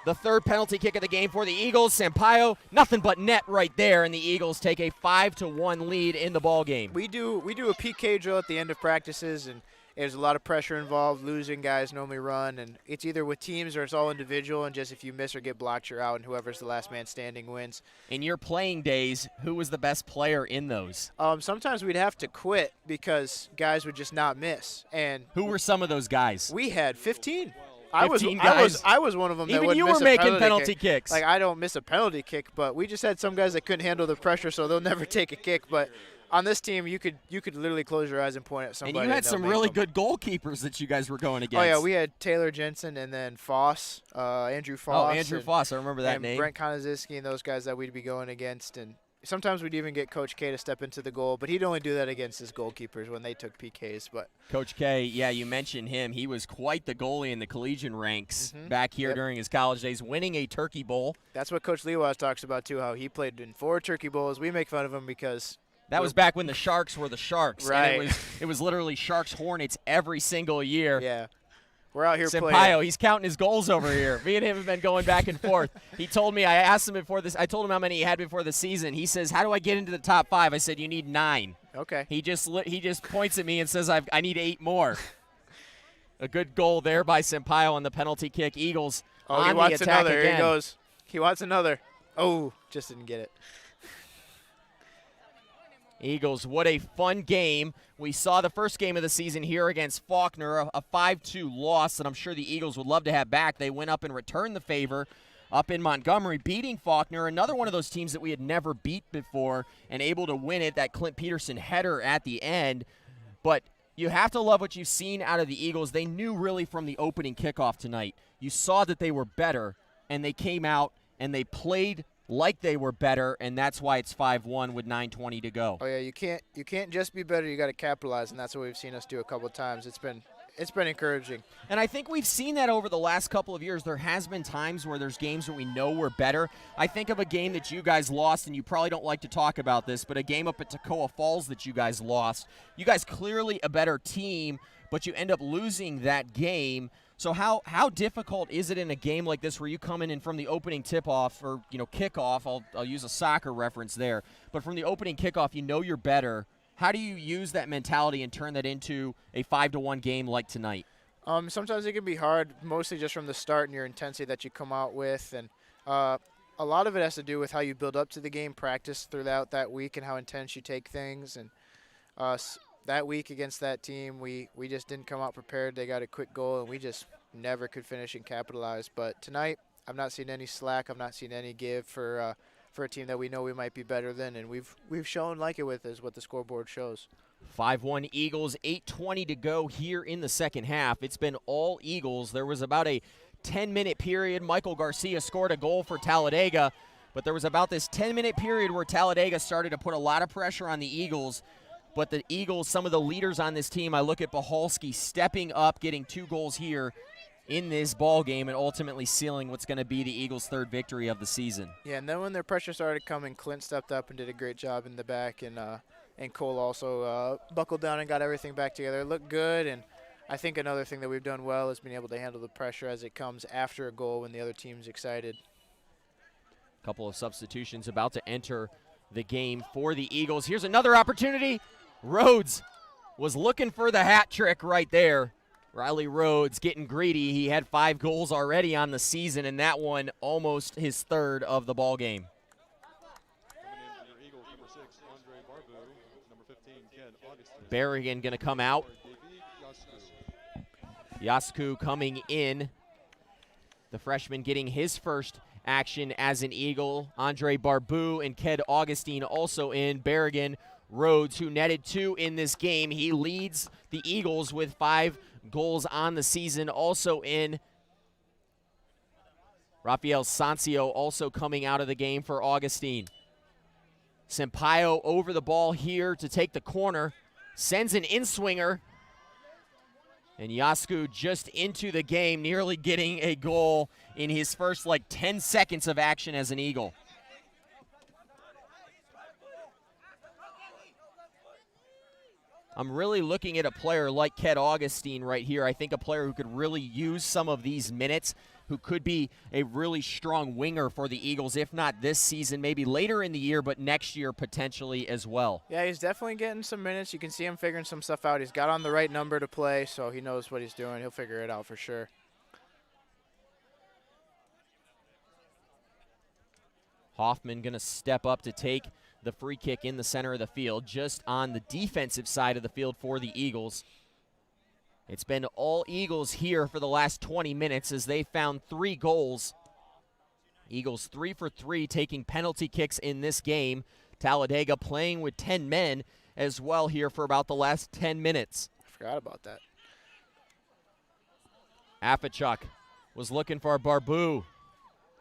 The 3rd penalty kick of the game for the Eagles. Sampaio, nothing but net right there, and the Eagles take a 5-1 lead in the ball game. We do a PK drill at the end of practices, and there's a lot of pressure involved. Losing guys normally run, and it's either with teams or it's all individual, and just if you miss or get blocked, you're out, and whoever's the last man standing wins. In your playing days, who was the best player in those? Sometimes we'd have to quit because guys would just not miss. And who were some of those guys? We had 15. 15 guys. I was one of them. Even that would you miss were a making penalty kicks. Like, I don't miss a penalty kick, but we just had some guys that couldn't handle the pressure, so they'll never take a kick. But on this team, you could literally close your eyes and point at somebody. And you had some really good goalkeepers that you guys were going against. Oh yeah, we had Taylor Jensen and then Foss, Andrew Foss. Oh, Andrew Foss, I remember that name. Brent Konaziski and those guys that we'd be going against, and sometimes we'd even get Coach K to step into the goal, but he'd only do that against his goalkeepers when they took PKs. But Coach K, yeah, you mentioned him. He was quite the goalie in the collegiate ranks back here during his college days, winning a Turkey Bowl. That's what Coach Lewas talks about, too, how he played in 4 Turkey Bowls. We make fun of him because that was back when the Sharks were the Sharks. Right. And it was literally Sharks Hornets every single year. Yeah. We're out here Sampaio, playing. he's counting his goals over here. Me and him have been going back and forth. He told me, I asked him before this, I told him how many he had before the season. He says, how do I get into the top 5? I said, you need 9. Okay. He just points at me and says, I need 8 more. A good goal there by Sampaio on the penalty kick. Eagles on he wants the attack another. again. Here he goes. He wants another. Oh, just didn't get it. Eagles, what a fun game. We saw the first game of the season here against Faulkner, a 5-2 loss that I'm sure the Eagles would love to have back. They went up and returned the favor up in Montgomery, beating Faulkner, another one of those teams that we had never beat before, and able to win it, that Clint Peterson header at the end. But you have to love what you've seen out of the Eagles. They knew really from the opening kickoff tonight. You saw that they were better, and they came out and they played like they were better, and that's why it's 5-1 with 9:20 to go. Oh yeah, you can't just be better. You got to capitalize, and that's what we've seen us do a couple of times. It's been encouraging. And I think we've seen that over the last couple of years. There has been times where there's games where we know we're better. I think of a game that you guys lost, and you probably don't like to talk about this, but a game up at Toccoa Falls that you guys lost. You guys clearly a better team, but you end up losing that game. So how difficult is it in a game like this where you come in and from the opening tip-off or kickoff, I'll use a soccer reference there, but from the opening kickoff you know you're better. How do you use that mentality and turn that into a 5-1 game like tonight? Sometimes it can be hard, mostly just from the start and your intensity that you come out with, and a lot of it has to do with how you build up to the game, practice throughout that week, and how intense you take things. And that week against that team, we just didn't come out prepared. They got a quick goal, and we just never could finish and capitalize. But tonight, I've not seen any slack. I've not seen any give for a team that we know we might be better than, and we've shown like it with is what the scoreboard shows. 5-1 Eagles, 8:20 to go here in the second half. It's been all Eagles. There was about a 10-minute period. Michael Garcia scored a goal for Talladega, but there was about this 10-minute period where Talladega started to put a lot of pressure on the Eagles. But the Eagles, some of the leaders on this team, I look at Bahalski stepping up, getting 2 goals here in this ball game, and ultimately sealing what's going to be the Eagles' 3rd victory of the season. Yeah, and then when their pressure started coming, Clint stepped up and did a great job in the back, and Cole also buckled down and got everything back together. It looked good, and I think another thing that we've done well is being able to handle the pressure as it comes after a goal when the other team's excited. A couple of substitutions about to enter the game for the Eagles. Here's another opportunity. Rhodes was looking for the hat trick right there. Riley Rhodes getting greedy. He had 5 goals already on the season, and that one almost his 3rd of the ball game. Berrigan going to come out. Yasku coming in. The freshman getting his first action as an Eagle. Andre Barbu and Ked Augustine also in. Berrigan, Rhodes, who netted 2 in this game. He leads the Eagles with 5 goals on the season, also in. Rafael Sancio also coming out of the game for Augustine. Sampaio over the ball here to take the corner. Sends an in-swinger. And Yasku just into the game, nearly getting a goal in his first 10 seconds of action as an Eagle. I'm really looking at a player like Ked Augustine right here. I think a player who could really use some of these minutes, who could be a really strong winger for the Eagles, if not this season, maybe later in the year, but next year potentially as well. Yeah, he's definitely getting some minutes. You can see him figuring some stuff out. He's got on the right number to play, so he knows what he's doing. He'll figure it out for sure. Hoffman going to step up to take the free kick in the center of the field, just on the defensive side of the field for the Eagles. It's been all Eagles here for the last 20 minutes as they found 3 goals. Eagles 3 for 3 taking penalty kicks in this game. Talladega playing with 10 men as well here for about the last 10 minutes. I forgot about that. Afachuk was looking for Barbu.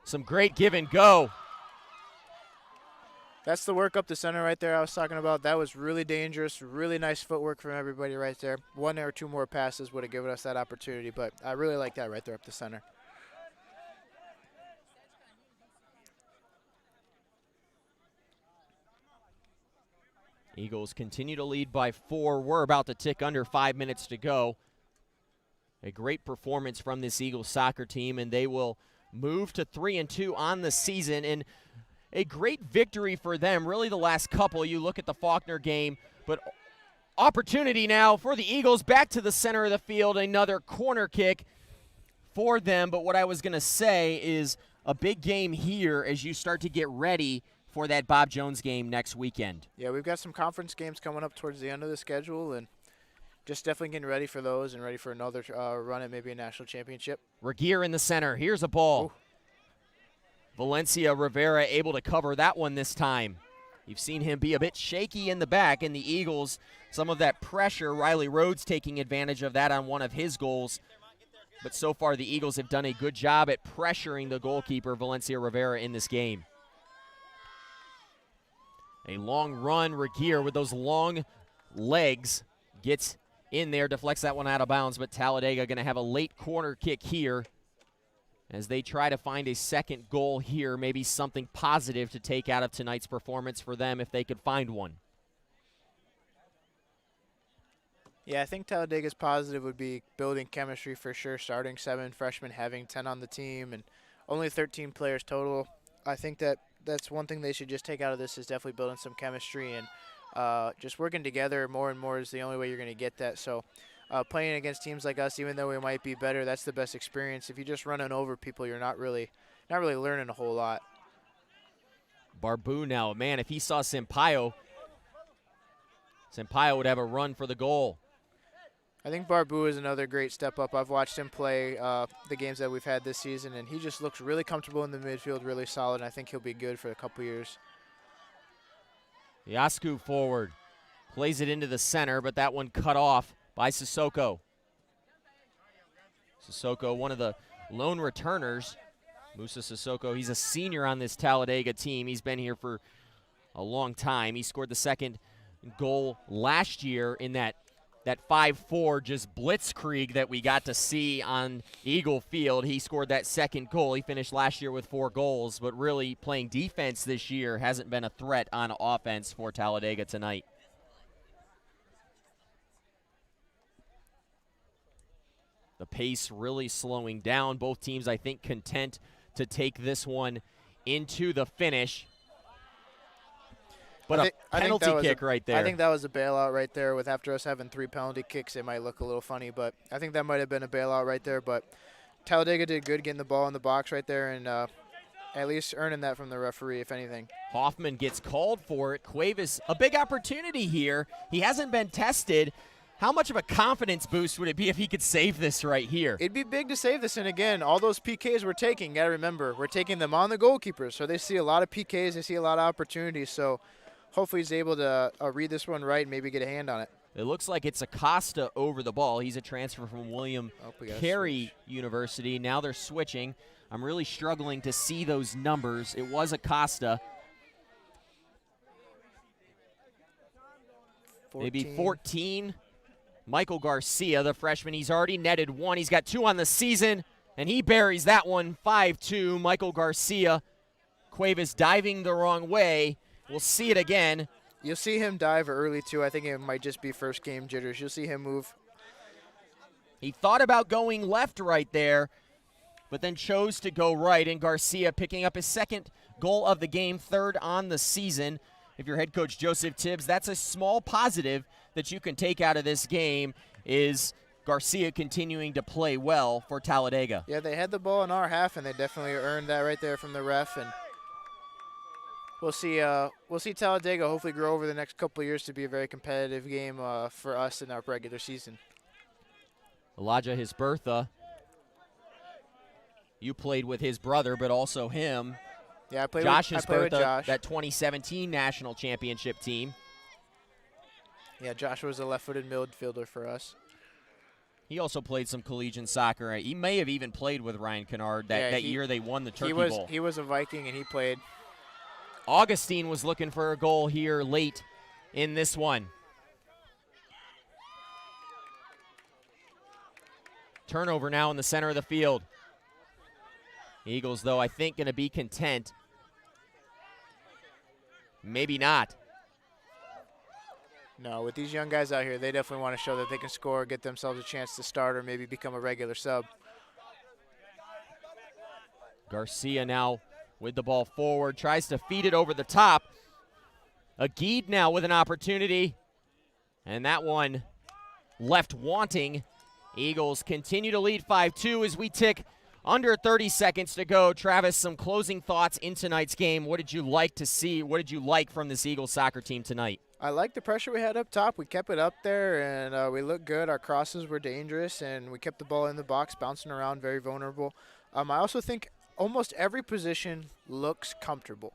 Some great give and go. That's the work up the center right there I was talking about. That was really dangerous, really nice footwork from everybody right there. 1 or 2 more passes would have given us that opportunity, but I really like that right there up the center. Eagles continue to lead by 4. We're about to tick under 5 minutes to go. A great performance from this Eagles soccer team, and they will move to 3-2 on the season. And a great victory for them, really the last couple. You look at the Faulkner game, but opportunity now for the Eagles back to the center of the field. Another corner kick for them. But what I was going to say is a big game here as you start to get ready for that Bob Jones game next weekend. Yeah, we've got some conference games coming up towards the end of the schedule, and just definitely getting ready for those and ready for another run at maybe a national championship. Regier in the center. Here's a ball. Ooh. Valencia Rivera able to cover that one this time. You've seen him be a bit shaky in the back, and the Eagles, some of that pressure, Riley Rhodes taking advantage of that on one of his goals. But so far the Eagles have done a good job at pressuring the goalkeeper, Valencia Rivera, in this game. A long run, Regier with those long legs gets in there, deflects that one out of bounds, but Talladega going to have a late corner kick here as they try to find a second goal here, maybe something positive to take out of tonight's performance for them if they could find one. Yeah, I think Talladega's positive would be building chemistry for sure, starting 7 freshmen, having 10 on the team, and only 13 players total. I think that's one thing they should just take out of this is definitely building some chemistry, and just working together more and more is the only way you're going to get that. So playing against teams like us, even though we might be better, that's the best experience. If you're just running over people, you're not really learning a whole lot. Barbu now, man, if he saw Sampaio would have a run for the goal. I think Barbu is another great step up. I've watched him play the games that we've had this season, and he just looks really comfortable in the midfield, really solid, and I think he'll be good for a couple years. Yasku forward, plays it into the center, but that one cut off by Sissoko. Sissoko, one of the lone returners. Musa Sissoko, he's a senior on this Talladega team. He's been here for a long time. He scored the second goal last year in that 5-4 just blitzkrieg that we got to see on Eagle Field. He scored that second goal. He finished last year with 4 goals, but really playing defense this year hasn't been a threat on offense for Talladega tonight. The pace really slowing down. Both teams, I think, content to take this one into the finish. But a penalty kick right there. I think that was a bailout right there. With after us having 3 penalty kicks, it might look a little funny, but I think that might have been a bailout right there. But Talladega did good getting the ball in the box right there and at least earning that from the referee, if anything. Hoffman gets called for it. Cuevas, a big opportunity here. He hasn't been tested. How much of a confidence boost would it be if he could save this right here? It'd be big to save this, and again, all those PKs we're taking, got to remember, we're taking them on the goalkeepers, so they see a lot of PKs, they see a lot of opportunities, so hopefully he's able to read this one right and maybe get a hand on it. It looks like it's Acosta over the ball. He's a transfer from William Carey University. Now they're switching. I'm really struggling to see those numbers. It was Acosta. 14. Maybe 14. Michael Garcia, the freshman, he's already netted 1. He's got 2 on the season, and he buries that one 5-2. Michael Garcia. Cuevas diving the wrong way. We'll see it again. You'll see him dive early, too. I think it might just be first game jitters. You'll see him move. He thought about going left right there, but then chose to go right, and Garcia picking up his 2nd goal of the game, 3rd on the season. If you're head coach Joseph Tibbs, that's a small positive that you can take out of this game is Garcia continuing to play well for Talladega. Yeah, they had the ball in our half, and they definitely earned that right there from the ref. And we'll see Talladega hopefully grow over the next couple of years to be a very competitive game for us in our regular season. Elijah Hisbertha, you played with his brother, but also him. Yeah, I played with Josh. That 2017 national championship team. Yeah, Josh was a left-footed midfielder for us. He also played some collegiate soccer. He may have even played with Ryan Kennard that year they won the Turkey Bowl. He was a Viking, and he played. Augustine was looking for a goal here late in this one. Turnover now in the center of the field. Eagles, though, I think going to be content. Maybe not. No, with these young guys out here, they definitely want to show that they can score, get themselves a chance to start, or maybe become a regular sub. Garcia now with the ball forward, tries to feed it over the top. Aguid now with an opportunity, and that one left wanting. Eagles continue to lead 5-2 as we tick under 30 seconds to go. Travis, some closing thoughts in tonight's game. What did you like to see? What did you like from this Eagles soccer team tonight? I like the pressure we had up top. We kept it up there, and we looked good. Our crosses were dangerous, and we kept the ball in the box, bouncing around, very vulnerable. I also think almost every position looks comfortable.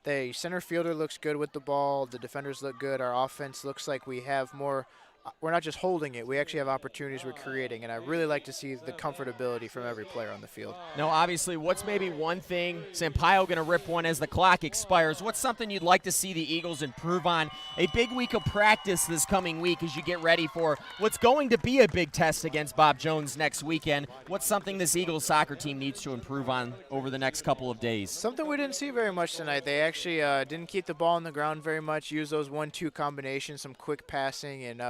The center fielder looks good with the ball. The defenders look good. Our offense looks like we have more. We're not just holding it. We actually have opportunities we're creating, and I really like to see the comfortability from every player on the field. Now, obviously, what's maybe one thing? Sampaio going to rip one as the clock expires. What's something you'd like to see the Eagles improve on? A big week of practice this coming week as you get ready for what's going to be a big test against Bob Jones next weekend. What's something this Eagles soccer team needs to improve on over the next couple of days? Something we didn't see very much tonight. They actually didn't keep the ball on the ground very much, use those 1-2 combinations, some quick passing, and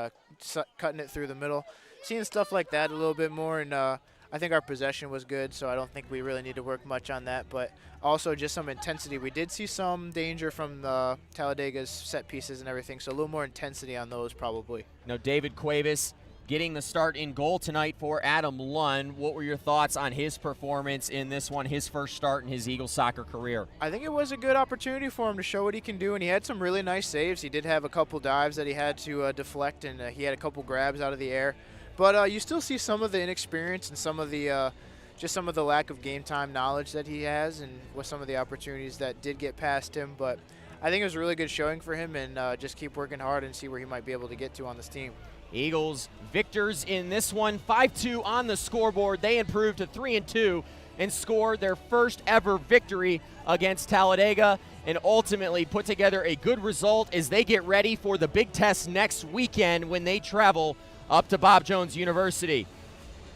cutting it through the middle. Seeing stuff like that a little bit more, and I think our possession was good, so I don't think we really need to work much on that, but also just some intensity. We did see some danger from the Talladega's set pieces and everything, so a little more intensity on those probably. Now, David Cuevas getting the start in goal tonight for Adam Lund. What were your thoughts on his performance in this one, his first start in his Eagles soccer career? I think it was a good opportunity for him to show what he can do, and he had some really nice saves. He did have a couple dives that he had to deflect, and he had a couple grabs out of the air. But you still see some of the inexperience and some of the just some of the lack of game time knowledge that he has, and with some of the opportunities that did get past him. But I think it was a really good showing for him, and just keep working hard and see where he might be able to get to on this team. Eagles victors in this one, 5-2 on the scoreboard. They improved to 3-2 and scored their first ever victory against Talladega and ultimately put together a good result as they get ready for the big test next weekend when they travel up to Bob Jones University.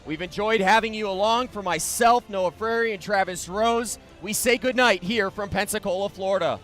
We've enjoyed having you along. For myself, Noah Frary, and Travis Rose, we say goodnight here from Pensacola, Florida.